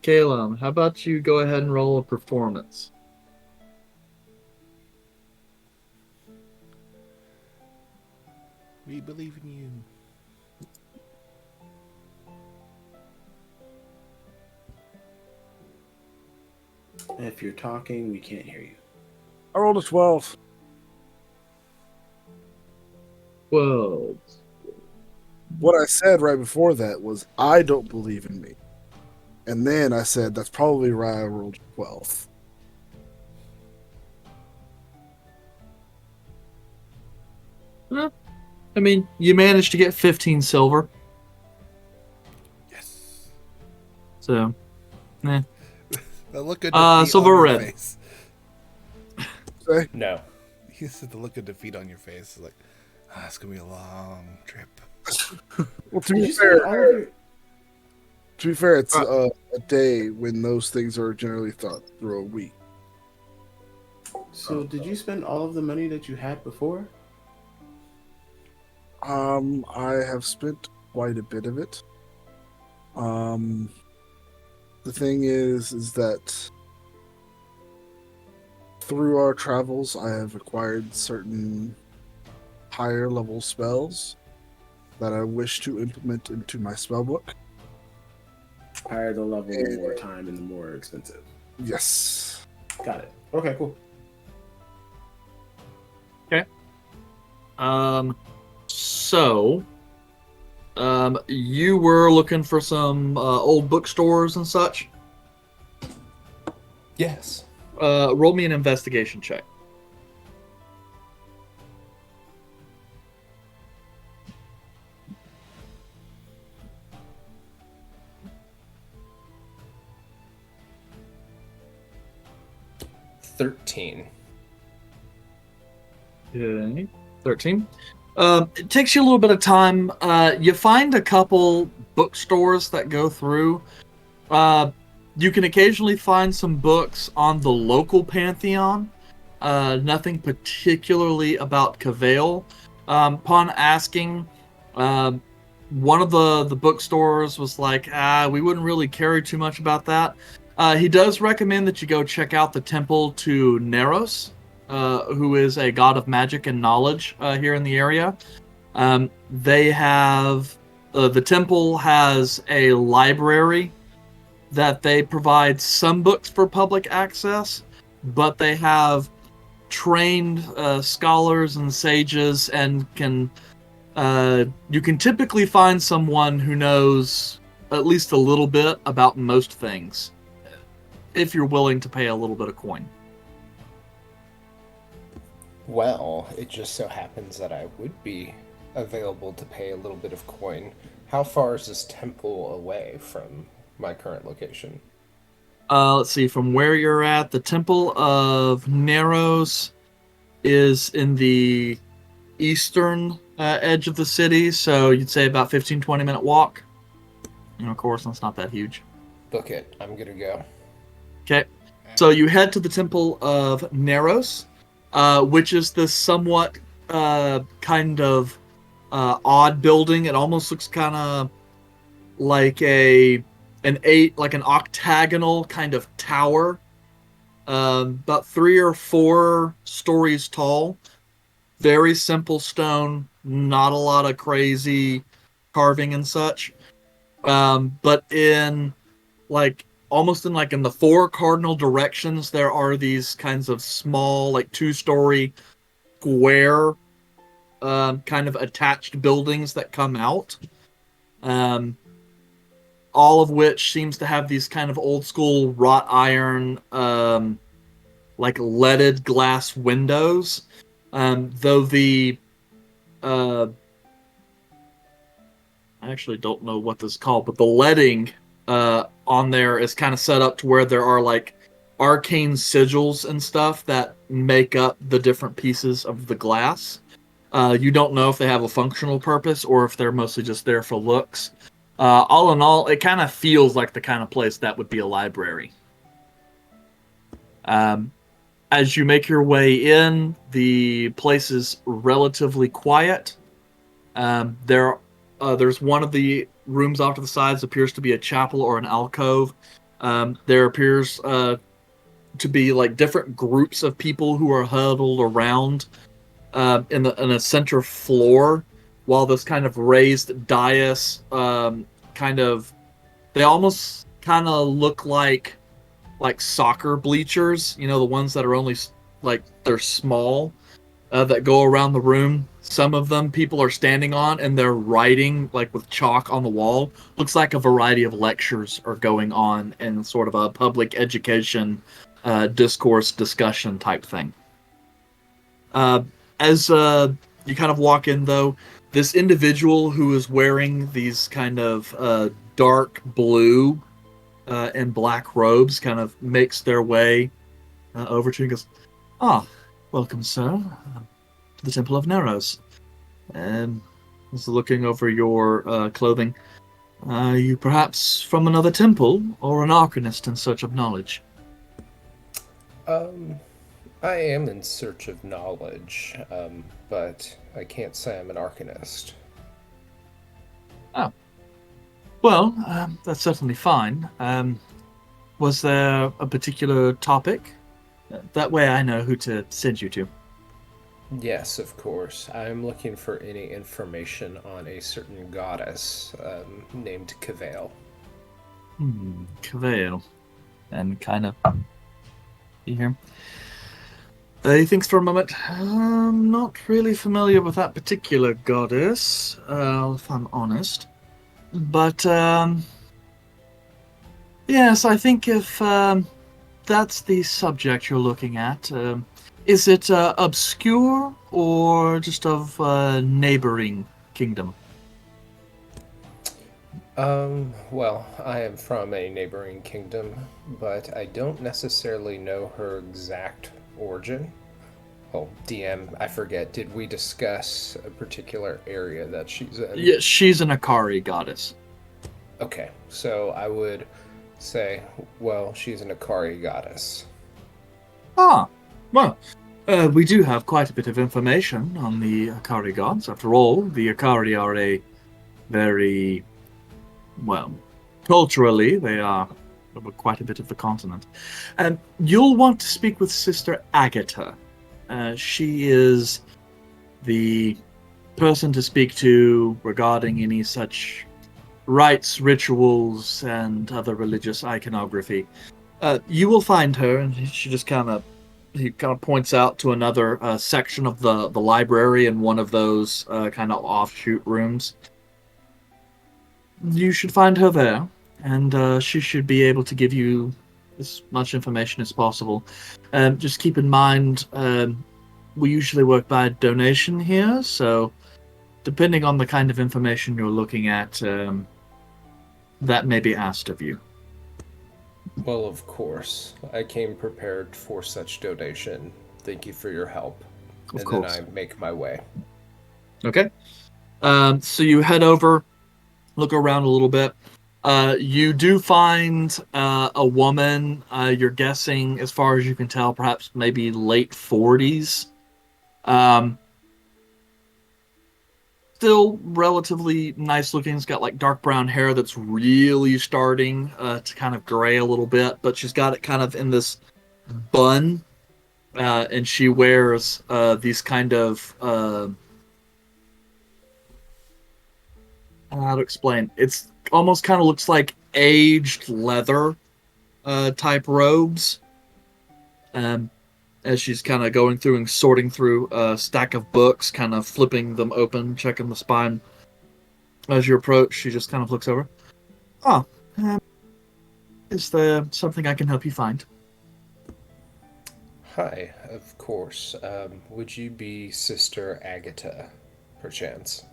Caleb, how about you go ahead and roll a performance? We believe in you. If you're talking, we can't hear you. I rolled a 12. Well, What I said right before that was, I don't believe in me. And then I said, that's probably why I rolled 12. I mean, you managed to get 15 silver. Yes. So, The look of defeat so on your Vulred. face. Say, No. You said the look of defeat on your face. Like, it's gonna be a long trip. well, to Did be you spend all of fair, your... it's a day when those things are generally thought through a week. So, did you spend all of the money that you had before? I have spent quite a bit of it. The thing is that through our travels, I have acquired certain higher level spells that I wish to implement into my spellbook. Higher the level, the more time, and the more expensive. Yes. Got it. Okay, cool. So, you were looking for some old bookstores and such. Yes. Roll me an investigation check. $13. Okay. 13. It takes you a little bit of time. You find a couple bookstores that go through. You can occasionally find some books on the local pantheon. Nothing particularly about Cavail. Upon asking, one of the bookstores was like, we wouldn't really care too much about that. He does recommend that you go check out the temple to Neros, who is a god of magic and knowledge here in the area. They have the temple has a library that they provide some books for public access, but they have trained scholars and sages, and you can typically find someone who knows at least a little bit about most things, if you're willing to pay a little bit of coin. Well, it just so happens that I would be available to pay a little bit of coin. How far is this temple away from my current location? Let's see, from where you're at, the Temple of Narrows is in the eastern edge of the city, so you'd say about 15-20 minute walk. And of course, that's not that huge. Book it. I'm gonna go. Okay, so you head to the Temple of Narrows, which is this somewhat kind of odd building. It almost looks kind of like an octagonal kind of tower, about 3 or 4 stories tall. Very simple stone, not a lot of crazy carving and such. But in almost in the 4 cardinal directions, there are these kinds of small, 2-story square kind of attached buildings that come out. All of which seems to have these kind of old school wrought iron, leaded glass windows. Though I actually don't know what this is called, but the leading on there is kind of set up to where there are arcane sigils and stuff that make up the different pieces of the glass. You don't know if they have a functional purpose or if they're mostly just there for looks. All in all, it kind of feels like the kind of place that would be a library. As you make your way in, the place is relatively quiet. There's one of the rooms off to the sides appears to be a chapel or an alcove. There appears to be different groups of people who are huddled around in a center floor, while this kind of raised dais they almost kind of look like soccer bleachers, the ones that are only they're small, that go around the room. Some of them people are standing on and they're writing with chalk on the wall. Looks like a variety of lectures are going on in sort of a public education discourse discussion type thing. As you kind of walk in, though, this individual who is wearing these kind of dark blue and black robes kind of makes their way over to you and goes, welcome, sir, to the Temple of Narrows. And is looking over your clothing. Are you perhaps from another temple or an arcanist in search of knowledge? I am in search of knowledge, but I can't say I'm an arcanist. Oh. Well, that's certainly fine. Was there a particular topic? That way I know who to send you to. Yes, of course. I'm looking for any information on a certain goddess named Cavail. Cavail. And kind of... You hear him? He thinks for a moment. I'm not really familiar with that particular goddess, if I'm honest. But, yes, I think if that's the subject you're looking at, is it obscure or just of neighboring kingdom? Well, I am from a neighboring kingdom, but I don't necessarily know her exact origin. Oh, DM, I forget, did we discuss a particular area that she's in? Yeah, she's an Akari goddess. Okay, so I would say, well, she's an Akari goddess. Well, we do have quite a bit of information on the Akari gods. After all, the Akari are a very, culturally, they are quite a bit of the continent. You'll want to speak with Sister Agatha. She is the person to speak to regarding any such rites, rituals, and other religious iconography. You will find her, and he kind of points out to another section of the library in one of those kind of offshoot rooms. You should find her there, and she should be able to give you as much information as possible. Just keep in mind, we usually work by donation here, so depending on the kind of information you're looking at, that may be asked of you. Well, of course. I came prepared for such donation. Thank you for your help. Of and course. then I make my way. Okay. So you head over, look around a little bit. You do find a woman, you're guessing, as far as you can tell, perhaps maybe late 40s. Still relatively nice looking. It's got like dark brown hair that's really starting to kind of gray a little bit, but she's got it kind of in this bun, and she wears these kind of how to explain. It's almost kind of looks like aged leather type robes. As she's kind of going through and sorting through a stack of books, kind of flipping them open, checking the spine. As you approach, she just kind of looks over. Oh, is there something I can help you find? Hi, of course. Would you be Sister Agatha, perchance?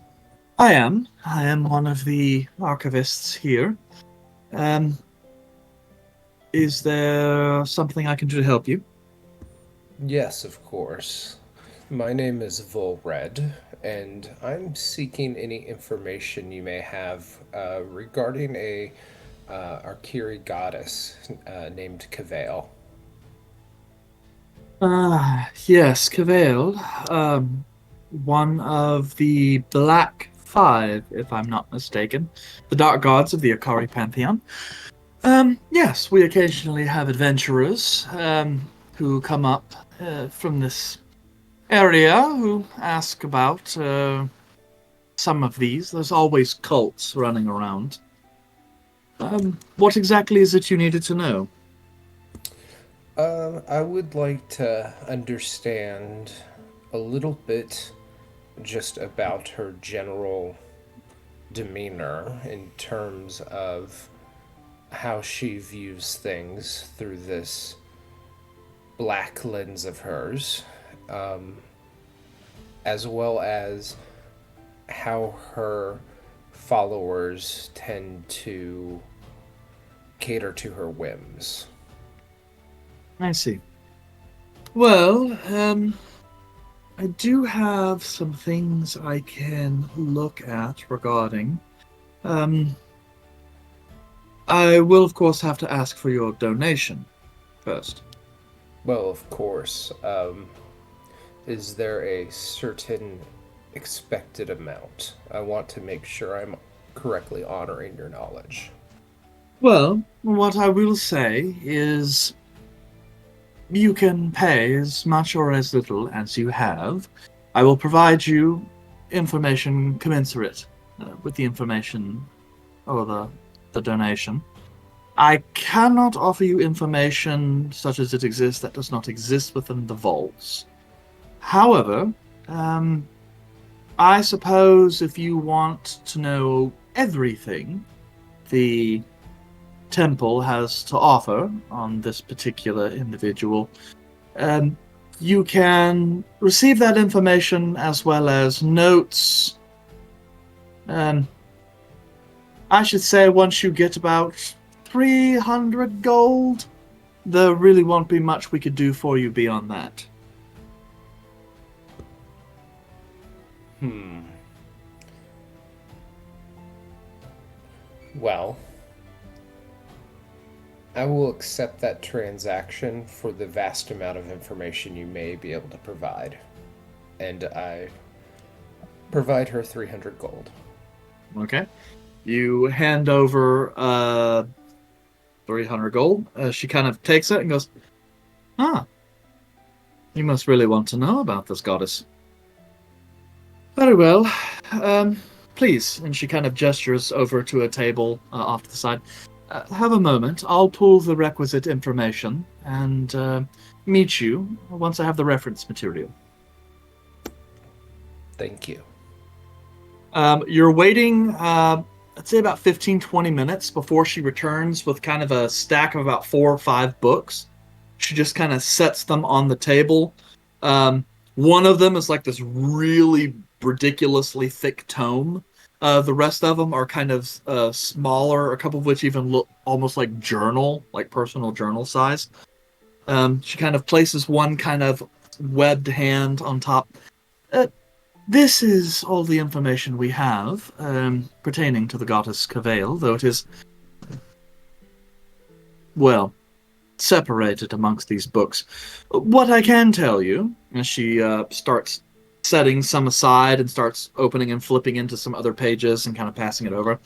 I am. I am one of the archivists here. Is there something I can do to help you? Yes, of course. My name is Vulred, and I'm seeking any information you may have regarding a Arkiri goddess named Cavail. Yes, Cavail. One of the Black Five, if I'm not mistaken. The dark gods of the Akari Pantheon. Yes, we occasionally have adventurers who come up from this area who ask about some of these. There's always cults running around. What exactly is it you needed to know? I would like to understand a little bit just about her general demeanor in terms of how she views things through this black lens of hers, as well as how her followers tend to cater to her whims. I see. Well, I do have some things I can look at regarding. I will, of course, have to ask for your donation first. Well, of course. Is there a certain expected amount? I want to make sure I'm correctly honoring your knowledge. Well, what I will say is you can pay as much or as little as you have. I will provide you information commensurate with the information or the donation. I cannot offer you information such as it exists that does not exist within the vaults. However, I suppose if you want to know everything the temple has to offer on this particular individual, you can receive that information as well as notes. I should say once you get about 300 gold, there really won't be much we could do for you beyond that. Well, I will accept that transaction for the vast amount of information you may be able to provide. And I provide her 300 gold. Okay. You hand over 300 gold. She kind of takes it and goes, you must really want to know about this goddess. Very well. please. And she kind of gestures over to a table off to the side. Have a moment. I'll pull the requisite information and meet you once I have the reference material. Thank you. You're waiting, I'd say about 15, 20 minutes before she returns with kind of a stack of about 4 or 5 books. She just kind of sets them on the table. One of them is like this really ridiculously thick tome. The rest of them are kind of smaller, a couple of which even look almost like personal journal size. She kind of places one kind of webbed hand on top. This is all the information we have pertaining to the goddess Cavail, though it is, well, separated amongst these books. What I can tell you, as she starts setting some aside and starts opening and flipping into some other pages and kind of passing it over,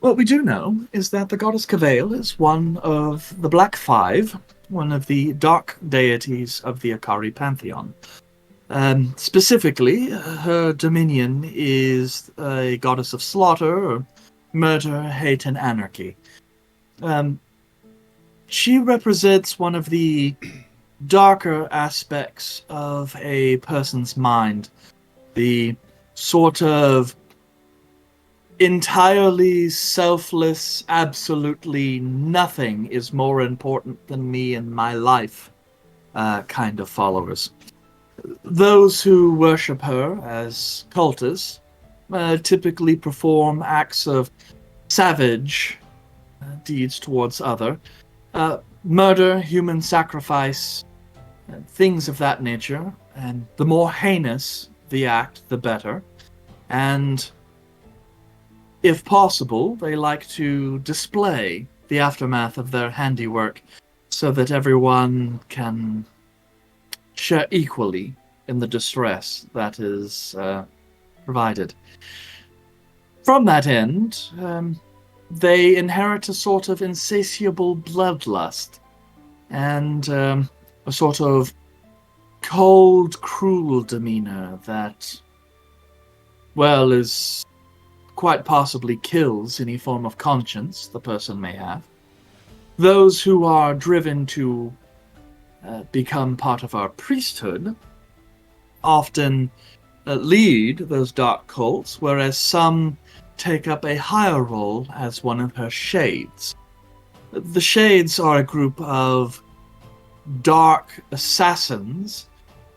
what we do know is that the goddess Cavail is one of the Black Five, one of the dark deities of the Akari pantheon. Specifically, her dominion is a goddess of slaughter, murder, hate, and anarchy. She represents one of the darker aspects of a person's mind. The sort of entirely selfless, absolutely nothing is more important than me and my life kind of followers. Those who worship her as cultists typically perform acts of savage deeds towards other. Murder, human sacrifice, things of that nature, and the more heinous the act, the better. And if possible, they like to display the aftermath of their handiwork so that everyone can share equally in the distress that is provided. From that end, they inherit a sort of insatiable bloodlust and a sort of cold, cruel demeanor that, well, is quite possibly kills any form of conscience the person may have. Those who are driven to become part of our priesthood often lead those dark cults, whereas some take up a higher role as one of her shades. The shades are a group of dark assassins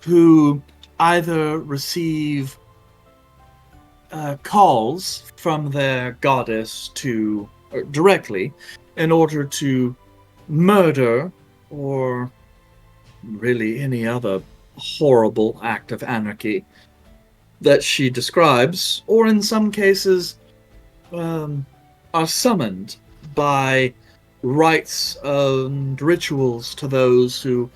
who either receive calls from their goddess directly in order to murder or really any other horrible act of anarchy that she describes, or in some cases are summoned by rites and rituals to those who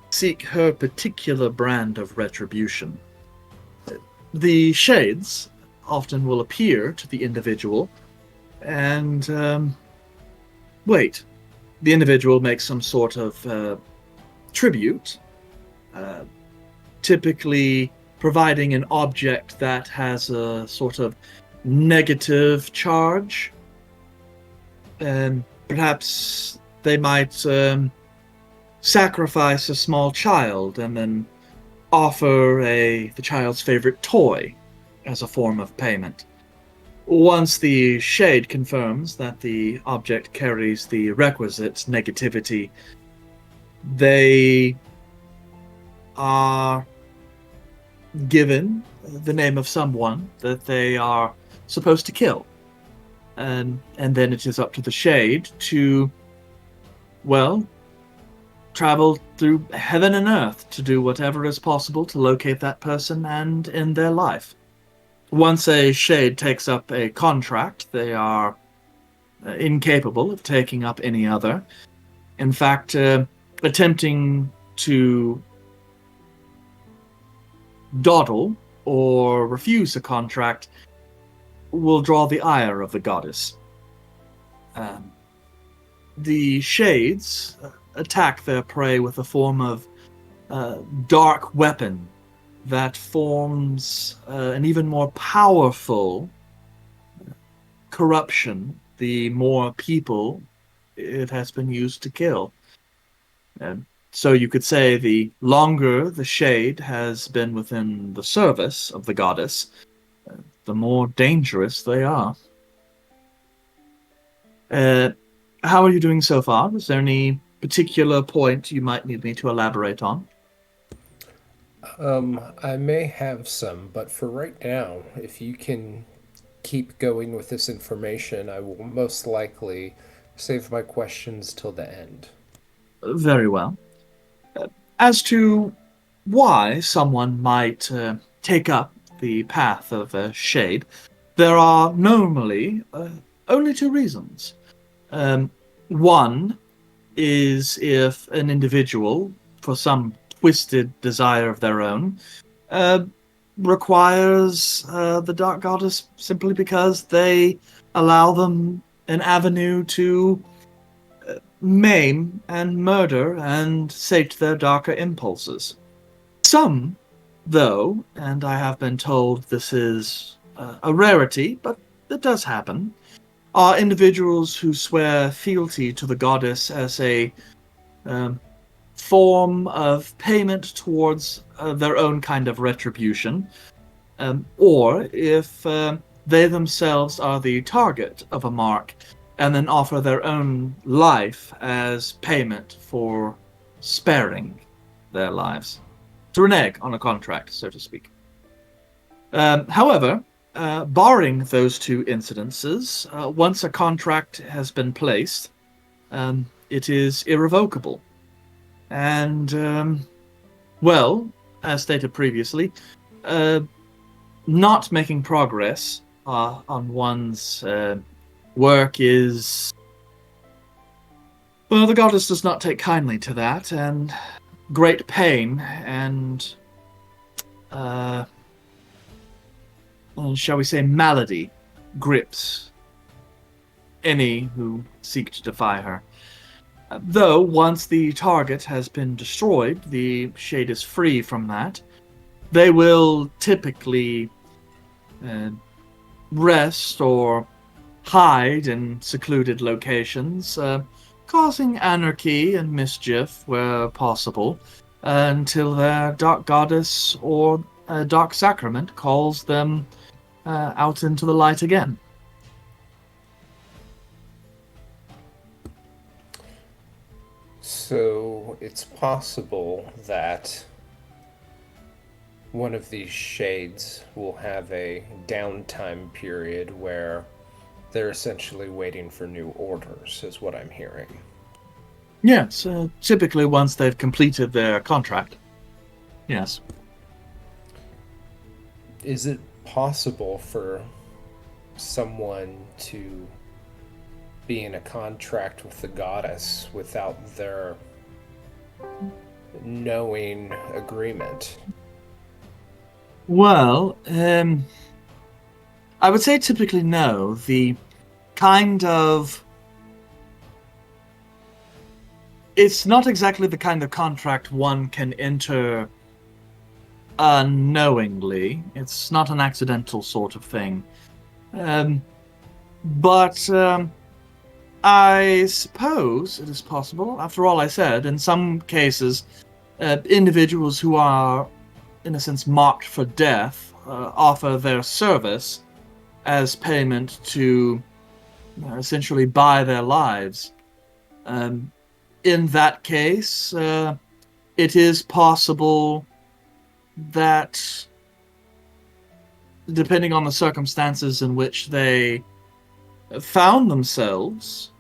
seek her particular brand of retribution. The shades often will appear to the individual and the individual makes some sort of tribute, typically providing an object that has a sort of negative charge. Perhaps they might sacrifice a small child and then offer the child's favorite toy as a form of payment. Once the shade confirms that the object carries the requisite negativity, they are given the name of someone that they are supposed to kill. And then it is up to the shade to, well, travel through heaven and earth to do whatever is possible to locate that person and end their life. Once a shade takes up a contract, they are incapable of taking up any other. In fact, attempting to dawdle or refuse a contract will draw the ire of the goddess. The shades attack their prey with a form of dark weapon that forms an even more powerful corruption, the more people it has been used to kill. And so you could say the longer the shade has been within the service of the goddess, the more dangerous they are. How are you doing so far? Is there any particular point you might need me to elaborate on? I may have some, but for right now, if you can keep going with this information, I will most likely save my questions till the end. Very well. As to why someone might take up the path of shade, there are normally only two reasons. One is if an individual, for some twisted desire of their own, requires the Dark Goddess simply because they allow them an avenue to maim and murder and sate their darker impulses. Some, though, and I have been told this is a rarity, but it does happen, are individuals who swear fealty to the goddess as a form of payment towards their own kind of retribution, or if they themselves are the target of a mark and then offer their own life as payment for sparing their lives. To renege on a contract, so to speak. However, barring those two incidences, once a contract has been placed, it is irrevocable. And, well, as stated previously, not making progress on one's work is... Well, the goddess does not take kindly to that, and great pain and, shall we say, malady grips any who seek to defy her. Though, once the target has been destroyed, the shade is free from that, they will typically rest or hide in secluded locations, causing anarchy and mischief where possible, until their dark goddess or dark sacrament calls them out into the light again. So it's possible that one of these shades will have a downtime period where they're essentially waiting for new orders, is what I'm hearing. Yes, typically once they've completed their contract. Yes. Is it possible for someone to be in a contract with the goddess without their knowing agreement? Well, I would say typically no. The kind of... It's not exactly the kind of contract one can enter unknowingly. It's not an accidental sort of thing. But I suppose it is possible. After all, I said, in some cases, individuals who are, in a sense, marked for death offer their service as payment to essentially buy their lives. In that case, it is possible that, depending on the circumstances in which they found themselves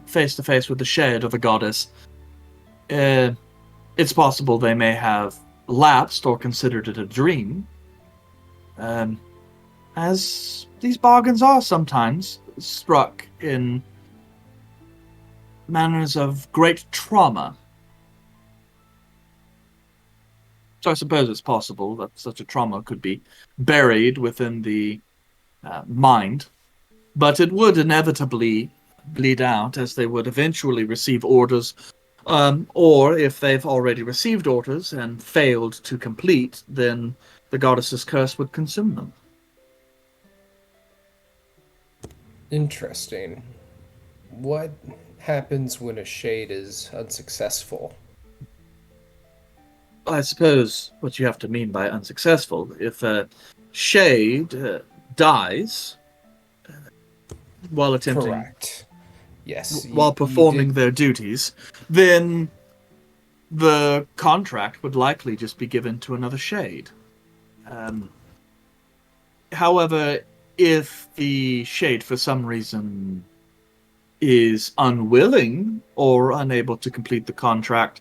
face to face with the shade of the goddess, it's possible they may have lapsed or considered it a dream, as these bargains are sometimes struck in manners of great trauma. So I suppose it's possible that such a trauma could be buried within the mind, but it would inevitably bleed out as they would eventually receive orders, or if they've already received orders and failed to complete, then the goddess's curse would consume them. Interesting. What happens when a shade is unsuccessful? I suppose what you have to mean by unsuccessful, if a shade dies while attempting, Correct. Yes, while you performing did. their duties, then the contract would likely just be given to another shade. Um, However, if the shade for some reason is unwilling or unable to complete the contract,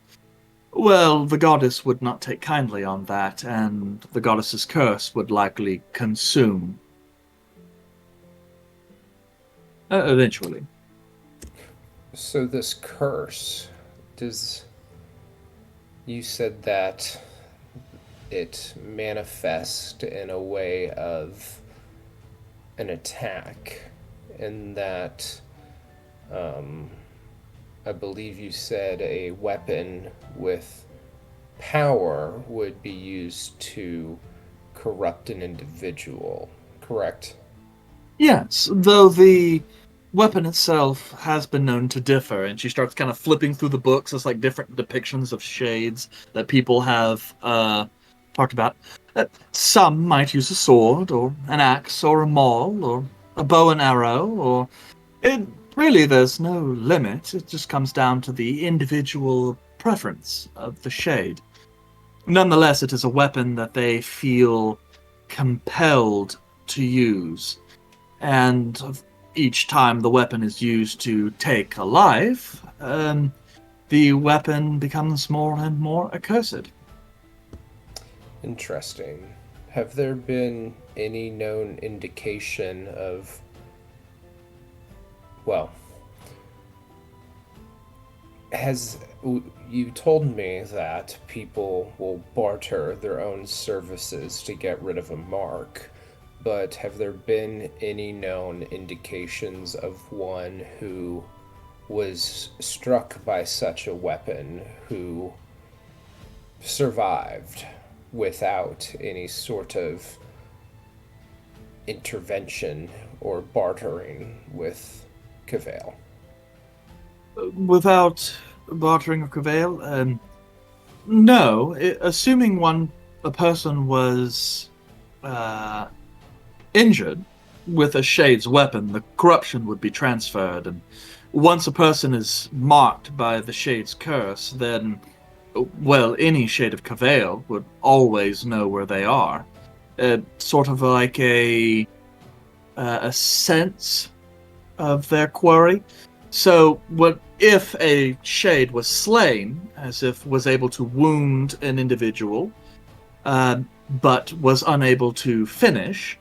well, the goddess would not take kindly on that, and the goddess's curse would likely consume eventually. So this curse, does you said that it manifests in a way of an attack, and that um, I believe you said a weapon with power would be used to corrupt an individual, correct? Yes, though the weapon itself has been known to differ, and she starts kind of flipping through the books as like different depictions of shades that people have talked about. Some might use a sword, or an axe, or a maul, or a bow and arrow, or it really there's no limit. It just comes down to the individual preference of the shade. Nonetheless, it is a weapon that they feel compelled to use, and each time the weapon is used to take a life, the weapon becomes more and more accursed. Interesting. Have there been any known indication of, well, has you told me that people will barter their own services to get rid of a mark, but have there been any known indications of one who was struck by such a weapon who survived without any sort of intervention or bartering with Cavail? Without bartering or cavail, no. Assuming a person was injured with a shade's weapon, the corruption would be transferred, and once a person is marked by the shade's curse, then, well, any shade of cavail would always know where they are. Sort of like a sense of their quarry. So, what if a shade was slain, as if was able to wound an individual, but was unable to finish?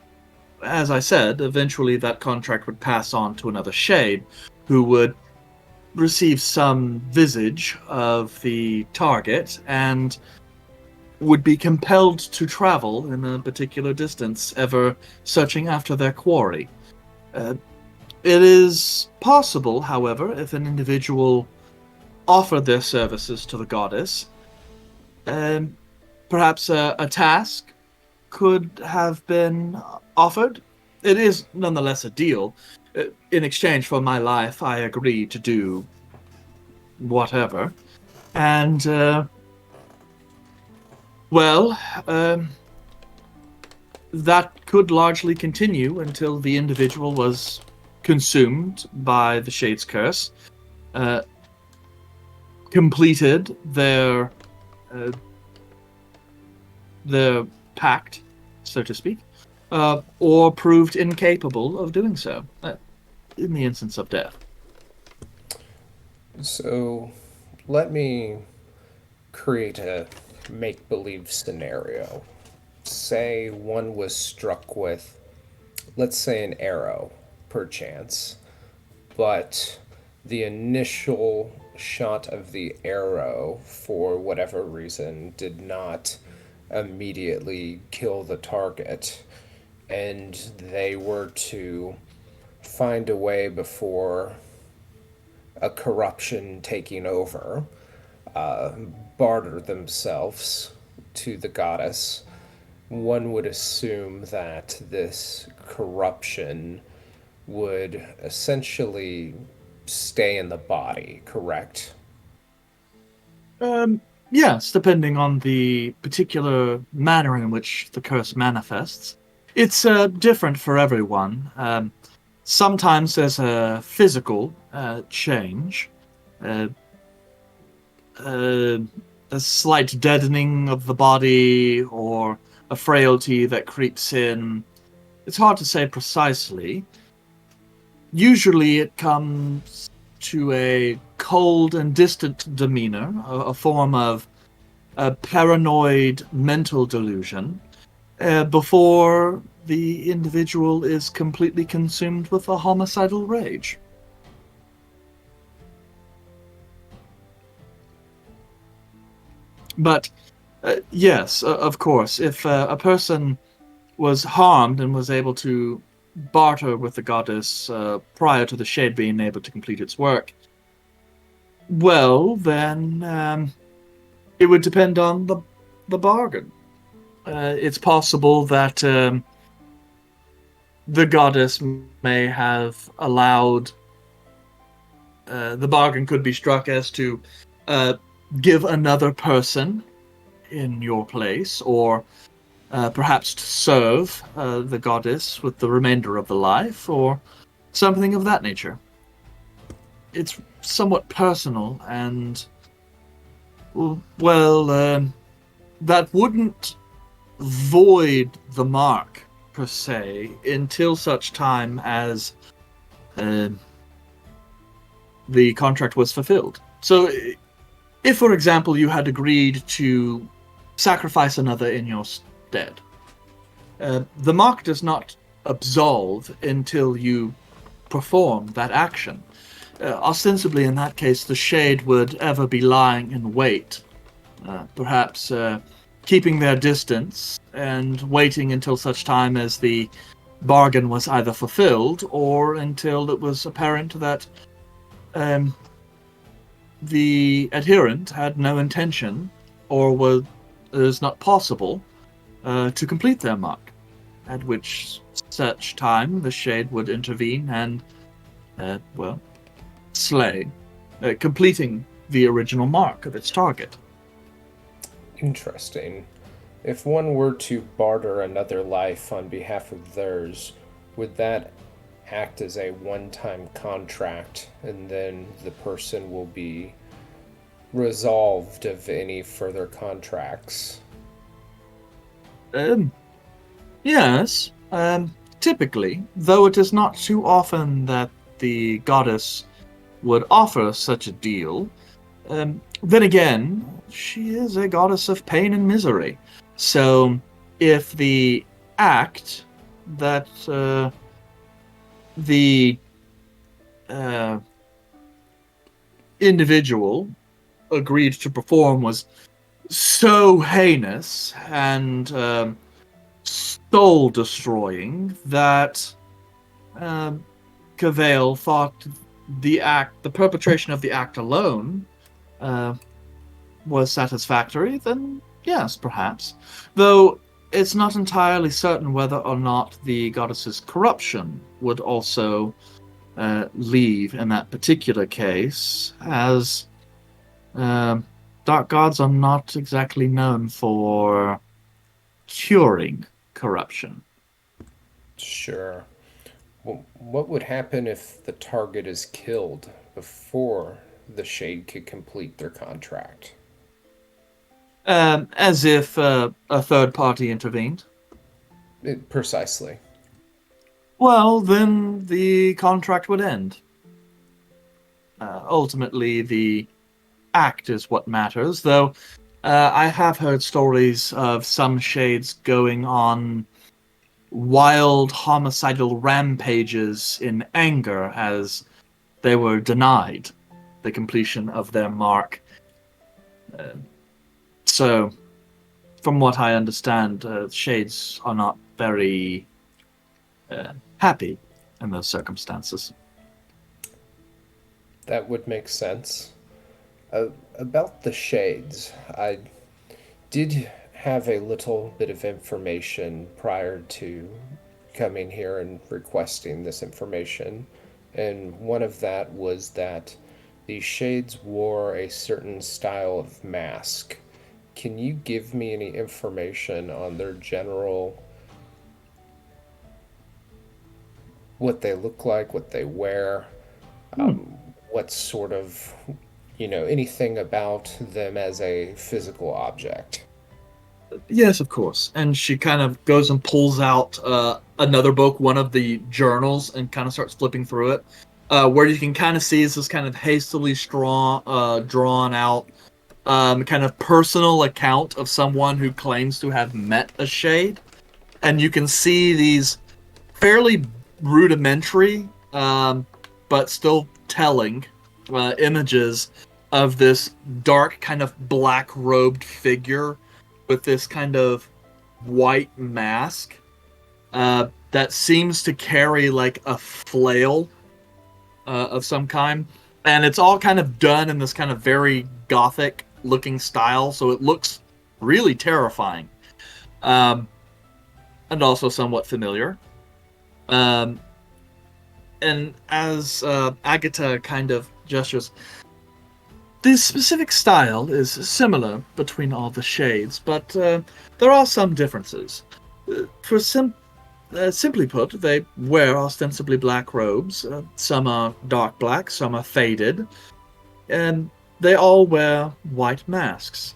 As I said, eventually that contract would pass on to another shade, who would receive some visage of the target and would be compelled to travel in a particular distance, ever searching after their quarry. It is possible, however, if an individual offered their services to the goddess, perhaps a task could have been offered. It is nonetheless a deal. In exchange for my life, I agree to do whatever. And, well, that could largely continue until the individual was consumed by the Shade's curse, completed their pact, so to speak, or proved incapable of doing so, in the instance of death. So, let me create a make believe scenario. Say one was struck with, let's say, an arrow, perchance, but the initial shot of the arrow, for whatever reason, did not immediately kill the target, and they were to find a way before a corruption taking over, barter themselves to the goddess. One would assume that this corruption would essentially stay in the body, correct? Yes, depending on the particular manner in which the curse manifests. It's different for everyone. Sometimes there's a physical change, uh, uh, a slight deadening of the body, or a frailty that creeps in. It's hard to say precisely. Usually it comes to a cold and distant demeanor, a form of a paranoid mental delusion, before the individual is completely consumed with a homicidal rage. But yes, of course, if a person was harmed and was able to barter with the goddess prior to the shade being able to complete its work, well, then it would depend on the bargain. It's possible that the goddess may have allowed the bargain could be struck as to give another person in your place, or perhaps to serve the goddess with the remainder of the life, or something of that nature. It's somewhat personal, and well, that wouldn't void the mark per se until such time as the contract was fulfilled. So, if, for example, you had agreed to sacrifice another in your stead, the mark does not absolve until you perform that action. Ostensibly, in that case, the shade would ever be lying in wait, perhaps keeping their distance and waiting until such time as the bargain was either fulfilled or until it was apparent that the adherent had no intention or was not possible to complete their mark, at which such time the shade would intervene and, slay, completing the original mark of its target. Interesting. If one were to barter another life on behalf of theirs, would that act as a one-time contract, and then the person will be resolved of any further contracts? Yes, typically, though it is not too often that the goddess would offer such a deal. Then again, she is a goddess of pain and misery. So, if the act that the individual agreed to perform was so heinous and soul-destroying that Cavale thought the perpetration of the act alone was satisfactory, then yes, perhaps. Though it's not entirely certain whether or not the goddess's corruption would also leave in that particular case, as dark gods are not exactly known for curing corruption. Sure. Well, what would happen if the target is killed before the Shade could complete their contract? As if a third party intervened. Precisely. Well, then the contract would end. Ultimately, the act is what matters, though I have heard stories of some shades going on wild homicidal rampages in anger as they were denied the completion of their mark. So, from what I understand, shades are not very happy in those circumstances. That would make sense. About the shades, I did have a little bit of information prior to coming here and requesting this information. And one of that was that the Shades wore a certain style of mask. Can you give me any information on their general, what they look like, what they wear, what sort of, anything about them as a physical object? Yes, of course. And she kind of goes and pulls out another book, one of the journals, and kind of starts flipping through it. Where you can kind of see is this kind of hastily drawn out kind of personal account of someone who claims to have met a shade. And you can see these fairly rudimentary, but still telling images of this dark, kind of black-robed figure with this kind of white mask that seems to carry like a flail of some kind. And it's all kind of done in this kind of very gothic looking style, so it looks really terrifying. And also somewhat familiar. And as Agatha kind of gestures, the specific style is similar between all the shades, but there are some differences. Simply put, they wear ostensibly black robes. Some are dark black, some are faded, and they all wear white masks.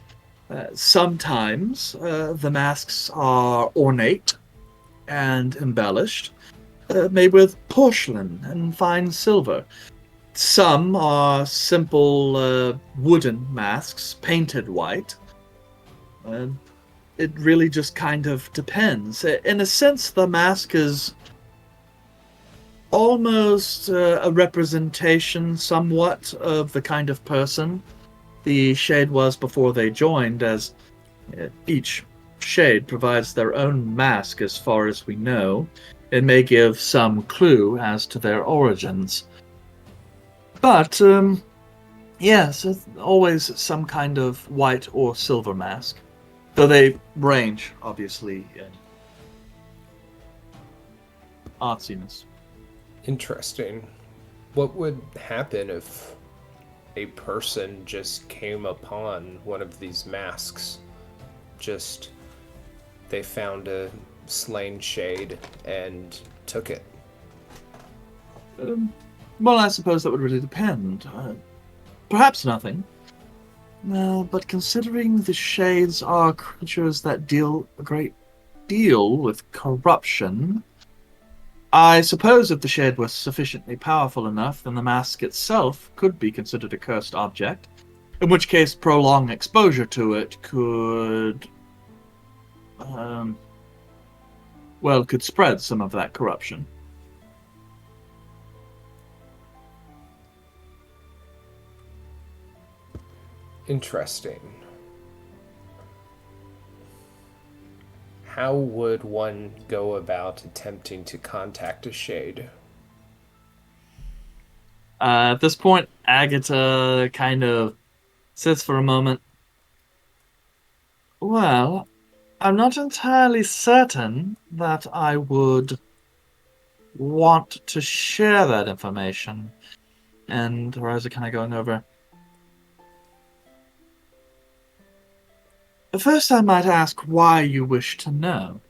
Sometimes the masks are ornate and embellished, made with porcelain and fine silver. Some are simple wooden masks, painted white. It really just kind of depends. In a sense, the mask is almost a representation somewhat of the kind of person the shade was before they joined, as each shade provides their own mask as far as we know. It may give some clue as to their origins. But, yes, it's always some kind of white or silver mask. Though they range, obviously, in artsiness. Interesting. What would happen if a person just came upon one of these masks? Just, they found a slain shade and took it. Well, I suppose that would really depend. Perhaps nothing. But considering the shades are creatures that deal a great deal with corruption, I suppose if the shade was sufficiently powerful enough, then the mask itself could be considered a cursed object, in which case prolonged exposure to it could spread some of that corruption. Interesting. How would one go about attempting to contact a shade? At this point, Agatha kind of sits for a moment. Well, I'm not entirely certain that I would want to share that information. And her eyes are kind of going over. First, I might ask why you wish to know.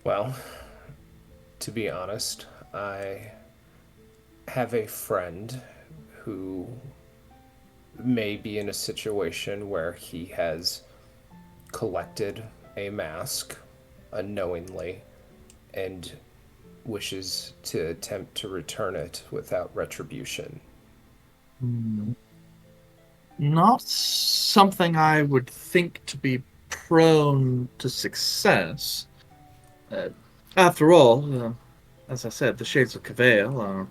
Well, to be honest, I have a friend who may be in a situation where he has collected a mask unknowingly and wishes to attempt to return it without retribution. Not something I would think to be prone to success. After all, as I said, the Shades of Cavail are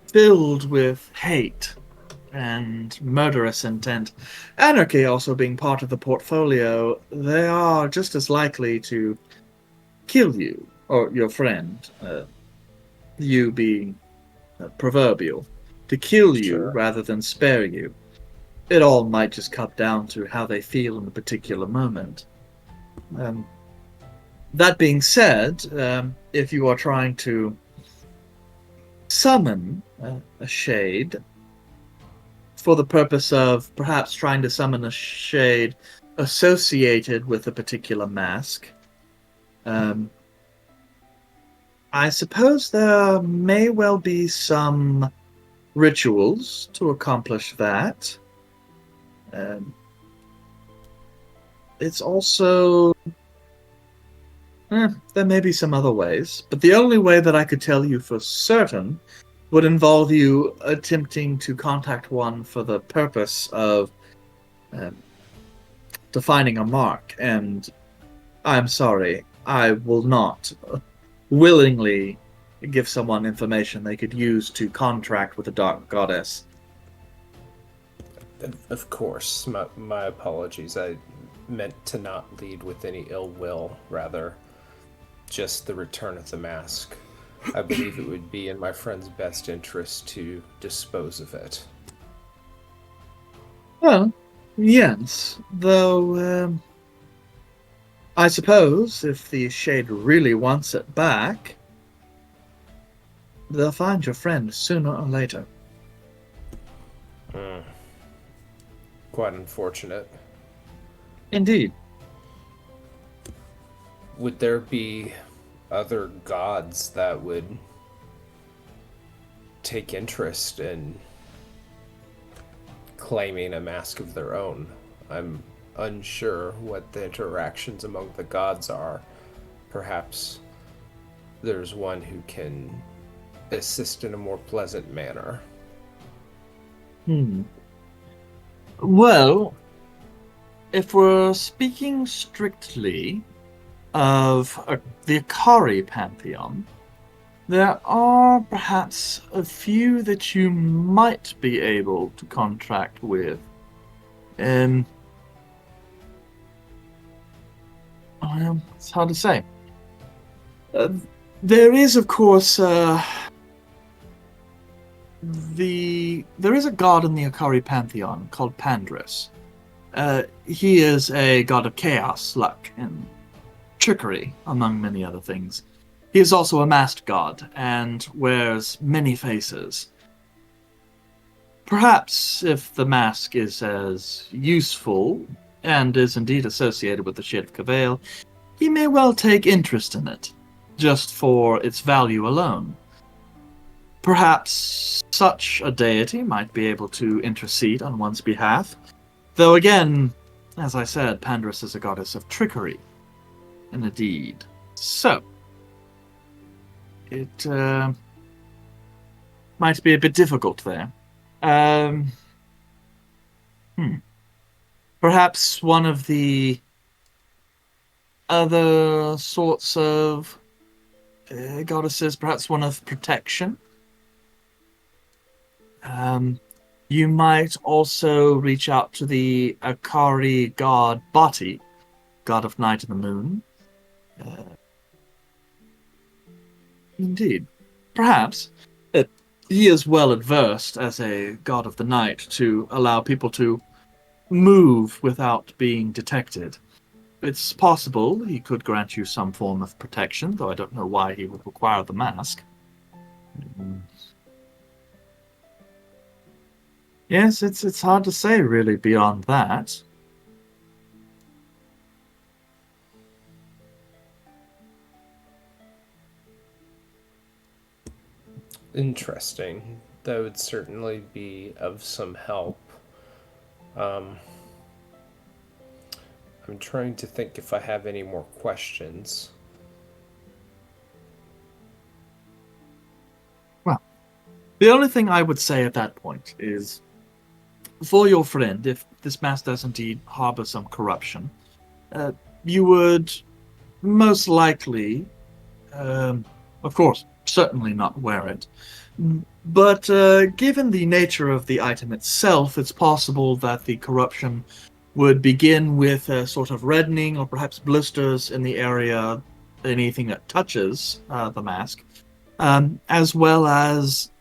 filled with hate and murderous intent. Anarchy also being part of the portfolio, they are just as likely to kill you, or your friend, you being proverbial, to kill you Sure. rather than spare you. it all might just come down to how they feel in a particular moment. That being said, if you are trying to summon a shade for the purpose of perhaps trying to summon a shade associated with a particular mask, I suppose there may well be some rituals to accomplish that. It's also... there may be some other ways, but the only way that I could tell you for certain would involve you attempting to contact one for the purpose of defining a mark, and I'm sorry, I will not willingly give someone information they could use to contract with a dark goddess. Of course, my apologies. I meant to not lead with any ill will, rather just the return of the mask. I believe it would be in my friend's best interest to dispose of it. Well, yes, though I suppose if the shade really wants it back, they'll find your friend sooner or later. Quite unfortunate. Indeed. Would there be other gods that would take interest in claiming a mask of their own? I'm unsure what the interactions among the gods are. Perhaps there's one who can assist in a more pleasant manner. Well, if we're speaking strictly of the Akari pantheon, there are perhaps a few that you might be able to contract with. It's hard to say. There is, of course, there is a god in the Akari pantheon called Pandris. He is a god of chaos, luck, and trickery, among many other things. He is also a masked god, and wears many faces. Perhaps if the mask is as useful, and is indeed associated with the Shade of Cavail, he may well take interest in it, just for its value alone. Perhaps such a deity might be able to intercede on one's behalf, though again, as I said, Pandris is a goddess of trickery and a deed. So, it might be a bit difficult there. Perhaps one of the other sorts of goddesses, perhaps one of protection. You might also reach out to the Akari god Bati, god of night and the moon. Indeed. Perhaps. He is well adversed as a god of the night to allow people to move without being detected. It's possible he could grant you some form of protection, though I don't know why he would require the mask. Yes, it's hard to say really beyond that. Interesting. That would certainly be of some help. I'm trying to think if I have any more questions. Well, the only thing I would say at that point is, for your friend, if this mask does indeed harbor some corruption, you would most likely, of course, certainly not wear it. But given the nature of the item itself, it's possible that the corruption would begin with a sort of reddening or perhaps blisters in the area, anything that touches the mask, as well as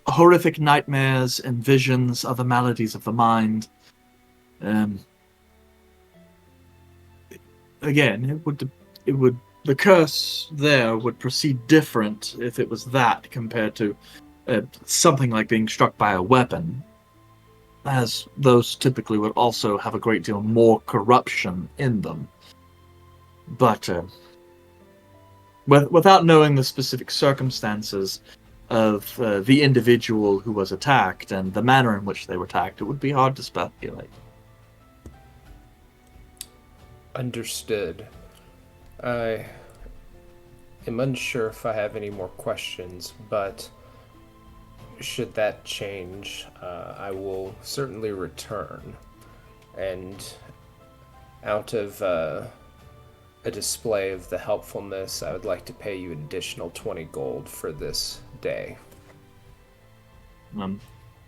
horrific nightmares and visions, other maladies of the mind. Again, the curse there would proceed different if it was that compared to something like being struck by a weapon, as those typically would also have a great deal more corruption in them. But without knowing the specific circumstances of the individual who was attacked and the manner in which they were attacked, it would be hard to speculate. Understood. I am unsure if I have any more questions, but should that change, I will certainly return. And out of a display of the helpfulness, I would like to pay you additional 20 gold for this day.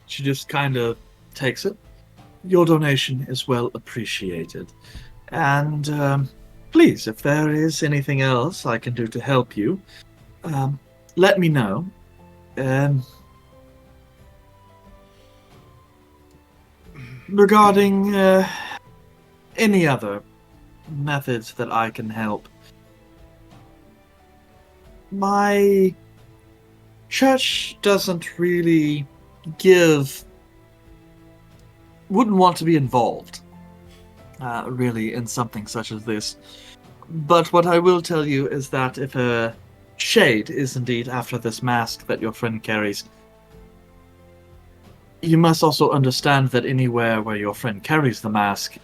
She just kind of takes it. Your donation is well appreciated. And please, if there is anything else I can do to help you, let me know. Regarding any other methods that I can help, my church doesn't really wouldn't want to be involved, really, in something such as this. But what I will tell you is that if a shade is indeed after this mask that your friend carries, you must also understand that anywhere where your friend carries the mask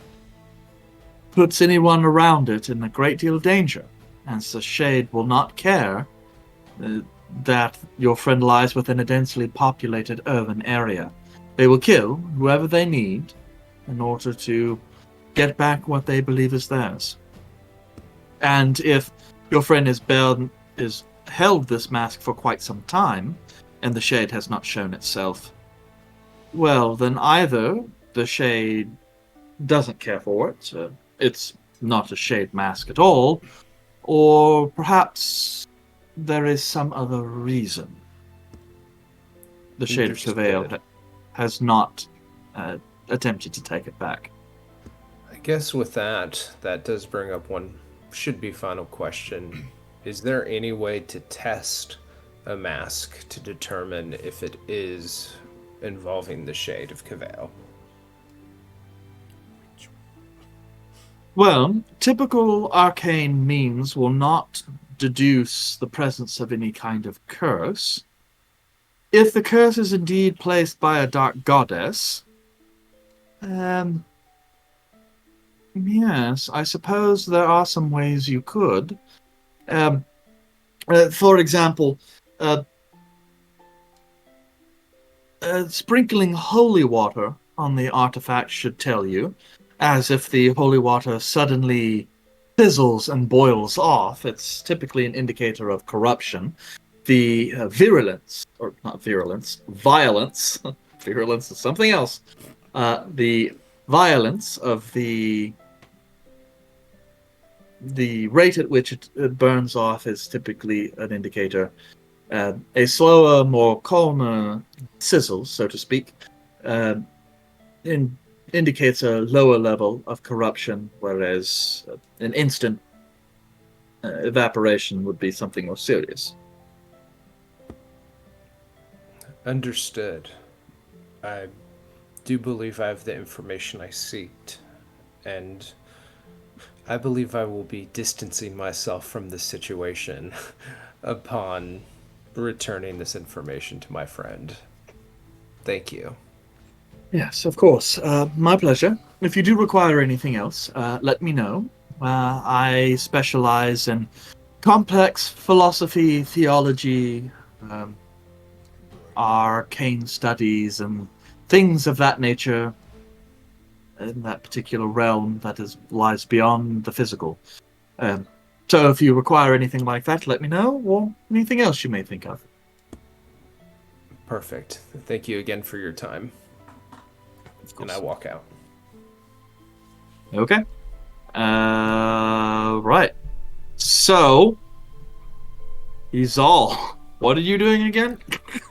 puts anyone around it in a great deal of danger, and the shade will not care that your friend lies within a densely populated urban area. They will kill whoever they need in order to get back what they believe is theirs. And if your friend is held this mask for quite some time, and the shade has not shown itself, well, then either the shade doesn't care for it, it's not a shade mask at all, or perhaps there is some other reason the Shade of Cavail has not attempted to take it back. I guess with that does bring up one should-be final question. Is there any way to test a mask to determine if it is involving the Shade of Cavail? Well, typical arcane means will not deduce the presence of any kind of curse. If the curse is indeed placed by a dark goddess, yes, I suppose there are some ways you could. For example, sprinkling holy water on the artifact should tell you, as if the holy water suddenly fizzles and boils off. It's typically an indicator of corruption. The violence, virulence is something else. The violence of the rate at which it burns off is typically an indicator. A slower, more calmer sizzle, so to speak, indicates a lower level of corruption, whereas an instant evaporation would be something more serious. Understood. I do believe I have the information I seeked, and I believe I will be distancing myself from this situation upon returning this information to my friend. Thank you. Yes, of course. My pleasure. If you do require anything else, let me know. I specialize in complex philosophy, theology, arcane studies, and things of that nature in that particular realm that lies beyond the physical. So if you require anything like that, let me know, or anything else you may think of. Perfect. Thank you again for your time. And I walk out. Okay. Right. So, Izal, what are you doing again?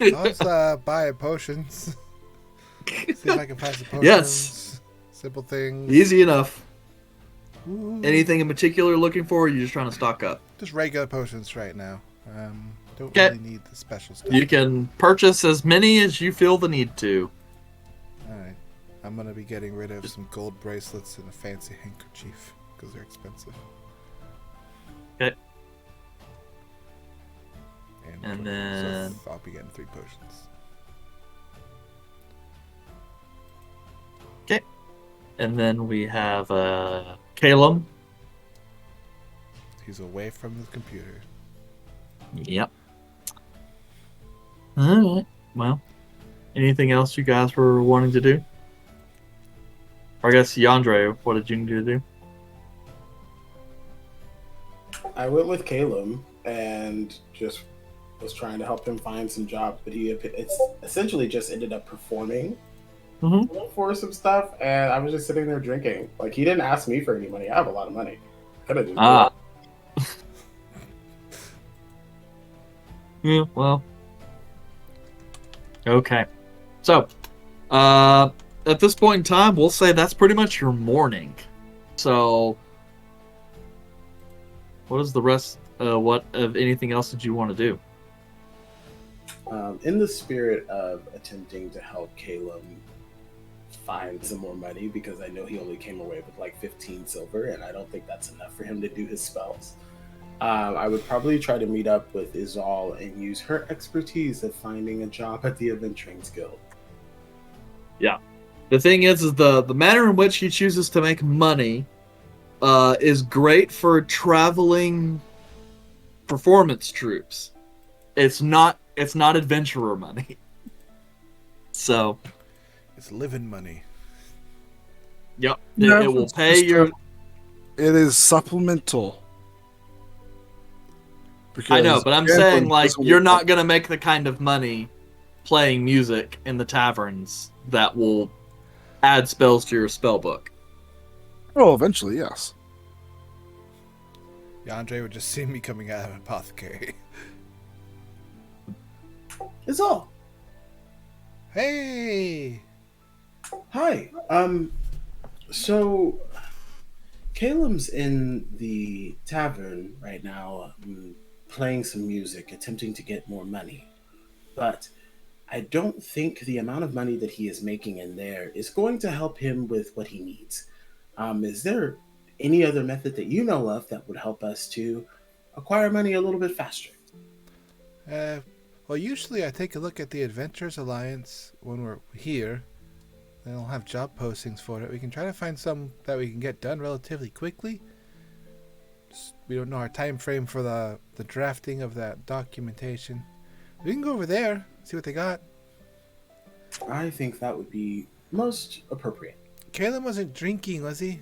I'll just buy potions. See if I can find some potions. Yes. Simple things. Easy enough. Ooh. Anything in particular you're looking for, or are you just trying to stock up? Just regular potions right now. Don't Okay. really need the special stuff. You can purchase as many as you feel the need to. Alright. I'm going to be getting rid of some gold bracelets and a fancy handkerchief because they're expensive. Okay. And potions. then- So I'll be getting 3 potions. Okay. And then we have Calum. He's away from the computer. Yep. Alright. Well, anything else you guys were wanting to do? Or I guess Yandre, what did you need to do? I went with Caleb and just was trying to help him find some jobs, but it's essentially just ended up performing for some stuff, and I was just sitting there drinking. Like, he didn't ask me for any money. I have a lot of money. Could have just did it. Yeah, well. Okay. So, at this point in time, we'll say that's pretty much your morning. So, what is the rest, what of anything else that you want to do? In the spirit of attempting to help Caleb find some more money, because I know he only came away with like 15 silver, and I don't think that's enough for him to do his spells. I would probably try to meet up with Izal and use her expertise of finding a job at the Adventuring Guild. Yeah. The thing is the manner in which he chooses to make money is great for traveling performance troops. It's not adventurer money. So, It's living money. yep, No, it will it's pay just, your. It is supplemental. I know, but I'm saying like doesn't you're work. not gonna make the kind of money playing music in the taverns that will add spells to your spell book. Oh, eventually, yes. Yandre would just see me coming out of an apothecary. Izal, Hey! hi. So Caleb's in the tavern right now, playing some music, attempting to get more money. But I don't think the amount of money that he is making in there is going to help him with what he needs. Is there any other method that you know of that would help us to acquire money a little bit faster? Well, usually I take a look at the Adventurers Alliance when we're here. They'll have job postings for it. We can try to find some that we can get done relatively quickly. We don't know our time frame for the drafting of that documentation. We can go over there, see what they got. I think that would be most appropriate. Caleb wasn't drinking, was he?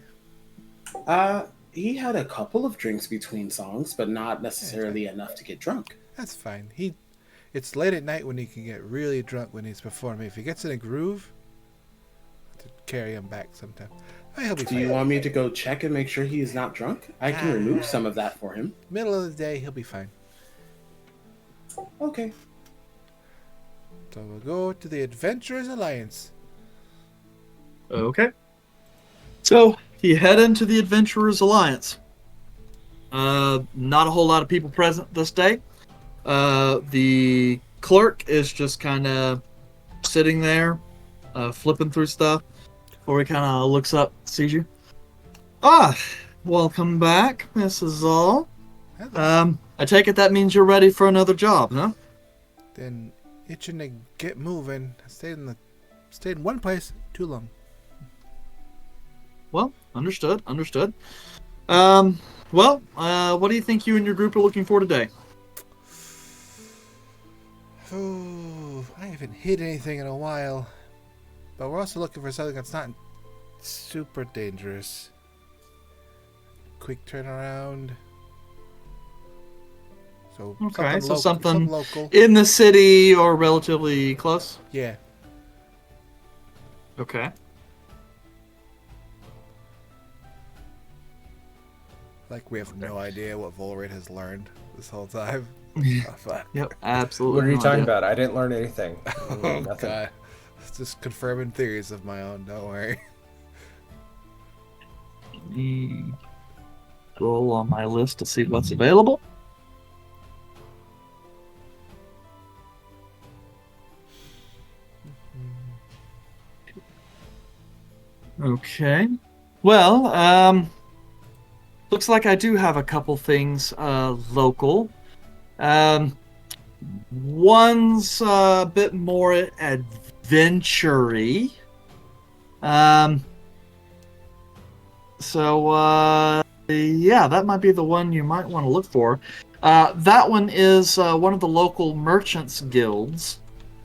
He had a couple of drinks between songs, but not necessarily enough to get drunk. That's fine. It's late at night when he can get really drunk when he's performing. If he gets in a groove, I have to carry him back sometime. He'll be Do fine. you want me to go check and make sure he is not drunk? I can remove some of that for him. Middle of the day, he'll be fine. Okay. So we'll go to the Adventurers Alliance. Okay. So you head into the Adventurers Alliance. Not a whole lot of people present this day. The clerk is just kind of sitting there, flipping through stuff before he kind of looks up, sees you. Welcome back, Mrs. Zoll. I take it that means you're ready for another job, no? Then itching to get moving. I stayed in one place too long. Well, understood. What do you think you and your group are looking for today? Oh, I haven't hit anything in a while. But we're also looking for something that's not super dangerous. Quick turnaround. So Okay, so something something local. in the city or relatively close? Yeah. Okay. Like we have no idea what Vulred has learned this whole time. Oh, fuck. Yep, absolutely. What are you no talking idea. about? I didn't learn anything. Oh, Nothing. God. It's just confirming theories of my own. Don't worry. Let me scroll on my list to see what's available. Okay. Well, looks like I do have a couple things local. One's a bit more adventure-y. Yeah, that might be the one you might want to look for. That one is one of the local merchants guilds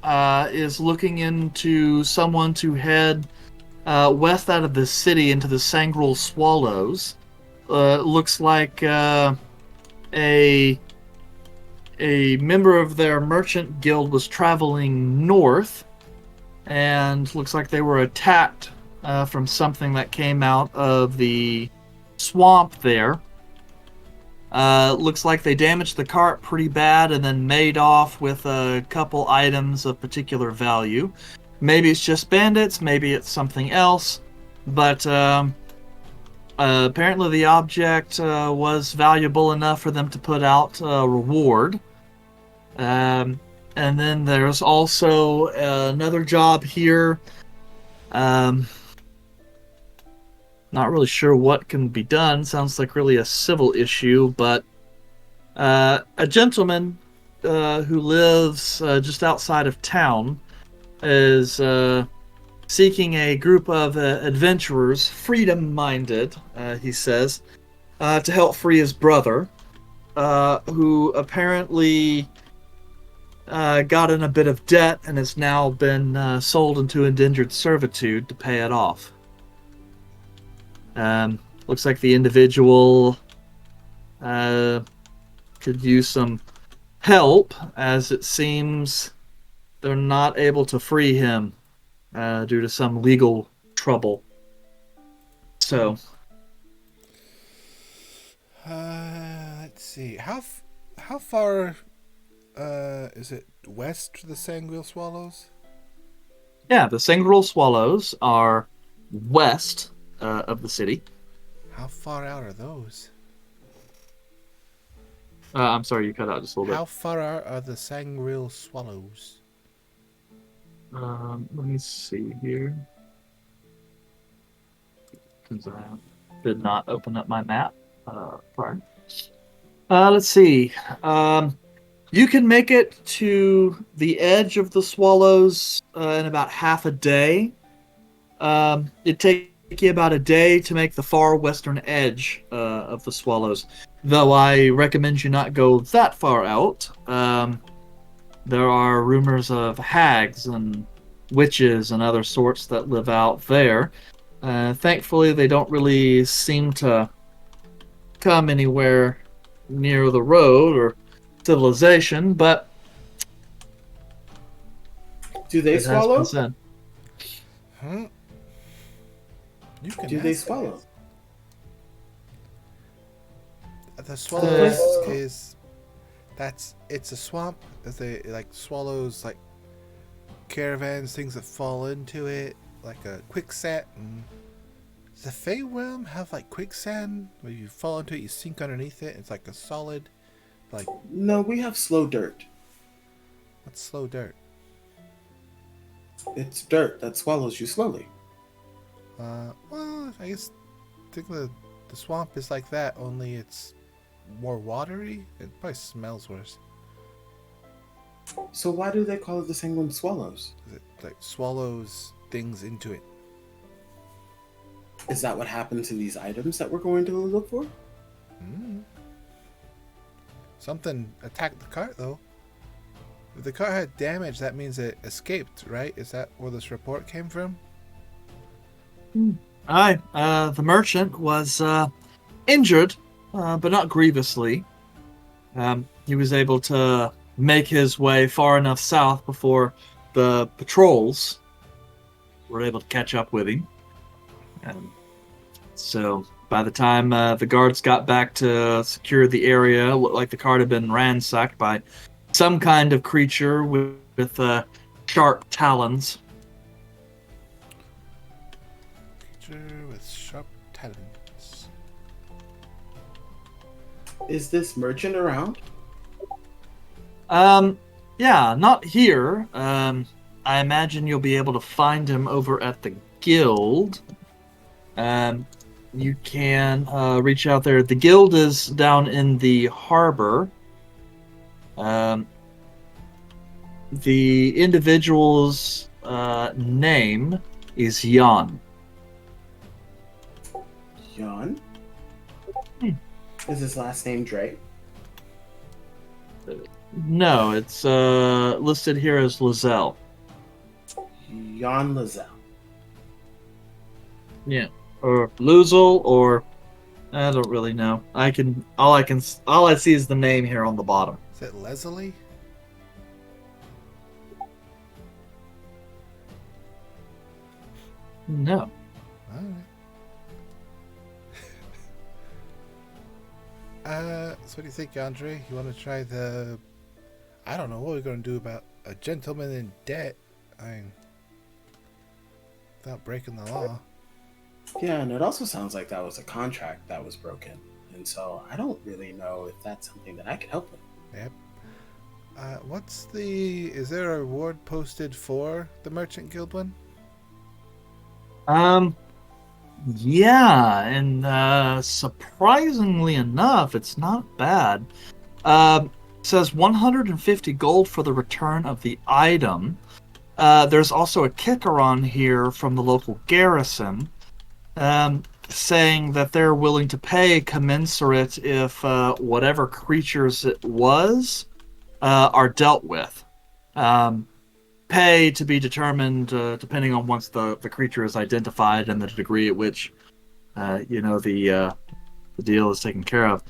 is looking into someone to head west out of the city into the Sangrel Swallows. Looks like a member of their merchant guild was traveling north, and looks like they were attacked from something that came out of the swamp there. Looks like they damaged the cart pretty bad and then made off with a couple items of particular value. Maybe it's just bandits, maybe it's something else, but apparently the object was valuable enough for them to put out a reward. And then there's also another job here. Not really sure what can be done. Sounds like really a civil issue, but a gentleman who lives just outside of town is seeking a group of adventurers, freedom-minded, he says, to help free his brother, who apparently got in a bit of debt and has now been sold into indentured servitude to pay it off. Looks like the individual could use some help, as it seems they're not able to free him due to some legal trouble. So, Let's see. How far is it west to the Sangrel Swallows? yeah, the Sangrel Swallows are west of the city. How far out are those? I'm sorry, you cut out just a little bit. How far are the Sangrel Swallows? Let me see here. Since I did not open up my map prior. Let's see. You can make it to the edge of the Swallows in about half a day. It takes you about a day to make the far western edge of the Swallows, though I recommend you not go that far out. There are rumors of hags and witches and other sorts that live out there. Thankfully, they don't really seem to come anywhere near the road or civilization, but Do they it has been swallow? said. Huh? You can Do they ask swallow? The Swallows is it's a swamp. They like swallows, like caravans, things that fall into it, like a quicksand. Does the Fey realm have like quicksand where you fall into it, you sink underneath it? It's like a solid, like No, we have slow dirt. what's slow dirt? It's dirt that swallows you slowly. Well, I guess I think the swamp is like that, only it's more watery. It probably smells worse. So why do they call it the Sanguine Swallows? 'Cause it like swallows things into it. Is that what happened to these items that we're going to look for? Something attacked the cart though. If the cart had damage, that means it escaped, right? Is that where this report came from? Aye, the merchant was injured, but not grievously. He was able to make his way far enough south before the patrols were able to catch up with him. So By the time the guards got back to secure the area, it looked like the cart had been ransacked by some kind of creature with sharp talons. Creature with sharp talons. Is this merchant around? Yeah, not here. I imagine you'll be able to find him over at the guild. You can reach out there. The guild is down in the harbor. The individual's name is Jan. Jan? Hmm. Is his last name Dre? No, it's listed here as Lizelle. Jan Lazelle. Yeah, or Luzel, or I don't really know. All I see is the name here on the bottom. Is it Leslie? No. Alright. So what do you think, Andre? You want to try the... I don't know what we're going to do about a gentleman in debt. Without breaking the law. Yeah, and it also sounds like that was a contract that was broken. And so I don't really know if that's something that I could help with. Yep. Is there a reward posted for the Merchant Guild one? Yeah, and surprisingly enough, it's not bad. It says 150 gold for the return of the item. There's also a kicker on here from the local garrison, saying that they're willing to pay commensurate if whatever creatures it was are dealt with. Pay to be determined depending on once the creature is identified and the degree at which the deal is taken care of.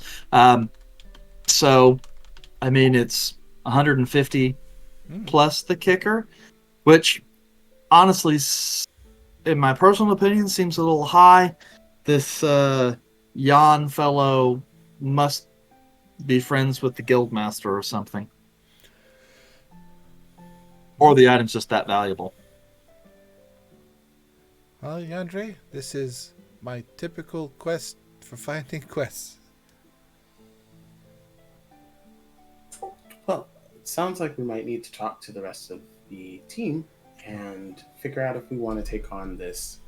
So, I mean, it's 150 plus the kicker, which honestly, in my personal opinion, seems a little high. This Jan fellow must be friends with the guildmaster or something. Or the item's just that valuable. Well, Andre, this is my typical quest for finding quests. Well, it sounds like we might need to talk to the rest of the team and figure out if we want to take on this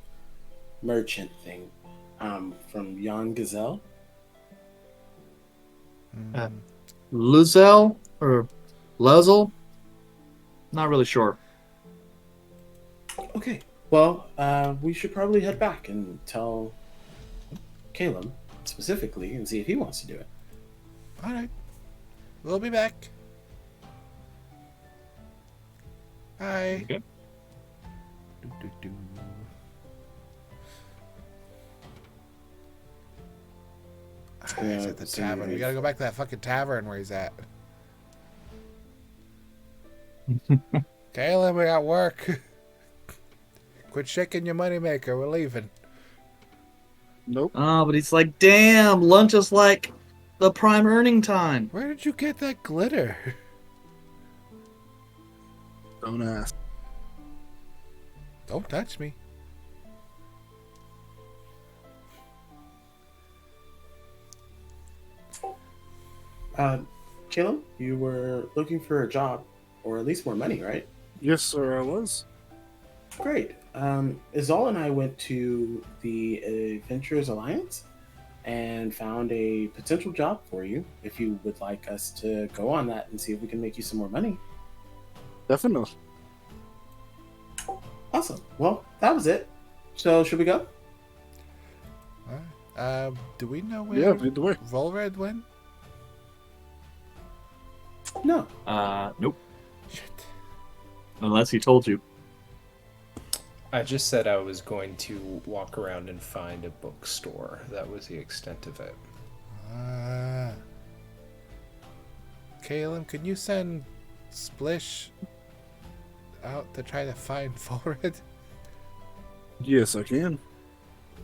merchant thing from Jan Gazelle. Luzel or Luzel? Not really sure. Okay, well, we should probably head back and tell Caleb specifically and see if he wants to do it. All right. We'll be back. Bye. Okay. Do. He's at the tavern. We gotta go back to that fucking tavern where he's at. Caleb, we got work. Quit shaking your moneymaker. We're leaving. Nope. Oh, but he's like, damn, lunch is like the prime earning time. Where did you get that glitter? Don't ask. Don't touch me. Caleb, you were looking for a job, or at least more money, right? Yes, sir, I was. Great. Izal and I went to the Adventurers Alliance and found a potential job for you if you would like us to go on that and see if we can make you some more money. Definitely. Awesome. Well, that was it. So, should we go? Alright. Do we know where Yeah, lead the way. Vulred went? No. Nope. Shit. Unless he told you. I just said I was going to walk around and find a bookstore. That was the extent of it. Caleb, can you send Splish out to try to find Vulred? Yes, I can.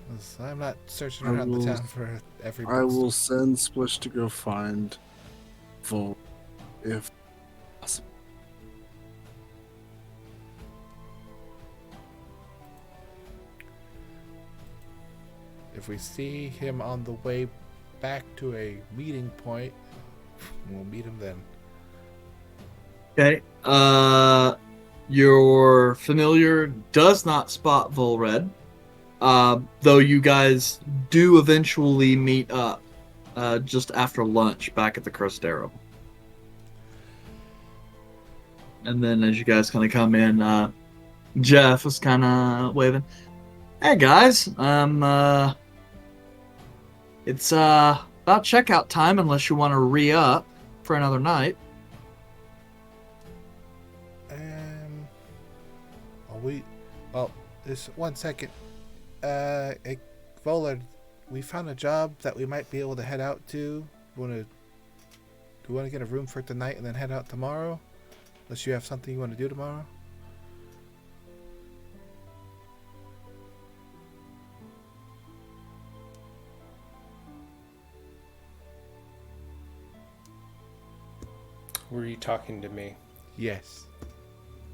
'Cause I'm not searching I around the will- town for every I will bookstore. send Splish to go find Vol if possible. If we see him on the way back to a meeting point, we'll meet him then. Okay. Your familiar does not spot Vulred, though you guys do eventually meet up just after lunch back at the Crostero. And then as you guys kind of come in, Jeff is kind of waving. Hey guys, it's about checkout time unless you want to re-up for another night. This 1 second. Volard, we found a job that we might be able to head out to. Do we want to get a room for tonight and then head out tomorrow? Unless you have something you want to do tomorrow? Were you talking to me? Yes.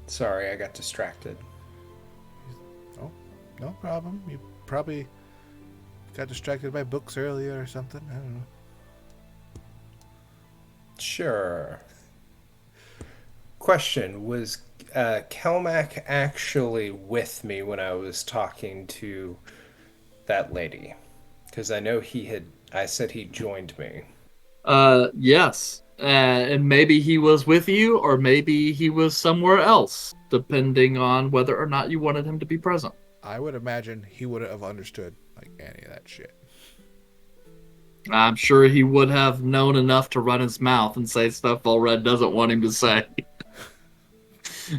Sorry, I got distracted. No problem. You probably got distracted by books earlier or something. I don't know. Sure. Question, was Kelmac actually with me when I was talking to that lady? Because I know I said he joined me. Yes. And maybe he was with you, or maybe he was somewhere else, depending on whether or not you wanted him to be present. I would imagine he wouldn't have understood like any of that shit. I'm sure he would have known enough to run his mouth and say stuff Vulred doesn't want him to say.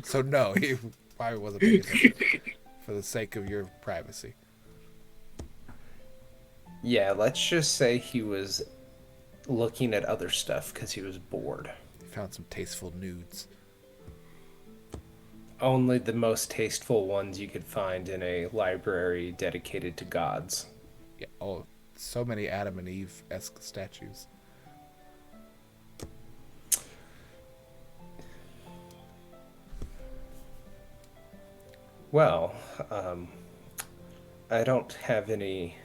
So no, he probably wasn't paying attention for the sake of your privacy. Yeah, let's just say he was looking at other stuff because he was bored. He found some tasteful nudes. Only the most tasteful ones you could find in a library dedicated to gods. Yeah. Oh, so many Adam and Eve-esque statues. Well, I don't have any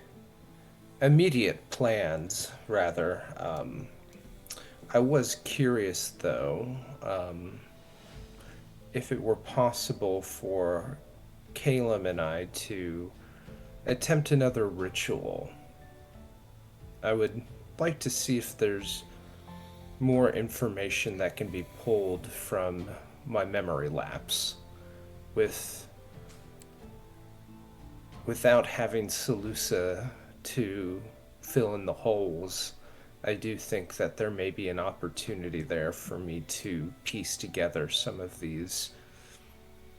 immediate plans, rather. I was curious, though, if it were possible for Caleb and I to attempt another ritual. I would like to see if there's more information that can be pulled from my memory lapse without having Seleucia to fill in the holes. I do think that there may be an opportunity there for me to piece together some of these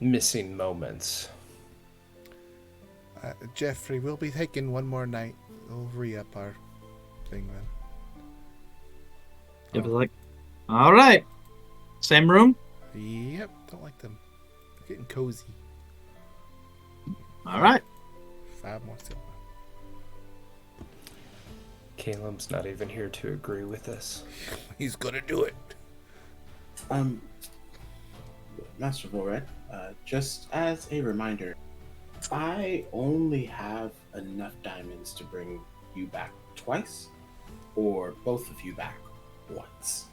missing moments. Jeffrey, we'll be taking one more night. We'll re-up our thing then. It was like, all right, same room. Yep, don't like them. They're getting cozy. All right. 5 more silver. Caleb's not even here to agree with this. He's gonna do it. Master Vulred, just as a reminder, I only have enough diamonds to bring you back twice, or both of you back once.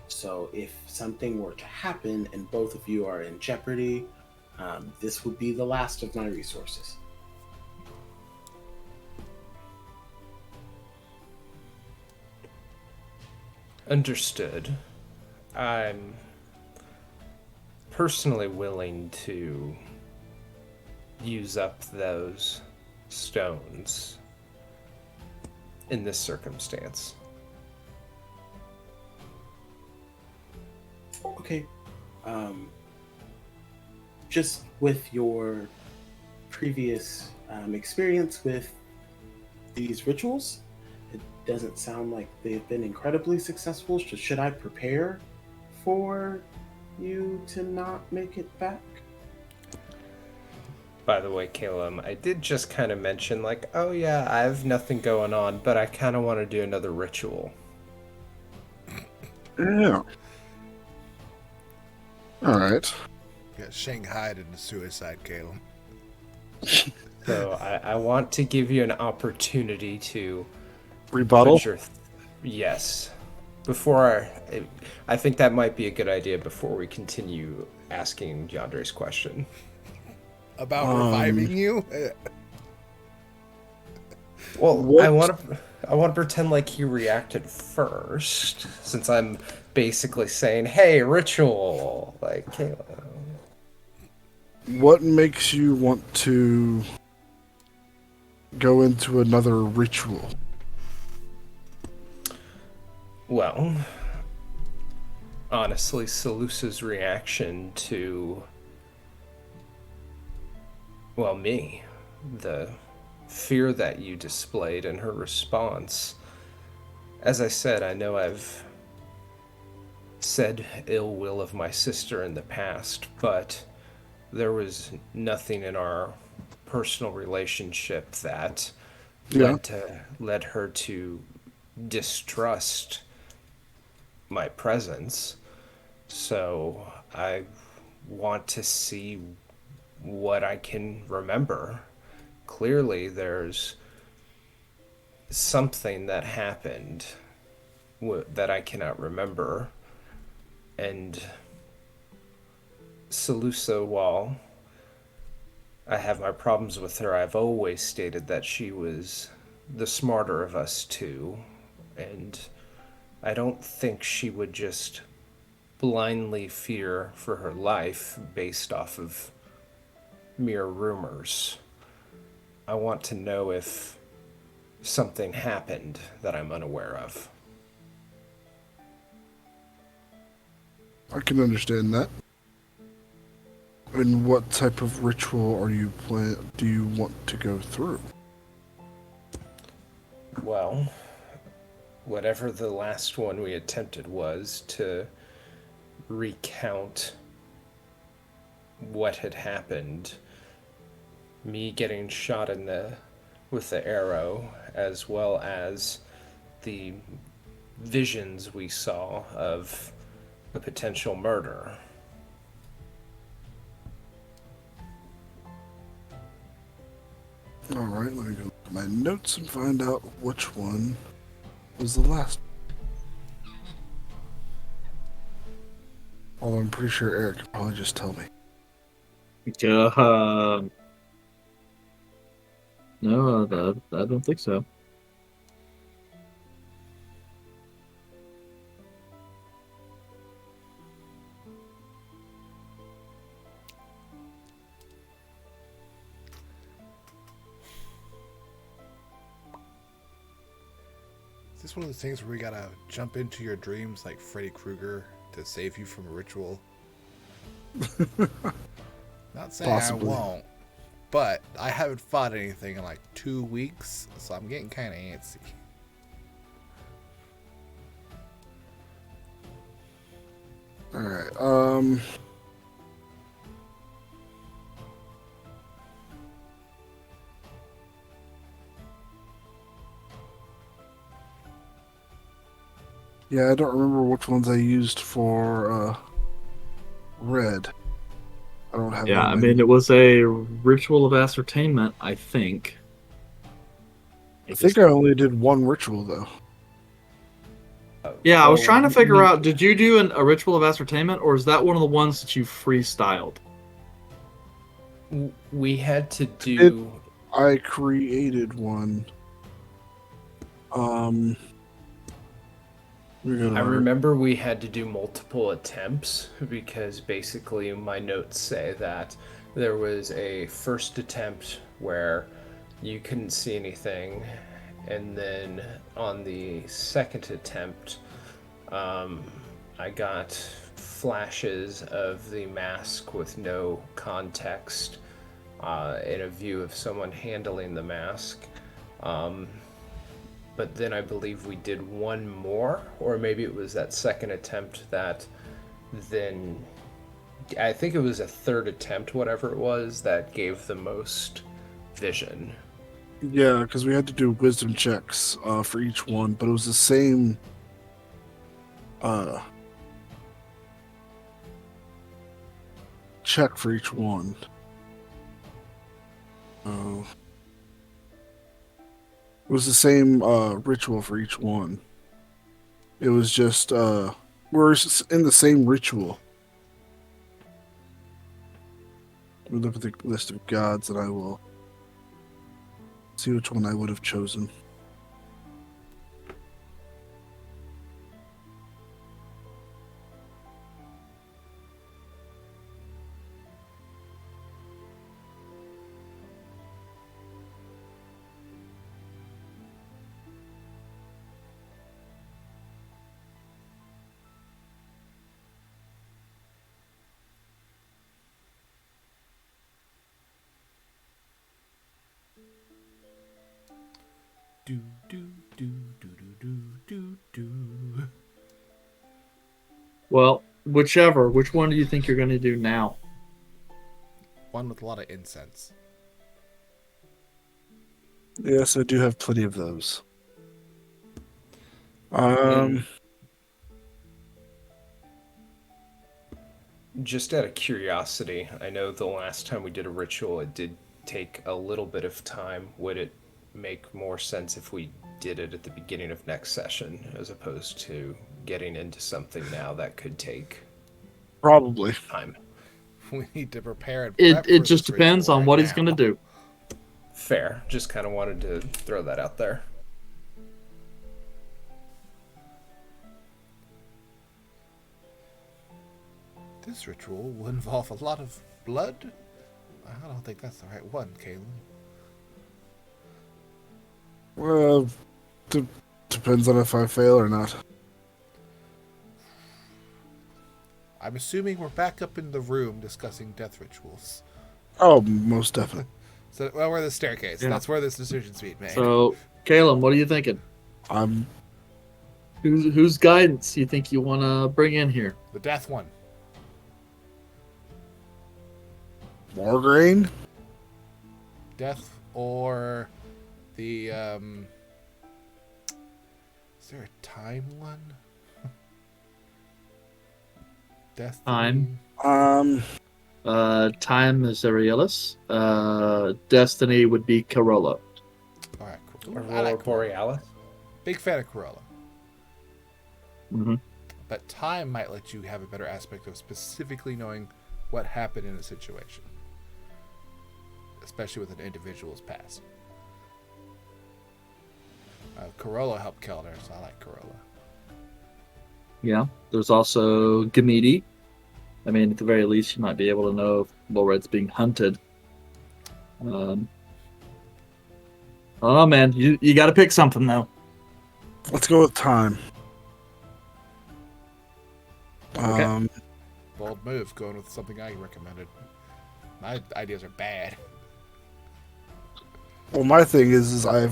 So if something were to happen and both of you are in jeopardy, this would be the last of my resources. Understood. I'm personally willing to use up those stones in this circumstance. Okay. Just with your previous experience with these rituals, it doesn't sound like they've been incredibly successful. So should I prepare for you to not make it back? By the way, Caleb, I did just kind of mention, like, oh yeah, I have nothing going on, but I kind of want to do another ritual. Yeah. All right. Got Shanghaied into suicide, Caleb. So I want to give you an opportunity to Rebuttal. put your... Yes. Before I think that might be a good idea before we continue asking Yandra's question. About reviving you? Well, What? I want to pretend like he reacted first, since I'm basically saying, "Hey, ritual!" Like, Caleb. What makes you want to go into another ritual? Well, honestly, Salusa's reaction to, well, me, the fear that you displayed and her response. As I said, I know I've said ill will of my sister in the past, but there was nothing in our personal relationship that Yeah. led her to distrust my presence. So I want to see what I can remember. Clearly, there's something that happened that I cannot remember. And Salusa, while I have my problems with her, I've always stated that she was the smarter of us two. And I don't think she would just blindly fear for her life based off of mere rumors. I want to know if something happened that I'm unaware of. I can understand that. And what type of ritual do you want to go through? Well, whatever the last one we attempted was to recount what had happened. Me getting shot with the arrow, as well as the visions we saw of a potential murder. Alright, let me go look at my notes and find out which one was the last. Although I'm pretty sure Eric can probably just tell me. No, I don't think so. Is this one of those things where we gotta jump into your dreams like Freddy Krueger to save you from a ritual? Not saying Possibly. I won't, but I haven't fought anything in like 2 weeks, so I'm getting kind of antsy. Alright, yeah, I don't remember which ones I used for, red. I don't have Yeah, them I mean, it was a ritual of ascertainment, I think. I think I only did one ritual, though. Yeah, I was Well, trying to figure out, did you do a ritual of ascertainment, or is that one of the ones that you freestyled? We had to do... I created one. I remember we had to do multiple attempts because basically my notes say that there was a first attempt where you couldn't see anything, and then on the second attempt, I got flashes of the mask with no context in a view of someone handling the mask. But then I believe we did one more, or maybe it was that second attempt that then I think it was a third attempt, whatever it was, that gave the most vision. Yeah, because we had to do wisdom checks for each one, but it was the same. Check for each one. Oh. It was the same ritual for each one. It was just we're in the same ritual. We look at the list of gods, and I will see which one I would have chosen. Do do do do do do do. Well, whichever. Which one do you think you're going to do now? One with a lot of incense. Yes, I do have plenty of those. Just out of curiosity, I know the last time we did a ritual, it did take a little bit of time. Would it make more sense if we did it at the beginning of next session as opposed to getting into something now that could take Probably. time? We need to prepare and It prep for just this depends ritual on right what he's now. going to do. Fair. Just kind of wanted to throw that out there. This ritual will involve a lot of blood. I don't think that's the right one, Kalen. Well, depends on if I fail or not. I'm assuming we're back up in the room discussing death rituals. Oh, most definitely. So, well, we're the staircase. Yeah. That's where this decision's being made. So, Caleb, what are you thinking? I'm Whose guidance you think you want to bring in here? The death one. Morgraine. Death or the, is there a time one? Death. Time. Um, Time is Aurelius. Destiny would be Corolla. All right, cool. I Aurora like Corolla. Borealis? Big fan of Corolla. Mm-hmm. But time might let you have a better aspect of specifically knowing what happened in a situation. Especially with an individual's past. Corolla helped Keldor, so I like Corolla. Yeah. There's also Gamidi. I mean, at the very least, you might be able to know if Vulred's being hunted. I don't know, man. You got to pick something, though. let's go with time. Okay. Bold move, going with something I recommended. My ideas are bad. Well, my thing is I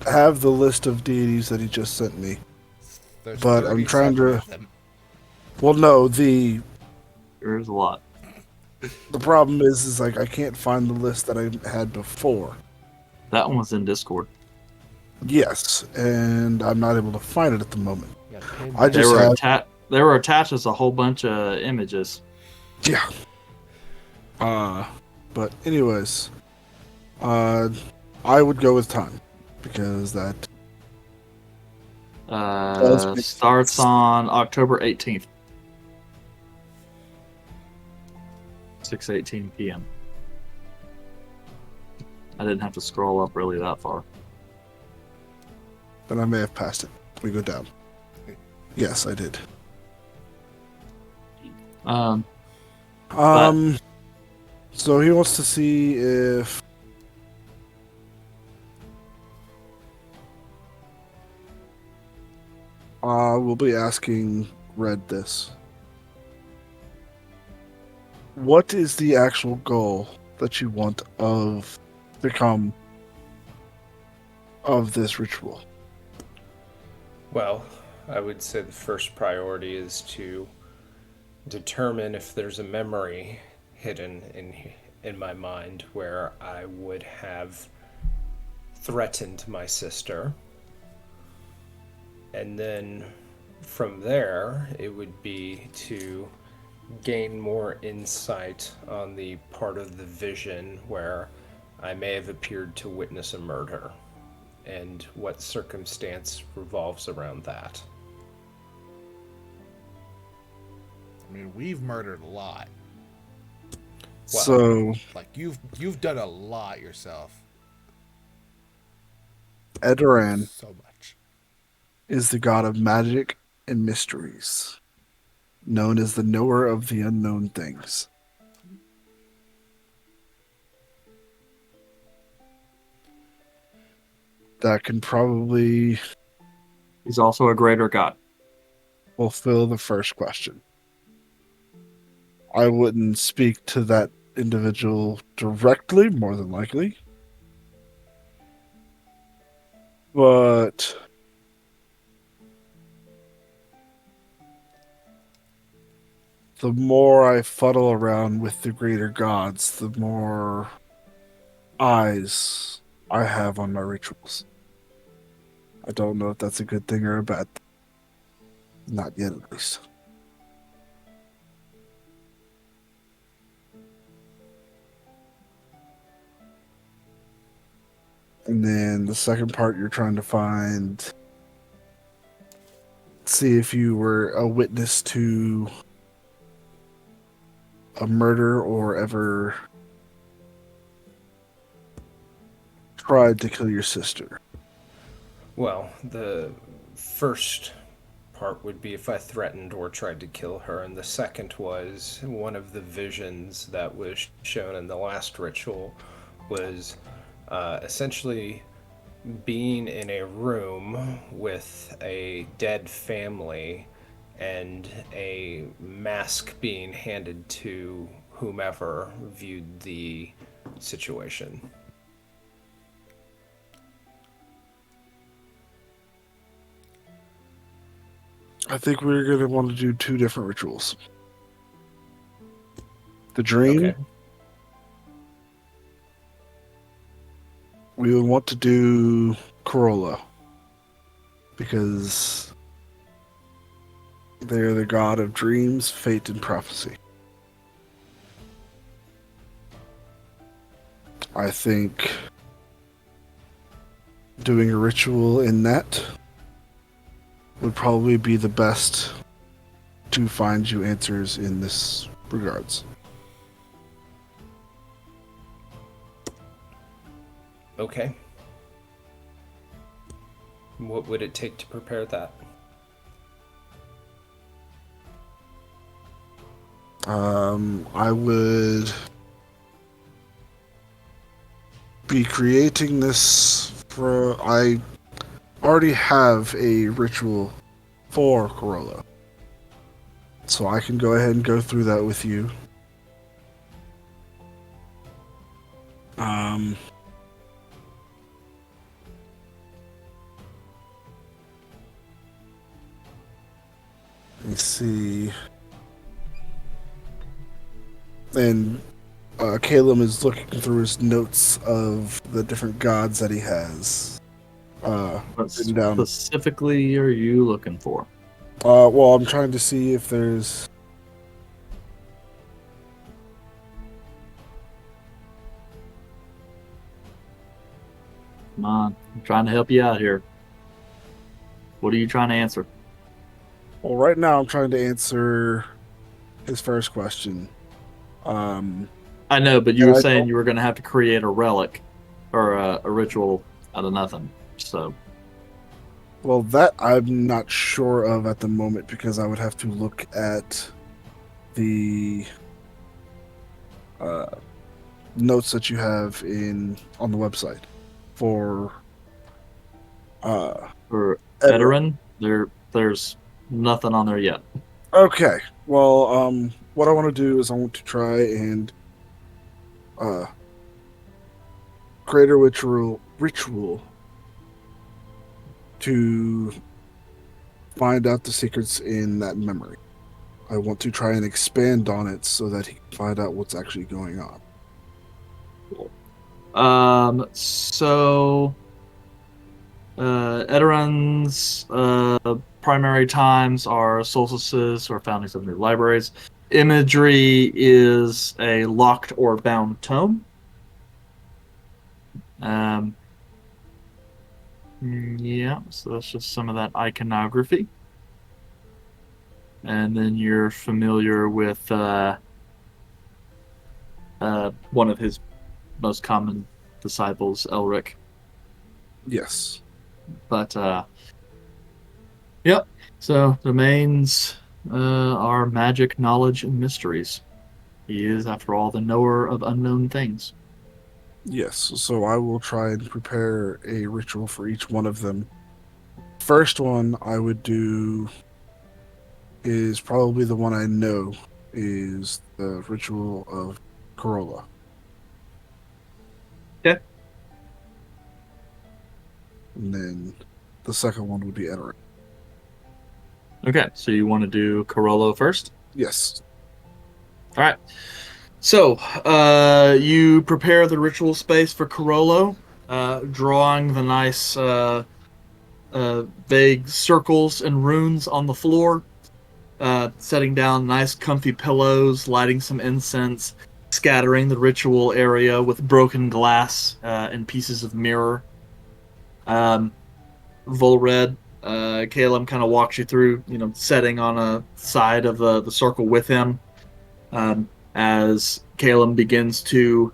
have the list of deities that he just sent me. There's But I'm trying 37 to- of them. Well, no, the There's a lot. problem is like I can't find the list that I had before. That one was in Discord. Yes, and I'm not able to find it at the moment. Yeah, pin I that. just have- They were attached as a whole bunch of images. Yeah. But anyways, I would go with time because that Does make Starts sense. on October 18th. 6:18 p.m. I didn't have to scroll up really that far. then I may have passed it. We go down. Yes, I did. So he wants to see if we'll be asking Red this. What is the actual goal that you want of become of this ritual? Well, I would say the first priority is to determine if there's a memory hidden in my mind where I would have threatened my sister. And then from there, it would be to gain more insight on the part of the vision where I may have appeared to witness a murder and what circumstance revolves around that. I mean, we've murdered a lot. So Like you've done a lot yourself. Edoran So much. is the god of magic and mysteries, known as the knower of the unknown things. That can probably He's also a greater god. fulfill the first question. I wouldn't speak to that individual directly, more than likely. But the more I fuddle around with the greater gods, the more eyes I have on my rituals. I don't know if that's a good thing or a bad thing. Not yet, at least. And then the second part, you're trying to find, see if you were a witness to a murder or ever tried to kill your sister. Well, the first part would be if I threatened or tried to kill her, and the second was one of the visions that was shown in the last ritual was essentially being in a room with a dead family and a mask being handed to whomever viewed the situation. I think we're going to want to do two different rituals. The dream, Okay. we would want to do Corolla, because they're the god of dreams, fate, and prophecy. I think doing a ritual in that would probably be the best to find you answers in this regards. Okay. What would it take to prepare that? I would be creating this for. I already have a ritual for Corolla, so I can go ahead and go through that with you. Let me see. And Caleb is looking through his notes of the different gods that he has. What Written down. specifically are you looking for? Well, I'm trying to see if there's. Come on, I'm trying to help you out here. What are you trying to answer? Well, right now I'm trying to answer his first question. I know, but you were saying you were going to have to create a relic or a ritual out of nothing. So, Well, that I'm not sure of at the moment, because I would have to look at the notes that you have on the website for for Edoran, there's nothing on there yet. Okay. Well, what I want to do is I want to try and create a ritual to find out the secrets in that memory. I want to try and expand on it so that he can find out what's actually going on. So Edoran's primary times are solstices or foundings of new libraries. Imagery is a locked or bound tome. Yeah, so that's just some of that iconography. And then you're familiar with one of his most common disciples, Elric. Yes. But yep. So domains are magic, knowledge, and mysteries. He is, after all, the knower of unknown things. Yes. So I will try and prepare a ritual for each one of them. First one I would do is probably the one I know is the ritual of Corolla. Okay. And then the second one would be Edoran. Okay, so you want to do Corollo first? Yes. All right. So you prepare the ritual space for Corollo, drawing the nice vague circles and runes on the floor, setting down nice comfy pillows, lighting some incense, scattering the ritual area with broken glass and pieces of mirror. Vulred, Caleb kind of walks you through, setting on a side of the circle with him. As Caleb begins to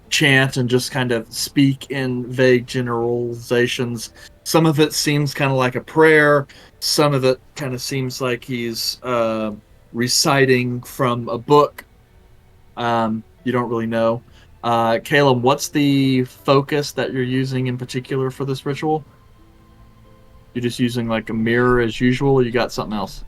chant and just kind of speak in vague generalizations. Some of it seems kind of like a prayer. Some of it kind of seems like he's reciting from a book. You don't really know. Caleb, what's the focus that you're using in particular for this ritual? You're just using like a mirror as usual, or you got something else?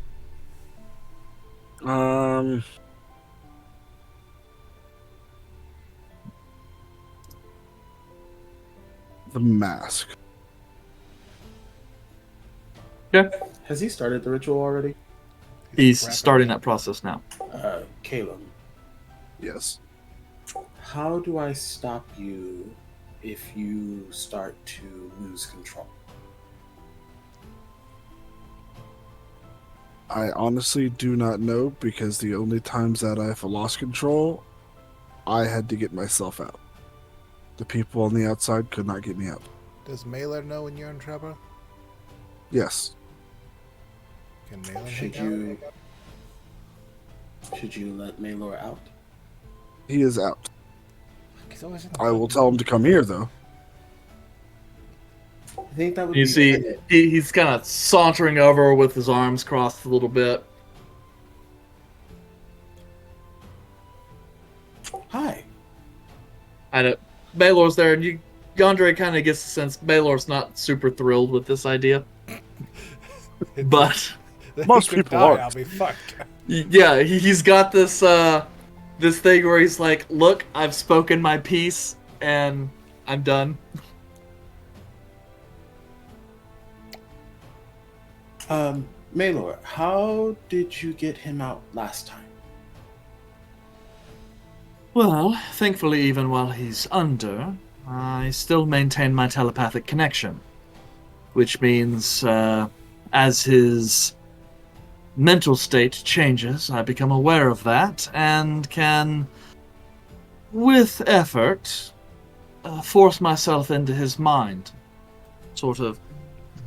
The mask. Yeah. Has he started the ritual already? He's starting that process now. Caleb, Yes. how do I stop you if you start to lose control? I honestly do not know because the only times that I've lost control, I had to get myself out. The people on the outside could not get me out. Does Mailer know when you're in trouble? Yes. Can Mailer Should hang out? you let Maylor out? He is out. He's always in the I will fucking- tell him to come here, though. I think that would You be see, good. he's kind of sauntering over with his arms crossed a little bit. Hi. And Baylor's there, and Yandere kind of gets the sense Baylor's not super thrilled with this idea. But If Most he could people die, aren't. I'll be fucked. yeah, he's got this this thing where he's like, "Look, I've spoken my piece, and I'm done." Maylor, how did you get him out last time? Well, thankfully, even while he's under, I still maintain my telepathic connection. Which means, as his mental state changes, I become aware of that and can, with effort, force myself into his mind. Sort of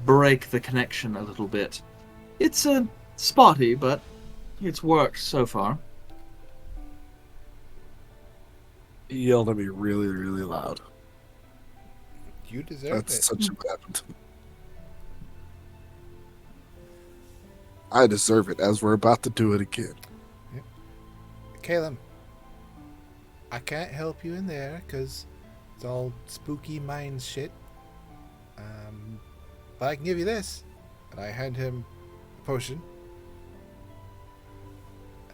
break the connection a little bit. It's spotty, but it's worked so far. He yelled at me really, really loud. You deserve That's it. such what happened to me. I deserve it, as we're about to do it again. Caleb, I can't help you in there because it's all spooky mind shit. But I can give you this. And I hand him a potion.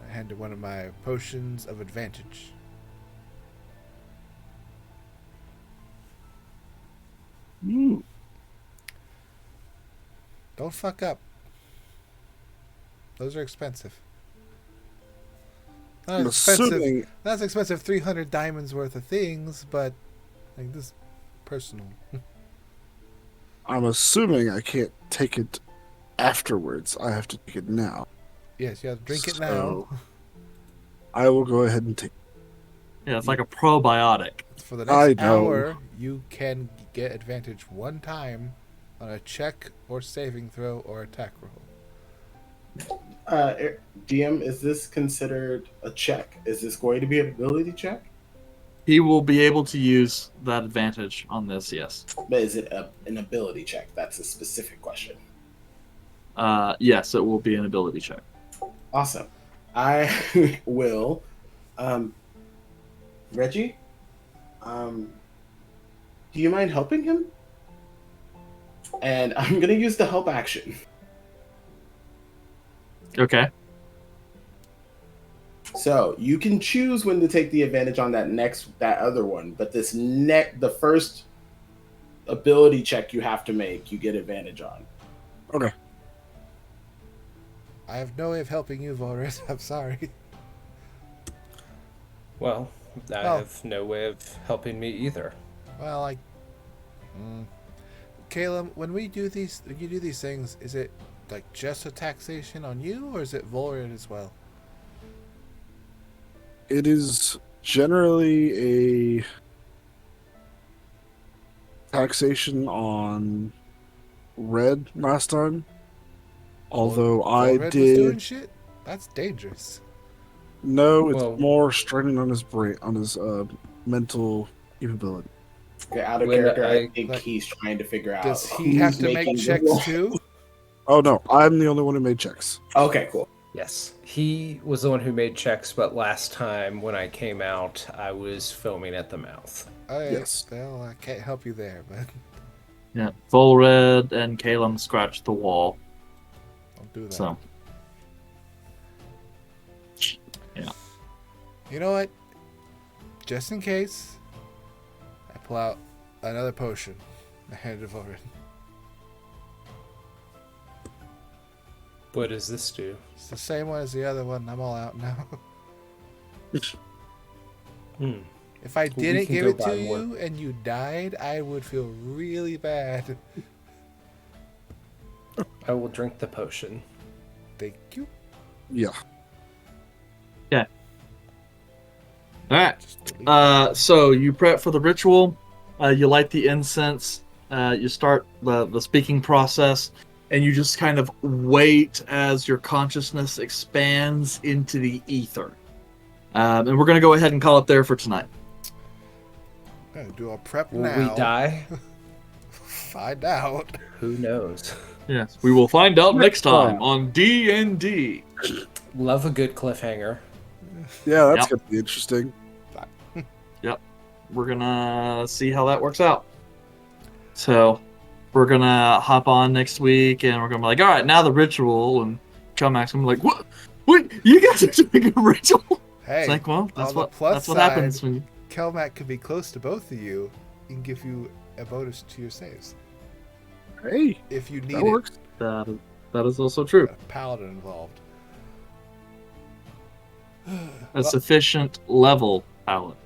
I hand him one of my potions of advantage. Don't fuck up. Those are expensive. I'm assuming. Not as expensive 300 diamonds worth of things, but like this personal. I'm assuming I can't take it afterwards. I have to take it now. Yes, you have to drink it now. So, I will go ahead and take. Yeah, it's like a probiotic. For the I next know. hour, you can get advantage one time on a check or saving throw or attack roll. DM, is this considered a check? Is this going to be an ability check? He will be able to use that advantage on this, yes. But is it an ability check? That's a specific question. Yes, it will be an ability check. Awesome. I will. Reggie, do you mind helping him? And I'm gonna use the help action. Okay. So you can choose when to take the advantage on that other one, but the first ability check you have to make, you get advantage on. Okay. I have no way of helping you, Vulred. I'm sorry. Well, I have no way of helping me either. Well, Caleb, when you do these things, is it like just a taxation on you, or is it Vulred as well? It is generally a taxation on Red last time. Although I Vulred was doing did. shit? That's dangerous. No, it's Well- more straining on his brain, on his mental capability. Okay, out of When character, I I- think he's trying to figure out. Does he who's have to making make the checks roll. too? Oh no, I'm the only one who made checks. Okay, cool. Yes, he was the one who made checks, but last time when I came out, I was foaming at the mouth. Alright, Yes. well, I can't help you there, but Yeah. Vulred and Caleb scratched the wall. I'll do that. So You know what? Just in case, I pull out another potion. I hand it over. What does this do? It's the same one as the other one. I'm all out now. If I we didn't can give go it to buy more. you and you died, I would feel really bad. I will drink the potion. Thank you. Yeah. all right. Just delete So you prep for the ritual. You light the incense. You start the speaking process, and you just kind of wait as your consciousness expands into the ether. And we're going to go ahead and call it there for tonight. I'm gonna do a prep Will now. we die? Find out. Who knows? Yes, we will find out next time on D&D. Love a good cliffhanger. Yeah, that's Yep. gonna be interesting. We're gonna see how that works out. So we're gonna hop on next week, and we're gonna be like, all right, now the ritual, and Kelmax's gonna be like, what? Wait, you guys are doing a ritual? Hey, It's like, well, on the plus that's what side, happens when you. Kelmac could be close to both of you and give you a bonus to your saves Hey, if you need that it. works. That is also true. Got a paladin involved. A sufficient level palette.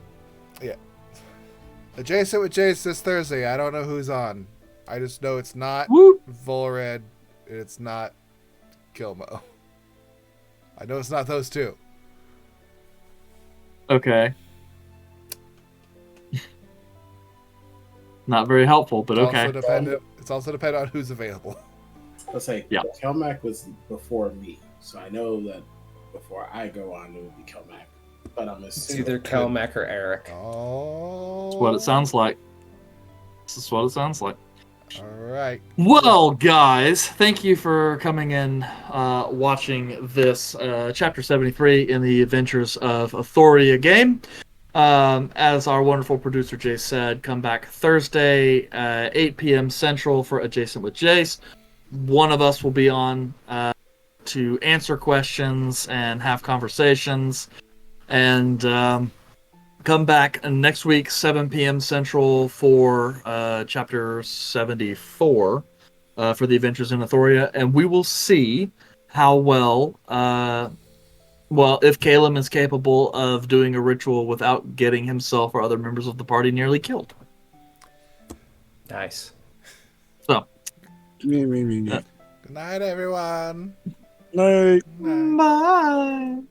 Adjacent with Jace this Thursday. I don't know who's on. I just know it's not Woo! Vulred. It's not Kilmo. I know it's not those two. Okay. Not very helpful, but It's okay. Also dependent. It's also dependent on who's available. Let's say Yeah. Kelmac was before me, so I know that before I go on, it would be Kelmac. But I'm It's assuming either Kelmac or Eric. Oh. That's what it sounds like. This is what it sounds like. All right. Well, guys, thank you for coming in, watching this Chapter 73 in the Adventures of Athoria game. As our wonderful producer Jace said, come back Thursday, 8 p.m. Central for Adjacent with Jace. One of us will be on to answer questions and have conversations. And come back next week, 7 p.m. Central for Chapter 74 for the Adventures in Athoria. And we will see how well, if Caleb is capable of doing a ritual without getting himself or other members of the party nearly killed. Nice. So, Me. Good night, everyone. Night. Night. bye.